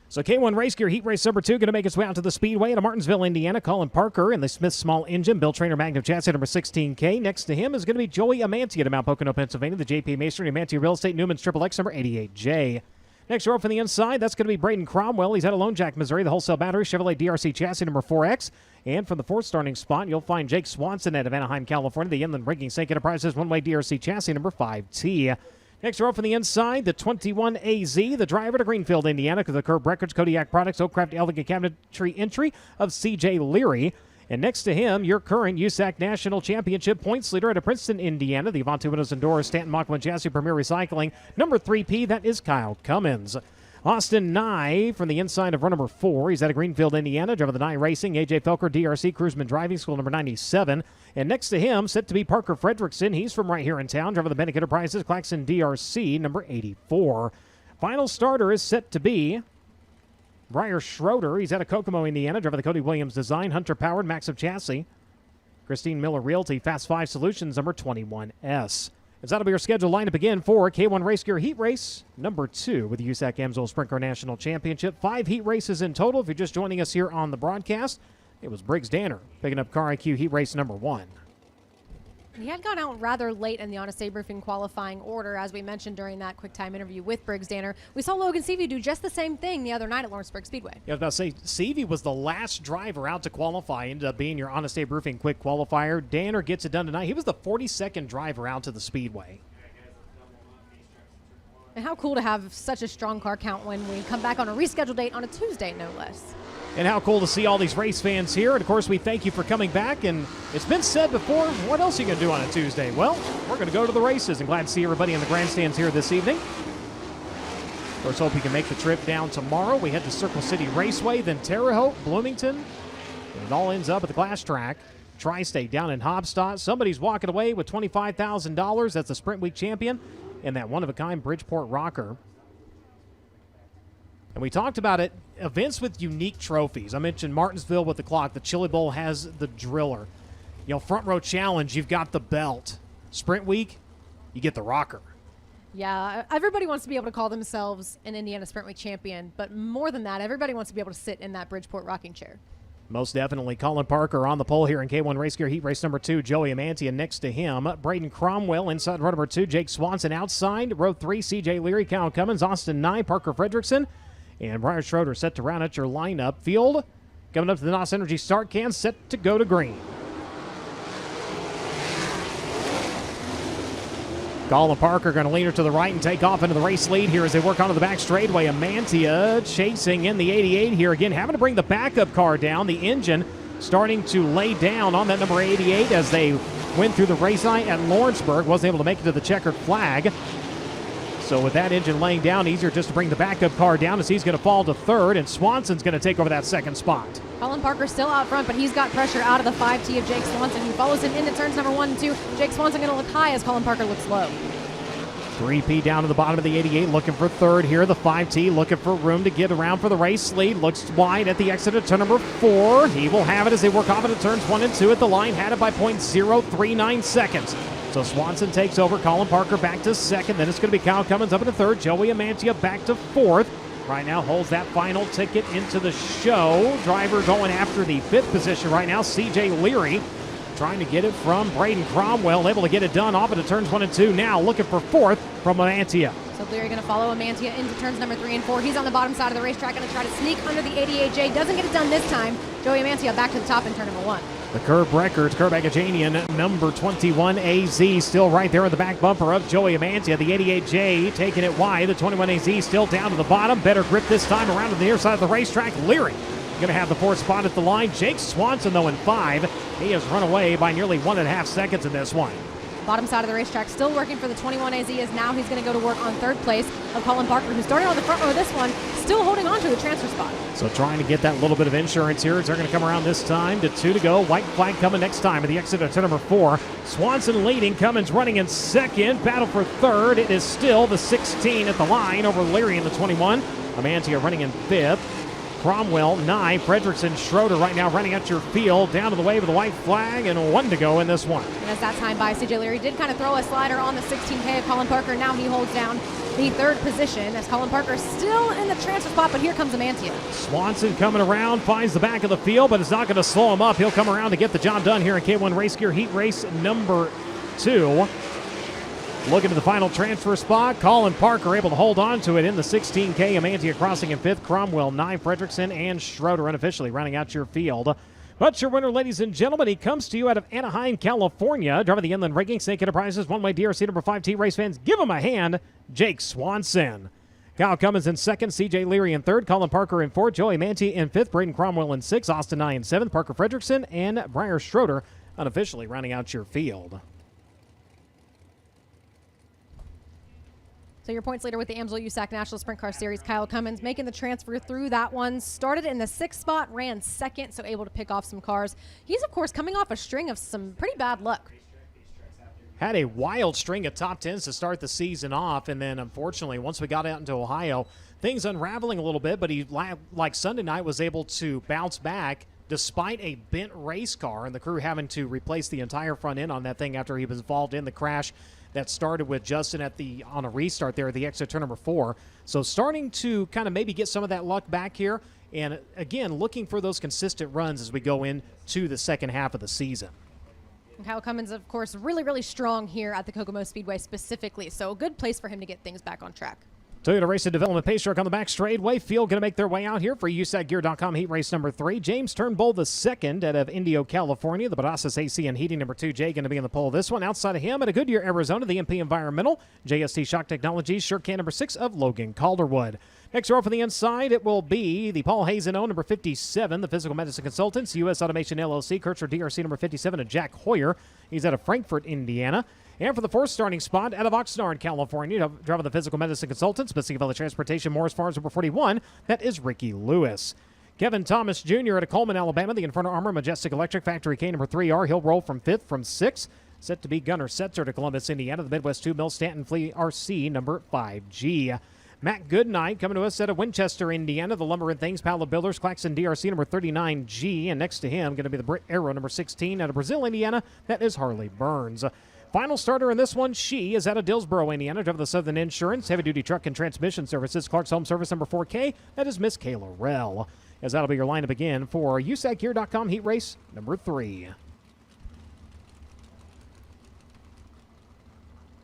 So K1 Race Gear Heat Race number 2 going to make its way out to the Speedway in Martinsville, Indiana. Colin Parker in the Smith Small Engine, Bill Trainer Magnum chassis number 16K. Next to him is going to be Joey Amanti at Mount Pocono, Pennsylvania. The JP Masonry Amanti Real Estate Newman's Triple X number 88J. Next row from the inside, that's going to be Braden Cromwell. He's out of Lone Jack, Missouri. The Wholesale Battery Chevrolet DRC chassis number 4X. And from the fourth starting spot, you'll find Jake Swanson out of Anaheim, California. The Inland Rigging Sink Enterprises one-way DRC chassis number 5T. Next row from the inside, the 21AZ, the driver to Greenfield, Indiana, to the Curb Records, Kodiak Products, Oakcraft Elegant Cabinetry entry of CJ Leary. And next to him, your current USAC National Championship points leader out of Princeton, Indiana, the Avanti Windows and Doors, Stanton Machman Chassis Premier Recycling, number 3P, that is Kyle Cummins. Austin Nye from the inside of run number 4. He's out of Greenfield, Indiana, driver of the Nye Racing, AJ Felker, DRC, Cruiseman Driving School, number 97. And next to him, set to be Parker Fredrickson. He's from right here in town, driver of the Bennett Enterprises, Claxon DRC, number 84. Final starter is set to be Briar Schroeder. He's out of Kokomo, Indiana, driver of the Cody Williams Design, Hunter Powered, Max of Chassis, Christine Miller Realty, Fast 5 Solutions, number 21S. As that'll be your scheduled lineup again for K1 Race Gear Heat Race number 2 with the USAC AMSOIL Sprint Car National Championship. 5 heat races in total. If you're just joining us here on the broadcast, it was Briggs Danner picking up Car IQ Heat Race number 1. He had gone out rather late in the Honest Abe Roofing qualifying order, as we mentioned during that quick time interview with Briggs Danner. We saw Logan Seavey do just the same thing the other night at Lawrenceburg Speedway. Yeah, I was about to say, Seavey was the last driver out to qualify, ended up being your Honest Abe Roofing quick qualifier. Danner gets it done tonight. He was the 42nd driver out to the Speedway. And how cool to have such a strong car count when we come back on a rescheduled date on a Tuesday, no less. And how cool to see all these race fans here. And, of course, we thank you for coming back. And it's been said before, what else are you going to do on a Tuesday? Well, we're going to go to the races. And glad to see everybody in the grandstands here this evening. Of course, hope you can make the trip down tomorrow. We head to Circle City Raceway, then Terre Haute, Bloomington. And it all ends up at the Glass Track. Tri-State down in Hobstadt. Somebody's walking away with $25,000. That's the Sprint Week champion. And that one-of-a-kind Bridgeport rocker. And we talked about it, events with unique trophies. I mentioned Martinsville with the clock. The Chili Bowl has the driller. You know, Front Row Challenge, you've got the belt. Sprint Week, you get the rocker. Yeah, everybody wants to be able to call themselves an Indiana Sprint Week champion. But more than that, everybody wants to be able to sit in that Bridgeport rocking chair. Most definitely. Colin Parker on the pole here in K1 Race Gear Heat Race number 2. Joey Amanti, and next to him, Braden Cromwell inside row number 2. Jake Swanson outside. Row 3, CJ Leary, Kyle Cummins, Austin Nye, Parker Fredrickson, and Briar Schroeder set to round out your lineup. Field coming up to the NOS Energy start can, set to go to green. Colin Parker going to lean her to the right and take off into the race lead here as they work onto the back straightaway. Amantia chasing in the 88 here again, having to bring the backup car down. The engine starting to lay down on that number 88 as they went through the race line at Lawrenceburg. Wasn't able to make it to the checkered flag. So with that engine laying down, easier just to bring the backup car down as he's going to fall to third, and Swanson's going to take over that second spot. Colin Parker still out front, but he's got pressure out of the 5T of Jake Swanson, who follows him into turns number 1 and 2. Jake Swanson going to look high as Colin Parker looks low. 3P down to the bottom of the 88, looking for third here. The 5T looking for room to get around for the race lead. Looks wide at the exit of turn number 4. He will have it as they work off into turns 1 and 2 at the line. Had it by .039 seconds. So Swanson takes over. Colin Parker back to second. Then it's going to be Kyle Cummins up into third. Joey Amantia back to fourth. Right now holds that final ticket into the show. Driver going after the 5th position right now. CJ Leary trying to get it from Braden Cromwell. Able to get it done off into turns 1 and 2. Now looking for 4th from Amantia. So Leary going to follow Amantia into turns number 3 and 4. He's on the bottom side of the racetrack, going to try to sneak under the 88J. Doesn't get it done this time. Joey Amantia back to the top in turn number 1. The Curb Records, Curb Agajanian, number 21 AZ, still right there in the back bumper of Joey Amantia. The 88J taking it wide. The 21 AZ still down to the bottom. Better grip this time around to the near side of the racetrack. Leary going to have the 4th spot at the line. Jake Swanson, though, in 5. He has run away by nearly 1.5 seconds in this one. Bottom side of the racetrack, still working for the 21 AZ, as now he's going to go to work on 3rd place of Colin Parker, who started on the front row of this one, still holding on to the transfer spot. So trying to get that little bit of insurance here as they're going to come around this time to 2 to go. White flag coming next time at the exit of turn number 4. Swanson leading, Cummins running in 2nd. Battle for 3rd. It is still the 16 at the line over Leary in the 21. Amantia running in 5th. Cromwell, 9. Fredrickson, Schroeder right now running out your field. Down to the wave of the white flag, and 1 to go in this one. And as that time by, CJ Leary did kind of throw a slider on the 16K of Colin Parker. Now he holds down the 3rd position as Colin Parker is still in the transfer spot, but here comes Amantia. Swanson coming around, finds the back of the field, but it's not going to slow him up. He'll come around to get the job done here in K1 Race Gear Heat Race number 2. Looking to the final transfer spot. Colin Parker able to hold on to it in the 16K. Amantia crossing in 5th. Cromwell 9. Fredrickson and Schroeder unofficially running out your field. But your winner, ladies and gentlemen, he comes to you out of Anaheim, California. Driving the Inland Rigging, Snake Enterprises, one-way DRC number 5T race fans. Give him a hand, Jake Swanson. Kyle Cummins in 2nd. CJ Leary in 3rd. Colin Parker in 4th. Joey Amantia in 5th. Braden Cromwell in 6th. Austin Nye in 7th. Parker Fredrickson and Briar Schroeder unofficially rounding out your field. So your points leader with the Amsoil USAC National Sprint Car Series, Kyle Cummins, making the transfer through that one. Started in the 6th spot, ran 2nd, so able to pick off some cars. He's, of course, coming off a string of some pretty bad luck. Had a wild string of top 10s to start the season off, and then, unfortunately, once we got out into Ohio, things unraveling a little bit, but he, like Sunday night, was able to bounce back despite a bent race car and the crew having to replace the entire front end on that thing after he was involved in the crash that started with Justin on a restart there at the exit turn number 4. So starting to kind of maybe get some of that luck back here. And again, looking for those consistent runs as we go into the second half of the season. Kyle Cummins, of course, really, really strong here at the Kokomo Speedway specifically. So a good place for him to get things back on track. Toyota Racing Development pace truck on the back straightaway. Field going to make their way out here for USACgear.com heat race number 3. James Turnbull the second out of Indio, California. The Badassas AC and Heating number 2. Jay going to be in the pole this one. Outside of him at a Goodyear, Arizona, the MP Environmental. JST Shock Technologies, Shurcan number 6 of Logan Calderwood. Next row for the inside, it will be the Paul Hazen-O number 57, the Physical Medicine Consultants, U.S. Automation LLC, Kircher DRC number 57, and Jack Hoyer. He's out of Frankfort, Indiana. And for the 4th starting spot, out of Oxnard, California, driving the Physical Medicine Consultants, Pacific Valley Transportation, Morris Farms number 41, that is Ricky Lewis. Kevin Thomas Jr. out of Coleman, Alabama, the Inferno Armor Majestic Electric Factory K number 3R. He'll roll from 5th from 6th. Set to be Gunnar Setzer to Columbus, Indiana, the Midwest 2 Mill Stanton Flea RC number 5G. Matt Goodnight coming to us out of Winchester, Indiana, the Lumber and Things Pile of Builders, Claxon DRC number 39G. And next to him, going to be the Brit Arrow number 16 out of Brazil, Indiana, that is Harley Burns. Final starter in this one, she is out of Dillsboro, Indiana, driving the Southern Insurance, Heavy Duty Truck and Transmission Services, Clark's Home Service number 4K, that is Miss Kayla Rell. As that'll be your lineup again for USACgear.com heat race number 3.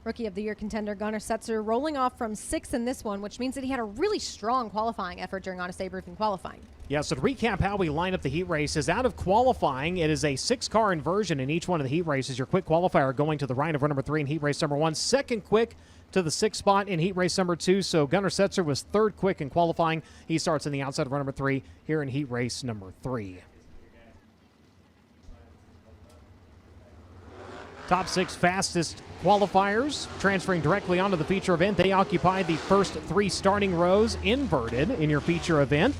Rookie of the Year contender Gunnar Setzer rolling off from 6th in this one, which means that he had a really strong qualifying effort during Honest Abe Roofing qualifying. Yeah, so to recap how we line up the heat races, out of qualifying, it is a 6-car inversion in each one of the heat races. Your quick qualifier going to the right of run number 3 in heat race number 1. Second quick to the 6th spot in heat race number 2. So Gunnar Setzer was 3rd quick in qualifying. He starts in the outside of run number 3 here in heat race number 3. Top 6 fastest qualifiers transferring directly onto the feature event. They occupy the first 3 starting rows inverted in your feature event.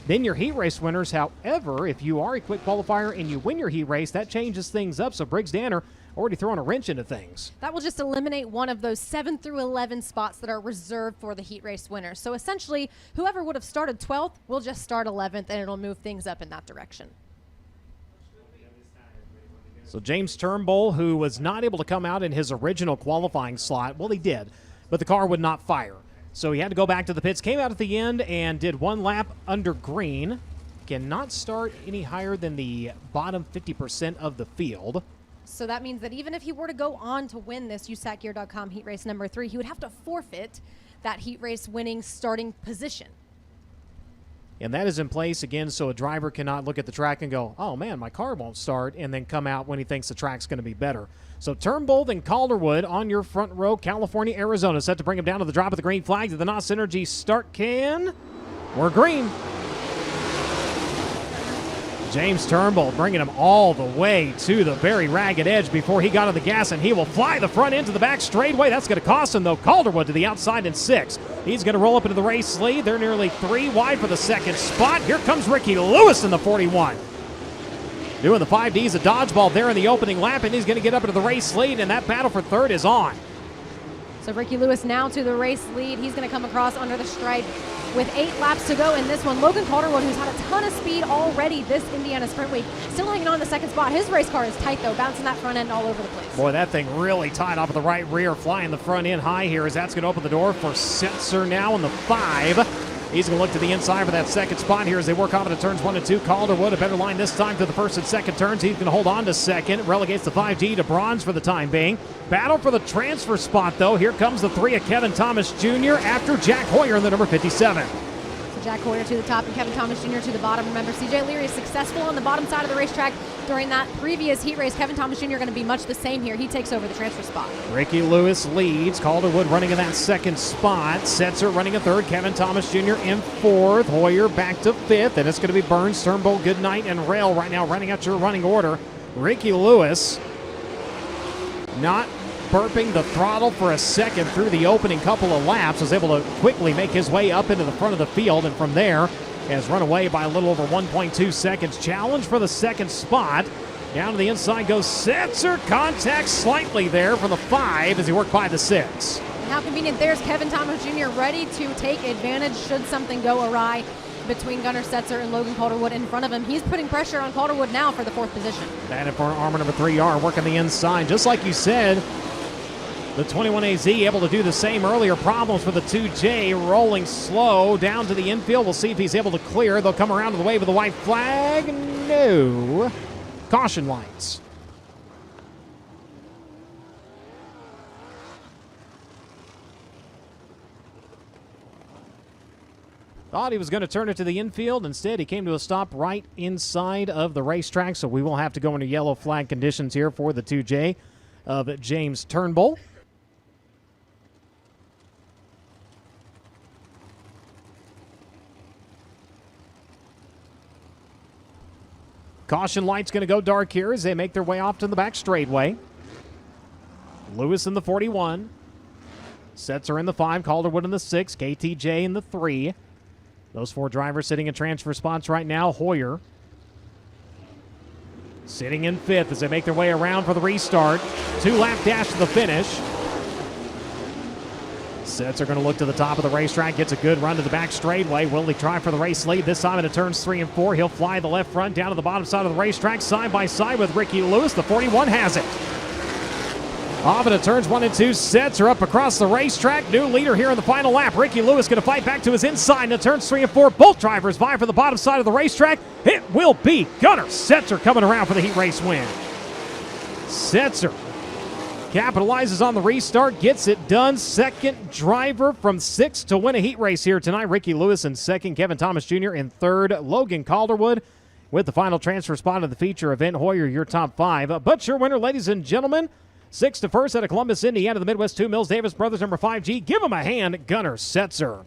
Then your heat race winners. However, if you are a quick qualifier and you win your heat race, that changes things up. So Briggs Danner already throwing a wrench into things. That will just eliminate one of those 7 through 11 spots that are reserved for the heat race winners. So essentially, whoever would have started 12th will just start 11th, and it'll move things up in that direction. So James Turnbull, who was not able to come out in his original qualifying slot, well, he did, but the car would not fire. So he had to go back to the pits, came out at the end and did 1 lap under green. Cannot start any higher than the bottom 50% of the field. So that means that even if he were to go on to win this USACgear.com heat race number 3, he would have to forfeit that heat race winning starting position. And that is in place, again, so a driver cannot look at the track and go, oh, man, my car won't start, and then come out when he thinks the track's going to be better. So Turnbull and Calderwood on your front row. California, Arizona, set to bring him down to the drop of the green flag to the NOS Energy start can. We're green. James Turnbull bringing him all the way to the very ragged edge before he got on the gas, and he will fly the front end to the back straightaway. That's going to cost him, though. Calderwood to the outside in 6. He's going to roll up into the race lead. They're nearly 3 wide for the second spot. Here comes Ricky Lewis in the 41. Doing the 5Ds, a dodgeball there in the opening lap, and he's going to get up into the race lead, and that battle for third is on. So Ricky Lewis now to the race lead. He's going to come across under the stripe with 8 laps to go in this one. Logan Calderwood, who's had a ton of speed already this Indiana Sprint Week, still hanging on the second spot. His race car is tight, though, bouncing that front end all over the place. Boy, that thing really tight off of the right rear, flying the front end high here as that's going to open the door for Setzer now in the 5. He's going to look to the inside for that second spot here as they work off into turns 1 and 2. Calderwood, a better line this time to the first and second turns. He's going to hold on to second. Relegates the 5G to bronze for the time being. Battle for the transfer spot, though. Here comes the 3 of Kevin Thomas Jr. after Jack Hoyer in the number 57. Jack Hoyer to the top and Kevin Thomas Jr. to the bottom. Remember, CJ Leary is successful on the bottom side of the racetrack during that previous heat race. Kevin Thomas Jr. going to be much the same here. He takes over the transfer spot. Ricky Lewis leads. Calderwood running in that second spot. Setzer running in third. Kevin Thomas Jr. in fourth. Hoyer back to fifth. And it's going to be Burns, Turnbull, Goodnight, and Rail right now running out your running order. Ricky Lewis not burping the throttle for a second through the opening couple of laps, was able to quickly make his way up into the front of the field, and from there has run away by a little over 1.2 seconds. Challenge for the second spot. Down to the inside goes Setzer. Contact slightly there from the 5 as he worked by the 6. And how convenient. There's Kevin Thomas Jr. ready to take advantage should something go awry between Gunnar Setzer and Logan Calderwood in front of him. He's putting pressure on Calderwood now for the 4th position. That in front, armor number 3R working the inside. Just like you said, the 21AZ able to do the same earlier. Problems for the 2J, rolling slow down to the infield. We'll see if he's able to clear. They'll come around to the wave of the white flag. No. Caution lights. Thought he was going to turn it to the infield. Instead, he came to a stop right inside of the racetrack, so we will have to go into yellow flag conditions here for the 2J of James Turnbull. Caution light's going to go dark here as they make their way off to the back straightaway. Lewis in the 41. Setzer in the 5. Calderwood in the 6. KTJ in the 3. Those 4 drivers sitting in transfer spots right now. Hoyer sitting in 5th as they make their way around for the restart. 2-lap dash to the finish. Setzer going to look to the top of the racetrack, gets a good run to the back straightaway. Will he try for the race lead? This time into turns 3 and 4. He'll fly the left front down to the bottom side of the racetrack, side by side with Ricky Lewis. The 41 has it. Off into turns 1 and 2. Setzer up across the racetrack. New leader here in the final lap. Ricky Lewis going to fight back to his inside into turns 3 and 4. Both drivers vie for the bottom side of the racetrack. It will be Gunnar Setzer coming around for the heat race win. Setzer capitalizes on the restart, gets it done. Second driver from 6 to win a heat race here tonight. Ricky Lewis in second, Kevin Thomas Jr. in third, Logan Calderwood with the final transfer spot of the feature event. Hoyer, your top 5. But your winner, ladies and gentlemen, 6 to first out of Columbus, Indiana, the Midwest 2 Mills Davis Brothers, number 5G. Give him a hand, Gunnar Setzer.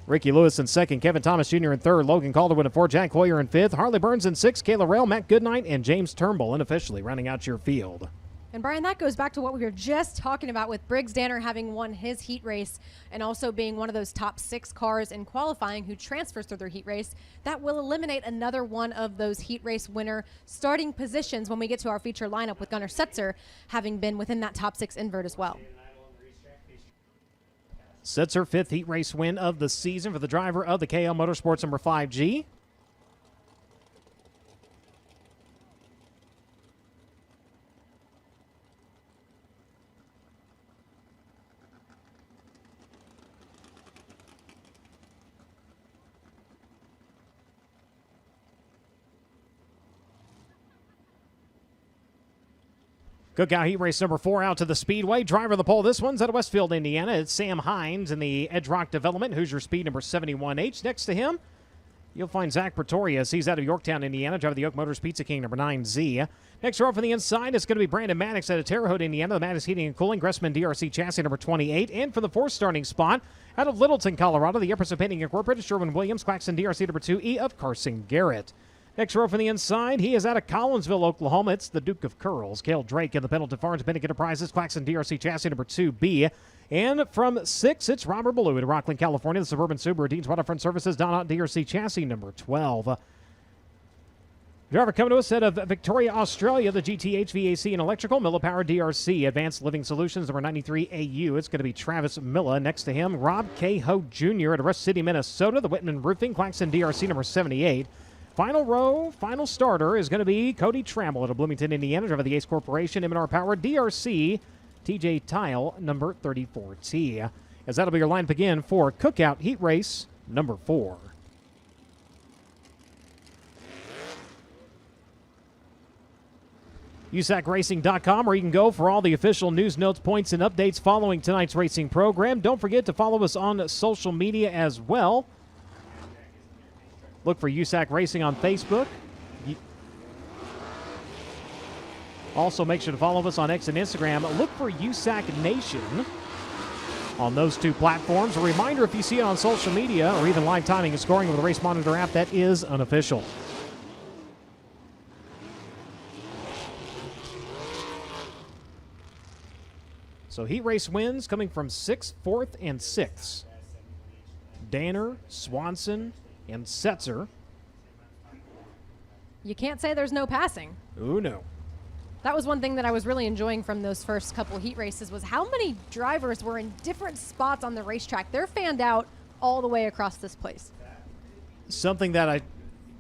Ricky Lewis in second, Kevin Thomas Jr. in third, Logan Calderwood in fourth, Jack Hoyer in fifth, Harley Burns in sixth, Kayla Rail, Matt Goodnight, and James Turnbull unofficially rounding out your field. And Brian, that goes back to what we were just talking about with Briggs Danner having won his heat race and also being one of those top 6 cars in qualifying who transfers through their heat race. That will eliminate another one of those heat race winner starting positions when we get to our feature lineup, with Gunnar Setzer having been within that top 6 invert as well. Setzer, 5th heat race win of the season for the driver of the KL Motorsports number 5G. Cookout Heat Race number 4 out to the Speedway. Driver of the pole, this one's out of Westfield, Indiana. It's Sam Hines in the Edge Rock Development, Hoosier Speed number 71H. Next to him, you'll find Zach Pretorius. He's out of Yorktown, Indiana, driver of the Oak Motors Pizza King number 9Z. Next row from the inside, it's going to be Brandon Maddox out of Terre Haute, Indiana, the Maddox Heating and Cooling, Gressman DRC chassis number 28. And for the 4th starting spot, out of Littleton, Colorado, the Empress of Painting Incorporated, Sherwin-Williams, Claxon DRC number 2E of Carson Garrett. Next row from the inside, he is out of Collinsville, Oklahoma. It's the Duke of Curls, Cale Drake in the Pendleton Farms, Bennick Enterprises, Claxon DRC chassis number 2B. And from 6, it's Robert Ballou in Rockland, California, the Suburban Subaru Dean's Waterfront Services, Donut DRC chassis number 12. Driver coming to us out of Victoria, Australia, the GT HVAC and Electrical, Milla Power DRC, Advanced Living Solutions number 93 AU. It's going to be Travis Milla. Next to him, Rob K. Ho Jr. out of Rust City, Minnesota, the Whitman Roofing, Claxon DRC number 78. Final row, final starter is going to be Cody Trammell out of Bloomington, Indiana, driver of the Ace Corporation, M&R Power, DRC, TJ Tile, number 34T. As that'll be your lineup again for Cookout Heat Race number 4. USACRacing.com, where you can go for all the official news, notes, points, and updates following tonight's racing program. Don't forget to follow us on social media as well. Look for USAC Racing on Facebook. Also, make sure to follow us on X and Instagram. Look for USAC Nation on those 2 platforms. A reminder, if you see it on social media or even live timing and scoring with the Race Monitor app, that is unofficial. So heat race wins coming from 6th, 4th, and 6th. Danner, Swanson, and Setzer. You can't say there's no passing. Ooh, no. That was one thing that I was really enjoying from those first couple heat races, was how many drivers were in different spots on the racetrack. They're fanned out all the way across this place. Something that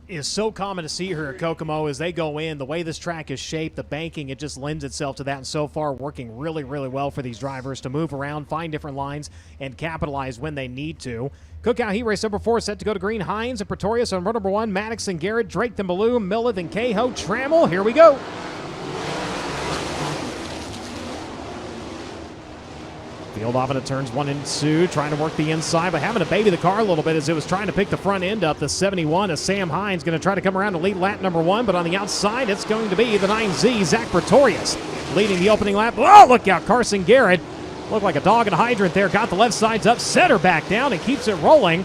is so common to see here at Kokomo is they go in, the way this track is shaped, the banking, it just lends itself to that, and so far working really, really well for these drivers to move around, find different lines, and capitalize when they need to. Cookout Heat Race number 4 set to go to green. Hines and Pretorius on row number 1. Maddox and Garrett, Drake then Ballou, Milla then Cahoe, Trammell. Here we go. Field off into turns 1 and 2, trying to work the inside, but having to baby the car a little bit as it was trying to pick the front end up. The 71 is Sam Hines going to try to come around to lead lap number 1, but on the outside it's going to be the 9Z, Zach Pretorius, leading the opening lap. Oh, look out, Carson Garrett. Looked like a dog in a hydrant there. Got the left sides up, set her back down, and keeps it rolling.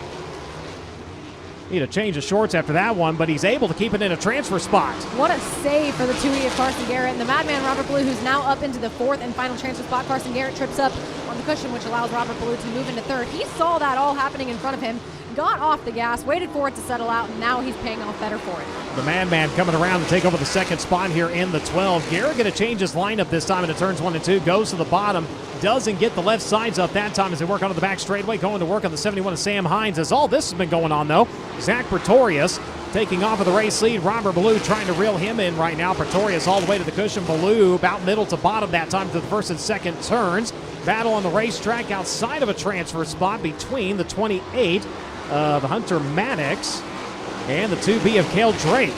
Need a change of shorts after that one, but he's able to keep it in a transfer spot. What a save for the 2E of Carson Garrett. And the Madman Robert Ballou, who's now up into the 4th and final transfer spot. Carson Garrett trips up on the cushion, which allows Robert Ballou to move into 3rd. He saw that all happening in front of him, got off the gas, waited for it to settle out, and now he's paying off better for it. The Madman coming around to take over the 2nd spot here in the 12. Garrett going to change his lineup this time into turns 1 and 2. Goes to the bottom. Doesn't get the left sides up that time as they work onto the back straightaway. Going to work on the 71 of Sam Hines. As all this has been going on, though, Zach Pretorius taking off of the race lead. Robert Ballou trying to reel him in right now. Pretorius all the way to the cushion. Ballou about middle to bottom that time to the 1st and 2nd turns. Battle on the racetrack outside of a transfer spot between the 28 of Hunter Maddox and the 2B of Cale Drake.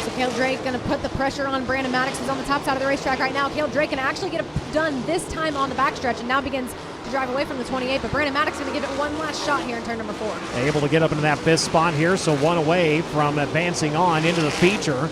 So Cale Drake going to put the pressure on Brandon Maddox, who's on the top side of the racetrack right now. Cale Drake can actually get it done this time on the backstretch and now begins to drive away from the 28, but Brandon Maddox going to give it one last shot here in turn number 4. Able to get up into that 5th spot here, so 1 away from advancing on into the feature.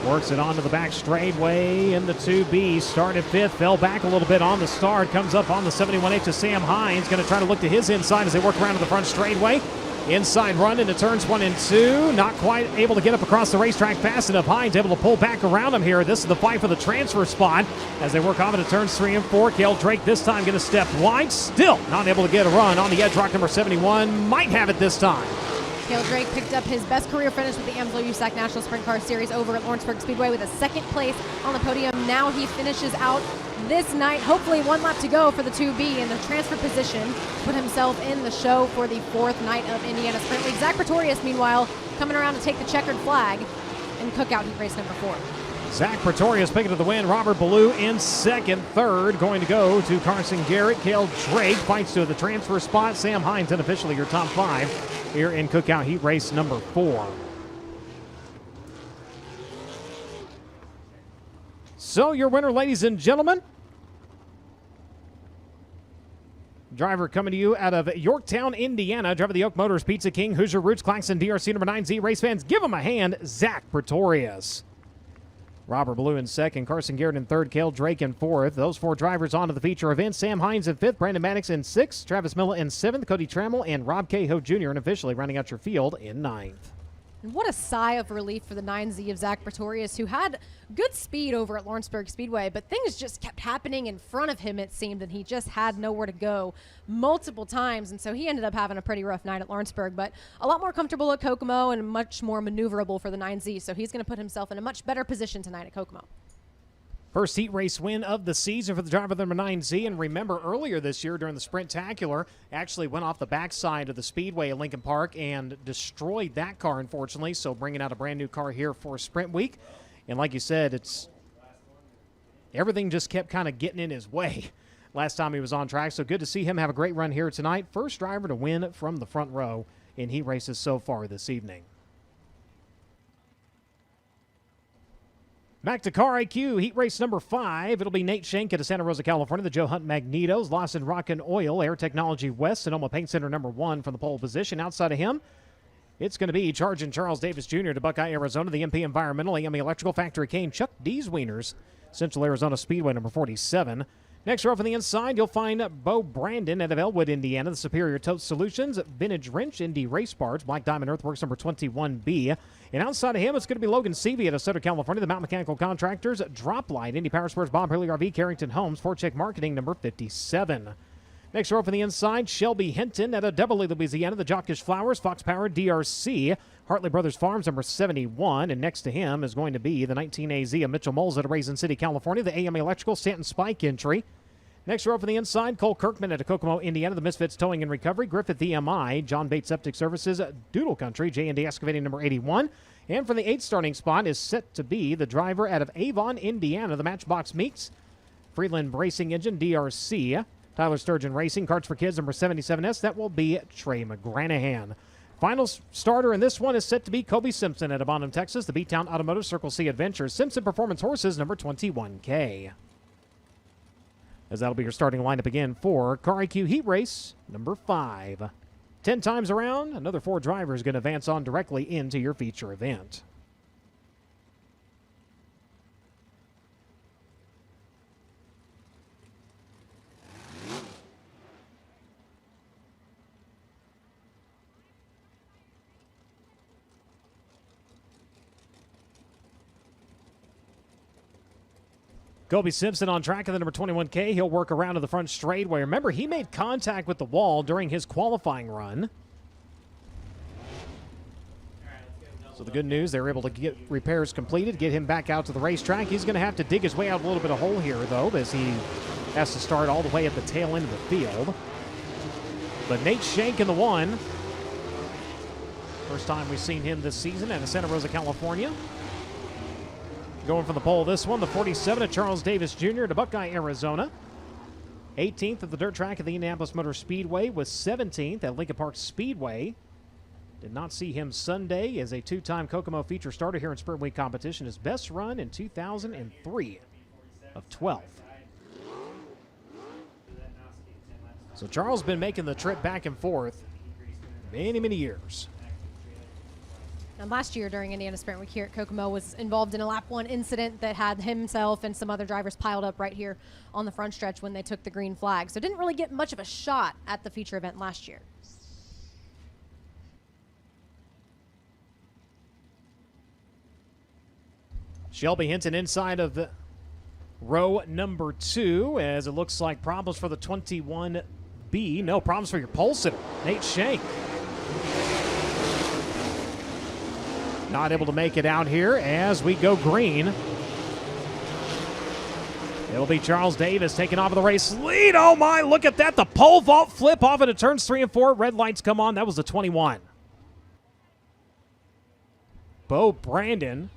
Works it onto the back straightaway in the 2B. Started 5th, fell back a little bit on the start. Comes up on the 71H to Sam Hines. Going to try to look to his inside as they work around to the front straightaway. Inside run into turns 1 and 2. Not quite able to get up across the racetrack fast enough. Hines able to pull back around him here. This is the fight for the transfer spot as they work off into turns 3 and 4. Cale Drake this time going to step wide. Still not able to get a run on the edge. Rock number 71 might have it this time. Cale Drake picked up his best career finish with the Amsoil USAC National Sprint Car Series over at Lawrenceburg Speedway with a second place on the podium. Now he finishes out this night, hopefully 1 lap to go for the 2B in the transfer position. Put himself in the show for the 4th night of Indiana Sprint League. Zach Pretorius, meanwhile, coming around to take the checkered flag in Cookout Heat Race number 4. Zach Pretorius picking to the win. Robert Ballou in second. Third going to go to Carson Garrett. Cale Drake fights to the transfer spot. Sam Hines unofficially your top 5 here in Cookout Heat Race number 4. So your winner, ladies and gentlemen, driver coming to you out of Yorktown, Indiana, driver of the Oak Motors, Pizza King, Hoosier Roots, Claxon, DRC number 9Z. Race fans, give him a hand, Zach Pretorius. Robert Ballou in second, Carson Garrett in third, Cale Drake in fourth. Those 4 drivers onto the feature event. Sam Hines in fifth, Brandon Maddox in sixth, Travis Miller in seventh, Cody Trammell and Rob Cahoe Jr. and officially rounding out your field in ninth. And what a sigh of relief for the 9Z of Zach Pretorius, who had good speed over at Lawrenceburg Speedway, but things just kept happening in front of him, it seemed, and he just had nowhere to go multiple times. And so he ended up having a pretty rough night at Lawrenceburg, but a lot more comfortable at Kokomo and much more maneuverable for the 9Z. So he's going to put himself in a much better position tonight at Kokomo. First heat race win of the season for the driver of number 9Z. And remember, earlier this year during the Sprintacular, actually went off the backside of the Speedway at Lincoln Park and destroyed that car, unfortunately. So bringing out a brand new car here for Sprint Week. And like you said, everything just kept kind of getting in his way last time he was on track. So good to see him have a great run here tonight. First driver to win from the front row in heat races so far this evening. Back to Car IQ, heat race number 5. It'll be Nate Schenk out of Santa Rosa, California. The Joe Hunt Magnetos, Lawson Rock and Oil, Air Technology West, Sonoma Paint Center number 1 from the pole position. Outside of him, it's going to be Charging Charles Davis Jr. to Buckeye, Arizona. The MP Environmental, AME Electrical, Factory Kane, Chuck D's Wieners, Central Arizona Speedway number 47. Next row from the inside, you'll find Bo Brandon out of Elwood, Indiana. The Superior Tote Solutions, Vintage Wrench, Indy Race Parts, Black Diamond Earthworks number 21B. And outside of him, it's going to be Logan Seavey out of Southern California. The Mount Mechanical Contractors, Drop Light, Indy Power Sports, Bob Hurley RV, Carrington Homes, Fort Check Marketing number 57. Next row from the inside, Shelby Hinton out of Beverly, Louisiana. The Jockish Flowers, Fox Power, DRC, Hartley Brothers Farms number 71. And next to him is going to be the 19AZ of Mitchell Moles out of Raisin City, California. The AME Electrical, Stanton Spike entry. Next row from the inside, Cole Kirkman out of Kokomo, Indiana. The Misfits Towing and Recovery, Griffith EMI, John Bates Septic Services, Doodle Country, J&D Excavating number 81. And for the 8th starting spot is set to be the driver out of Avon, Indiana. The Matchbox Meeks, Freeland Racing Engine, DRC, Tyler Sturgeon Racing, Carts for Kids number 77S. That will be Trey McGranahan. Final starter in this one is set to be Kobe Simpson out of Bonham, Texas. The B-Town Automotive Circle C Adventures, Simpson Performance Horses number 21K. As that'll be your starting lineup again for Car IQ Heat Race number 5. 10 times around, another 4 drivers going to advance on directly into your feature event. Kobe Simpson on track of the number 21K. He'll work around to the front straightaway. Remember, he made contact with the wall during his qualifying run. So the good news, they were able to get repairs completed, get him back out to the racetrack. He's going to have to dig his way out a little bit of hole here, though, as he has to start all the way at the tail end of the field. But Nate Schenk in the 1. First time we've seen him this season out of Santa Rosa, California. Going from the pole this one, the 47 of Charles Davis Jr. to Buckeye, Arizona. 18th at the dirt track at the Indianapolis Motor Speedway, was 17th at Lincoln Park Speedway. Did not see him Sunday as a 2-time Kokomo feature starter here in Sprint Week competition. His best run in 2003 of 12th. So Charles been making the trip back and forth many, many years. And last year during Indiana Sprint Week here at Kokomo was involved in a lap 1 incident that had himself and some other drivers piled up right here on the front stretch when they took the green flag. So didn't really get much of a shot at the feature event last year. Shelby Hinton inside of the row number 2, as it looks like problems for the 21B. No problems for your pole sitter, Nate Shank. Not able to make it out here as we go green. It'll be Charles Davis taking off of the race lead. Oh my, look at that. The pole vault flip off into turns 3 and 4. Red lights come on. That was the 21. Bo Brandon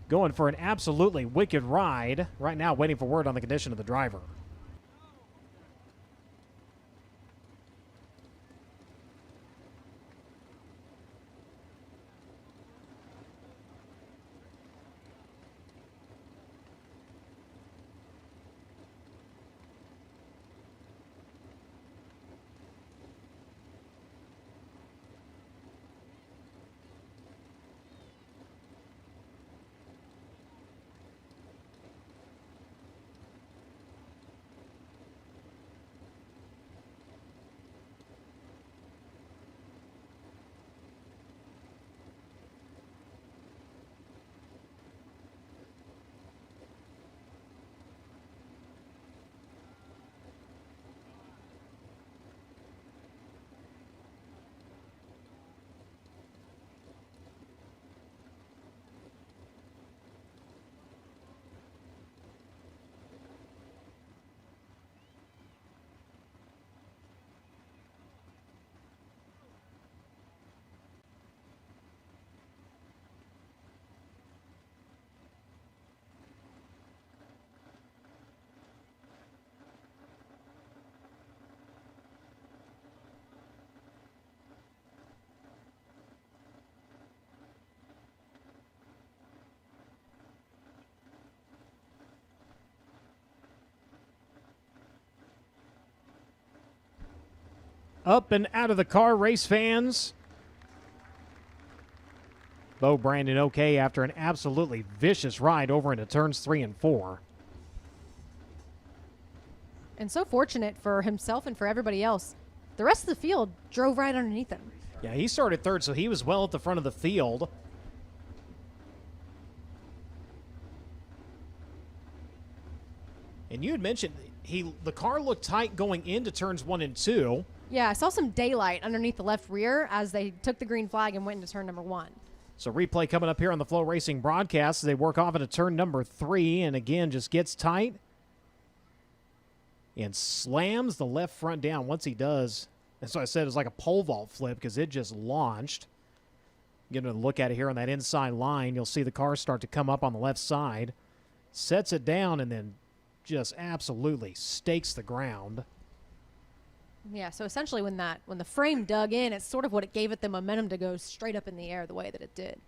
going for an absolutely wicked ride. Right now waiting for word on the condition of the driver. Up and out of the car, race fans. Bo Brandon okay after an absolutely vicious ride over into turns 3 and 4. And so fortunate for himself and for everybody else. The rest of the field drove right underneath him. Yeah, he started third, so he was well at the front of the field. And you had mentioned the car looked tight going into turns 1 and 2. Yeah, I saw some daylight underneath the left rear as they took the green flag and went into turn number 1. So replay coming up here on the FloRacing broadcast as they work off into turn number 3, and again just gets tight and slams the left front down. Once he does, that's what I said, it's like a pole vault flip because it just launched. Getting a look at it here on that inside line, you'll see the car start to come up on the left side, sets it down, and then just absolutely stakes the ground. Yeah, so essentially when the frame dug in, it's sort of what it gave it the momentum to go straight up in the air the way that it did.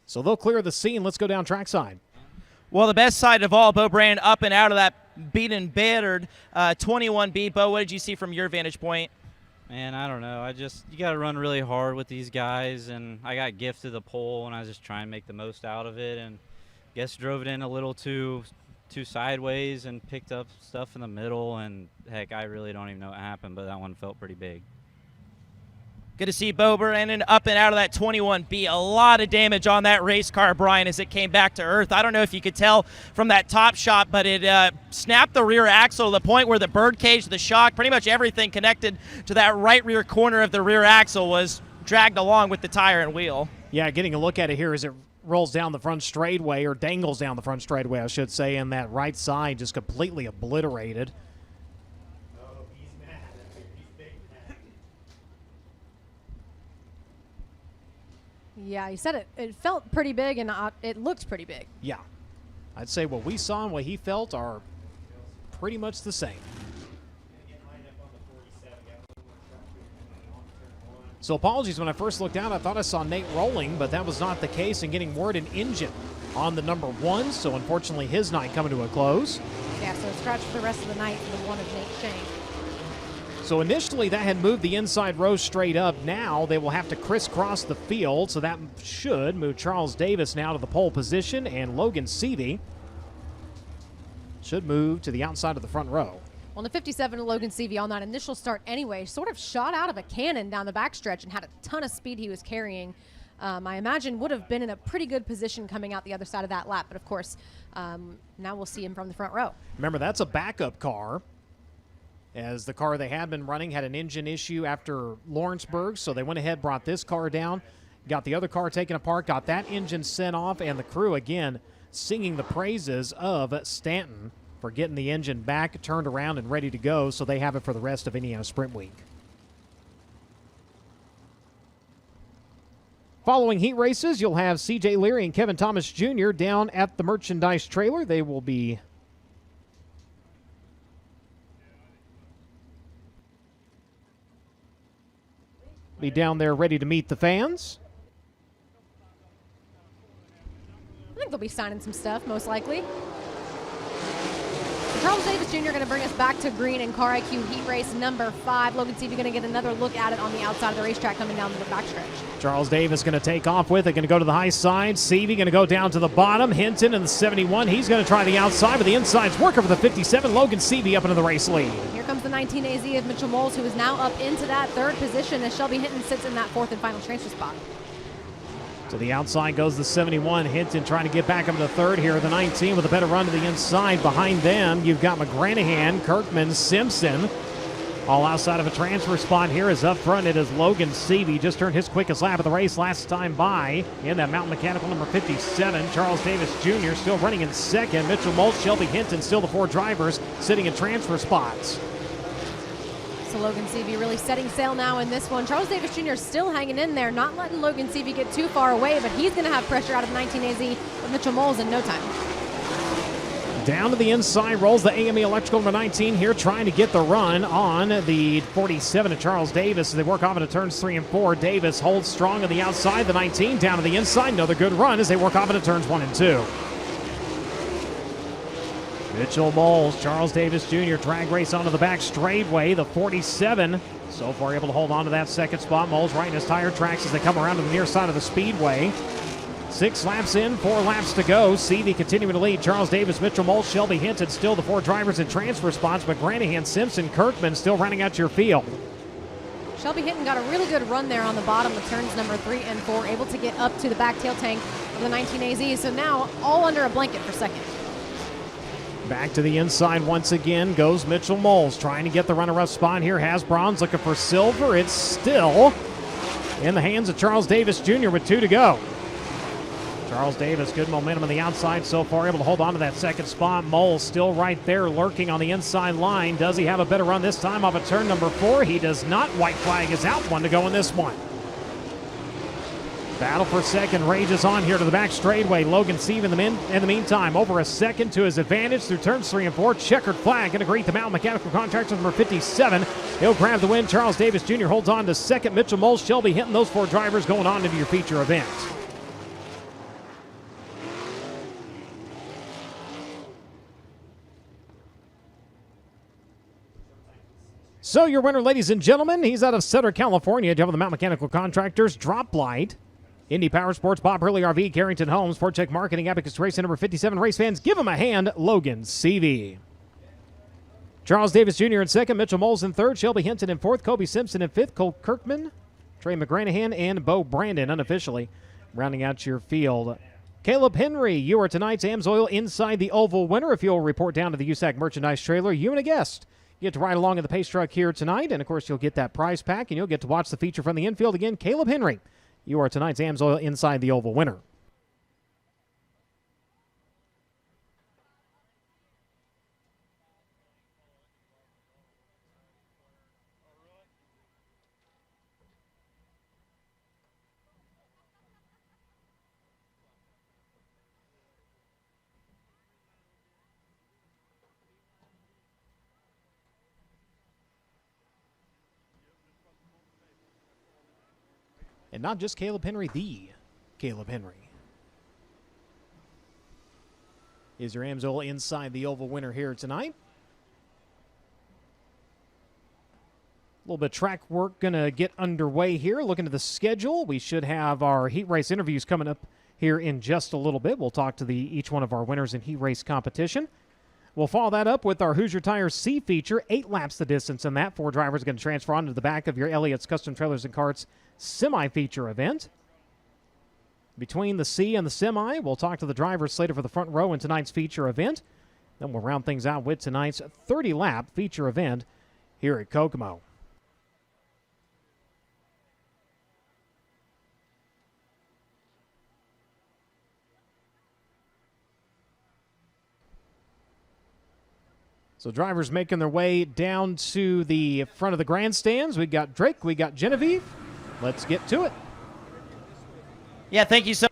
So they'll clear the scene. Let's go down trackside. Well, the best side of all, Bo Brandon up and out of that beaten, battered 21B. Bo, what did you see from your vantage point? Man, I don't know. You got to run really hard with these guys, and I got gifted the pole, and I was just trying to make the most out of it, and guess drove it in a little too sideways and picked up stuff in the middle, and heck, I really don't even know what happened, but that one felt pretty big. Good to see Bo Brandon up and out of that 21B. A lot of damage on that race car, Brian, as it came back to earth. I don't know if you could tell from that top shot, but it snapped the rear axle to the point where the bird cage, the shock, pretty much everything connected to that right rear corner of the rear axle was dragged along with the tire and wheel. Yeah, getting a look at it here as it rolls down the front straightaway, or dangles down the front straightaway, I should say, and that right side just completely obliterated. Yeah, he said it felt pretty big, and it looked pretty big. Yeah. I'd say what we saw and what he felt are pretty much the same. So apologies, when I first looked down, I thought I saw Nate rolling, but that was not the case, and getting word an engine on the number 1, so unfortunately his night coming to a close. Yeah, so scratch for the rest of the night for the one of Nate Shank. So initially that had moved the inside row straight up. Now they will have to crisscross the field, so that should move Charles Davis now to the pole position, and Logan Seavey should move to the outside of the front row. Well, the 57 Logan Seavey on that initial start anyway sort of shot out of a cannon down the backstretch and had a ton of speed he was carrying. I imagine would have been in a pretty good position coming out the other side of that lap, but of course, now we'll see him from the front row. Remember, that's a backup car, as the car they had been running had an engine issue after Lawrenceburg, so they went ahead, brought this car down, got the other car taken apart, got that engine sent off, and the crew again singing the praises of Stanton for getting the engine back, turned around, and ready to go, so they have it for the rest of Indiana Sprint Week. Following heat races, you'll have C.J. Leary and Kevin Thomas Jr. down at the merchandise trailer. They will be down there ready to meet the fans. I think they'll be signing some stuff, most likely. Charles Davis Jr. going to bring us back to green in Car IQ Heat Race number 5. Logan Seavey going to get another look at it on the outside of the racetrack coming down to the backstretch. Charles Davis going to take off with it, going to go to the high side. Seavey going to go down to the bottom. Hinton in the 71. He's going to try the outside, but the inside's working for the 57. Logan Seavey up into the race lead. Here comes the 19 AZ of Mitchell Moles, who is now up into that third position as Shelby Hinton sits in that fourth and final transfer spot. To the outside goes the 71. Hinton trying to get back up to third here. The 19 with a better run to the inside. Behind them, you've got McGranahan, Kirkman, Simpson. All outside of a transfer spot here is up front. It is Logan Seavey. Just turned his quickest lap of the race last time by in that Mountain Mechanical number 57. Charles Davis Jr. still running in second. Mitchell Moltz, Shelby Hinton, still the 4 drivers sitting in transfer spots. So Logan Seavey really setting sail now in this one. Charles Davis Jr. still hanging in there, not letting Logan Seavey get too far away, but he's going to have pressure out of 19 AZ with Mitchell Moles in no time. Down to the inside rolls the AME Electrical number 19 here, trying to get the run on the 47 of Charles Davis as they work off into turns 3 and 4. Davis holds strong on the outside, the 19 down to the inside. Another good run as they work off into turns 1 and 2. Mitchell Moles, Charles Davis Jr. drag race onto the back straightway. The 47 so far able to hold on to that second spot. Moles right in his tire tracks as they come around to the near side of the speedway. 6 laps in, 4 laps to go. Seavey continuing to lead. Charles Davis, Mitchell Moles, Shelby Hinton still the 4 drivers in transfer spots. McGranahan, Simpson, Kirkman still running out your field. Shelby Hinton got a really good run there on the bottom of turns number 3 and 4, able to get up to the back tail tank of the 19 AZ. So now all under a blanket for second. Back to the inside once again goes Mitchell Moles, trying to get the runner-up spot here. Has bronze, looking for silver. It's still in the hands of Charles Davis Jr. with 2 to go. Charles Davis, good momentum on the outside so far, able to hold on to that second spot. Moles still right there lurking on the inside line. Does he have a better run this time off of turn number 4? He does not. White flag is out, 1 to go in this one. Battle for second rages on here to the back straightaway. Logan Seavey in the meantime over a second to his advantage through turns 3 and 4. Checkered flag going to greet the Mountain Mechanical Contractor number 57. He'll grab the win. Charles Davis Jr. holds on to second. Mitchell Moles, Shelby Hinton, those 4 drivers going on into your feature event. So your winner, ladies and gentlemen, he's out of Sutter, California. Jeff of the Mountain Mechanical Contractors, Drop Light, Indy Power Sports, Bob Hurley RV, Carrington Homes, Sport Check Marketing, Abacus Racing number 57. Race fans, give him a hand, Logan Seavey. Charles Davis Jr. in second, Mitchell Moles in third, Shelby Hinton in fourth, Kobe Simpson in fifth, Cole Kirkman, Trey McGranahan, and Bo Brandon unofficially rounding out your field. Caleb Henry, you are tonight's AMSOIL Inside the Oval winner. If you'll report down to the USAC merchandise trailer, you and a guest get to ride along in the pace truck here tonight, and of course you'll get that prize pack, and you'll get to watch the feature from the infield again. Caleb Henry, you are tonight's AMSOIL Inside the Oval winner. And not just Caleb Henry, the Caleb Henry is your AMSOIL Inside the Oval winner here tonight. little bit of track work going to get underway here. Looking at the schedule, we should have our heat race interviews coming up here in just a little bit. We'll talk to each one of our winners in heat race competition. We'll follow that up with our Hoosier Tires C feature, 8 laps the distance in that. 4 drivers going to transfer onto the back of your Elliott's Custom Trailers and Carts semi-feature event. Between the C and the semi, we'll talk to the drivers slated for the front row in tonight's feature event. Then we'll round things out with tonight's 30-lap feature event here at Kokomo. So drivers making their way down to the front of the grandstands. We got Drake, we got Genevieve. Let's get to it. Yeah, thank you so much.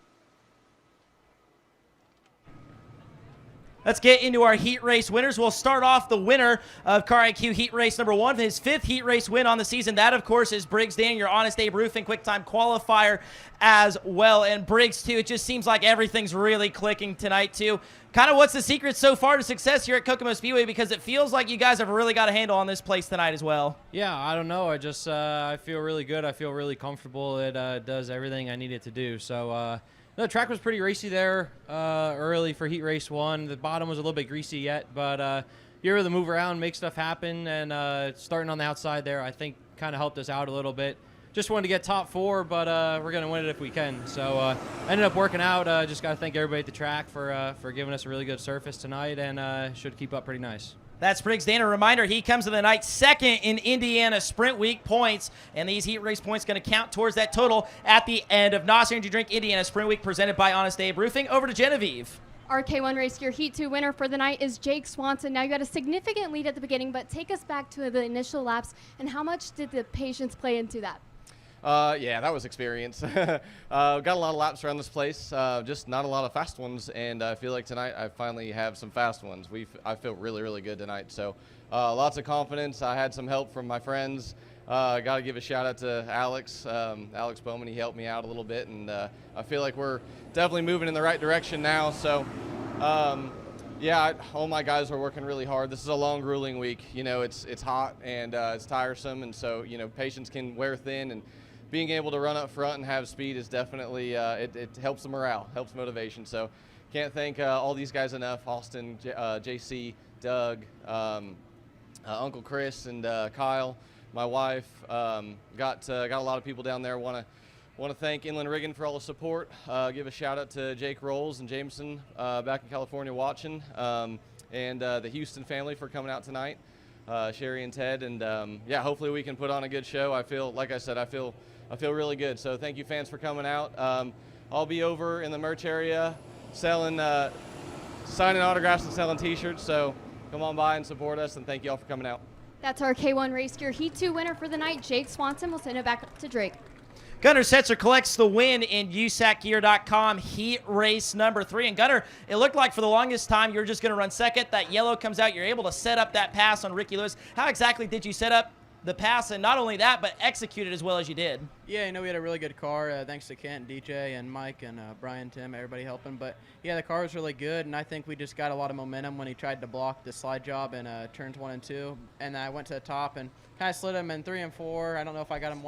Let's get into our heat race winners. We'll start off the winner of Car IQ heat race number 1, his 5th heat race win on the season. That, of course, is Briggs Dan, your Honest Abe Roofing quick time qualifier as well. And Briggs, too, it just seems like everything's really clicking tonight, too. Kind of what's the secret so far to success here at Kokomo Speedway? Because it feels like you guys have really got a handle on this place tonight as well. Yeah, I don't know. I feel really good. I feel really comfortable. It does everything I need it to do. So, the track was pretty racy there early for heat race 1. The bottom was a little bit greasy yet, but you're able to move around, make stuff happen, and starting on the outside there, I think, kind of helped us out a little bit. Just wanted to get top 4, but we're going to win it if we can. So ended up working out. Just got to thank everybody at the track for giving us a really good surface tonight, and should keep up pretty nice. That's Briggs Dan. A reminder, he comes to the night 2nd in Indiana Sprint Week points, and these heat race points going to count towards that total at the end of NOS Energy Drink Indiana Sprint Week presented by Honest Abe Roofing. Over to Genevieve. Our K1 race, your Heat 2 winner for the night is Jake Swanson. Now, you had a significant lead at the beginning, but take us back to the initial laps, and how much did the patience play into that? Yeah, that was experience. Got a lot of laps around this place, just not a lot of fast ones, and I feel like tonight I finally have some fast ones. I feel really, really good tonight, so lots of confidence. I had some help from my friends. Got to give a shout out to Alex Bowman. He helped me out a little bit, and I feel like we're definitely moving in the right direction now. So, yeah, all my guys are working really hard. This is a long, grueling week. You know, it's hot and it's tiresome, and so, you know, patience can wear thin, and being able to run up front and have speed is definitely, it helps the morale, helps motivation. So can't thank all these guys enough, Austin, JC, Doug, Uncle Chris, and Kyle, my wife. Got a lot of people down there. Want to thank Inland Riggin for all the support. Give a shout out to Jake Rolls and Jameson back in California watching, and the Houston family for coming out tonight. Sherry and Ted, and yeah, hopefully we can put on a good show. I feel, like I said, I feel really good. So thank you, fans, for coming out. I'll be over in the merch area selling, signing autographs and selling T-shirts. So come on by and support us, and thank you all for coming out. That's our K1 race, your Heat 2 winner for the night, Jake Swanson. We'll send it back up to Drake. Gunnar Setzer collects the win in USACgear.com heat race number 3. And Gunnar, it looked like for the longest time you were just going to run second. That yellow comes out. You're able to set up that pass on Ricky Lewis. How exactly did you set up the pass, and not only that, but execute it as well as you did? Yeah, you know, we had a really good car, thanks to Kent, DJ, and Mike, and Brian, Tim, everybody helping. But, yeah, the car was really good, and I think we just got a lot of momentum when he tried to block the slide job in turns 1 and 2. And I went to the top and kind of slid him in 3 and 4. I don't know if I got him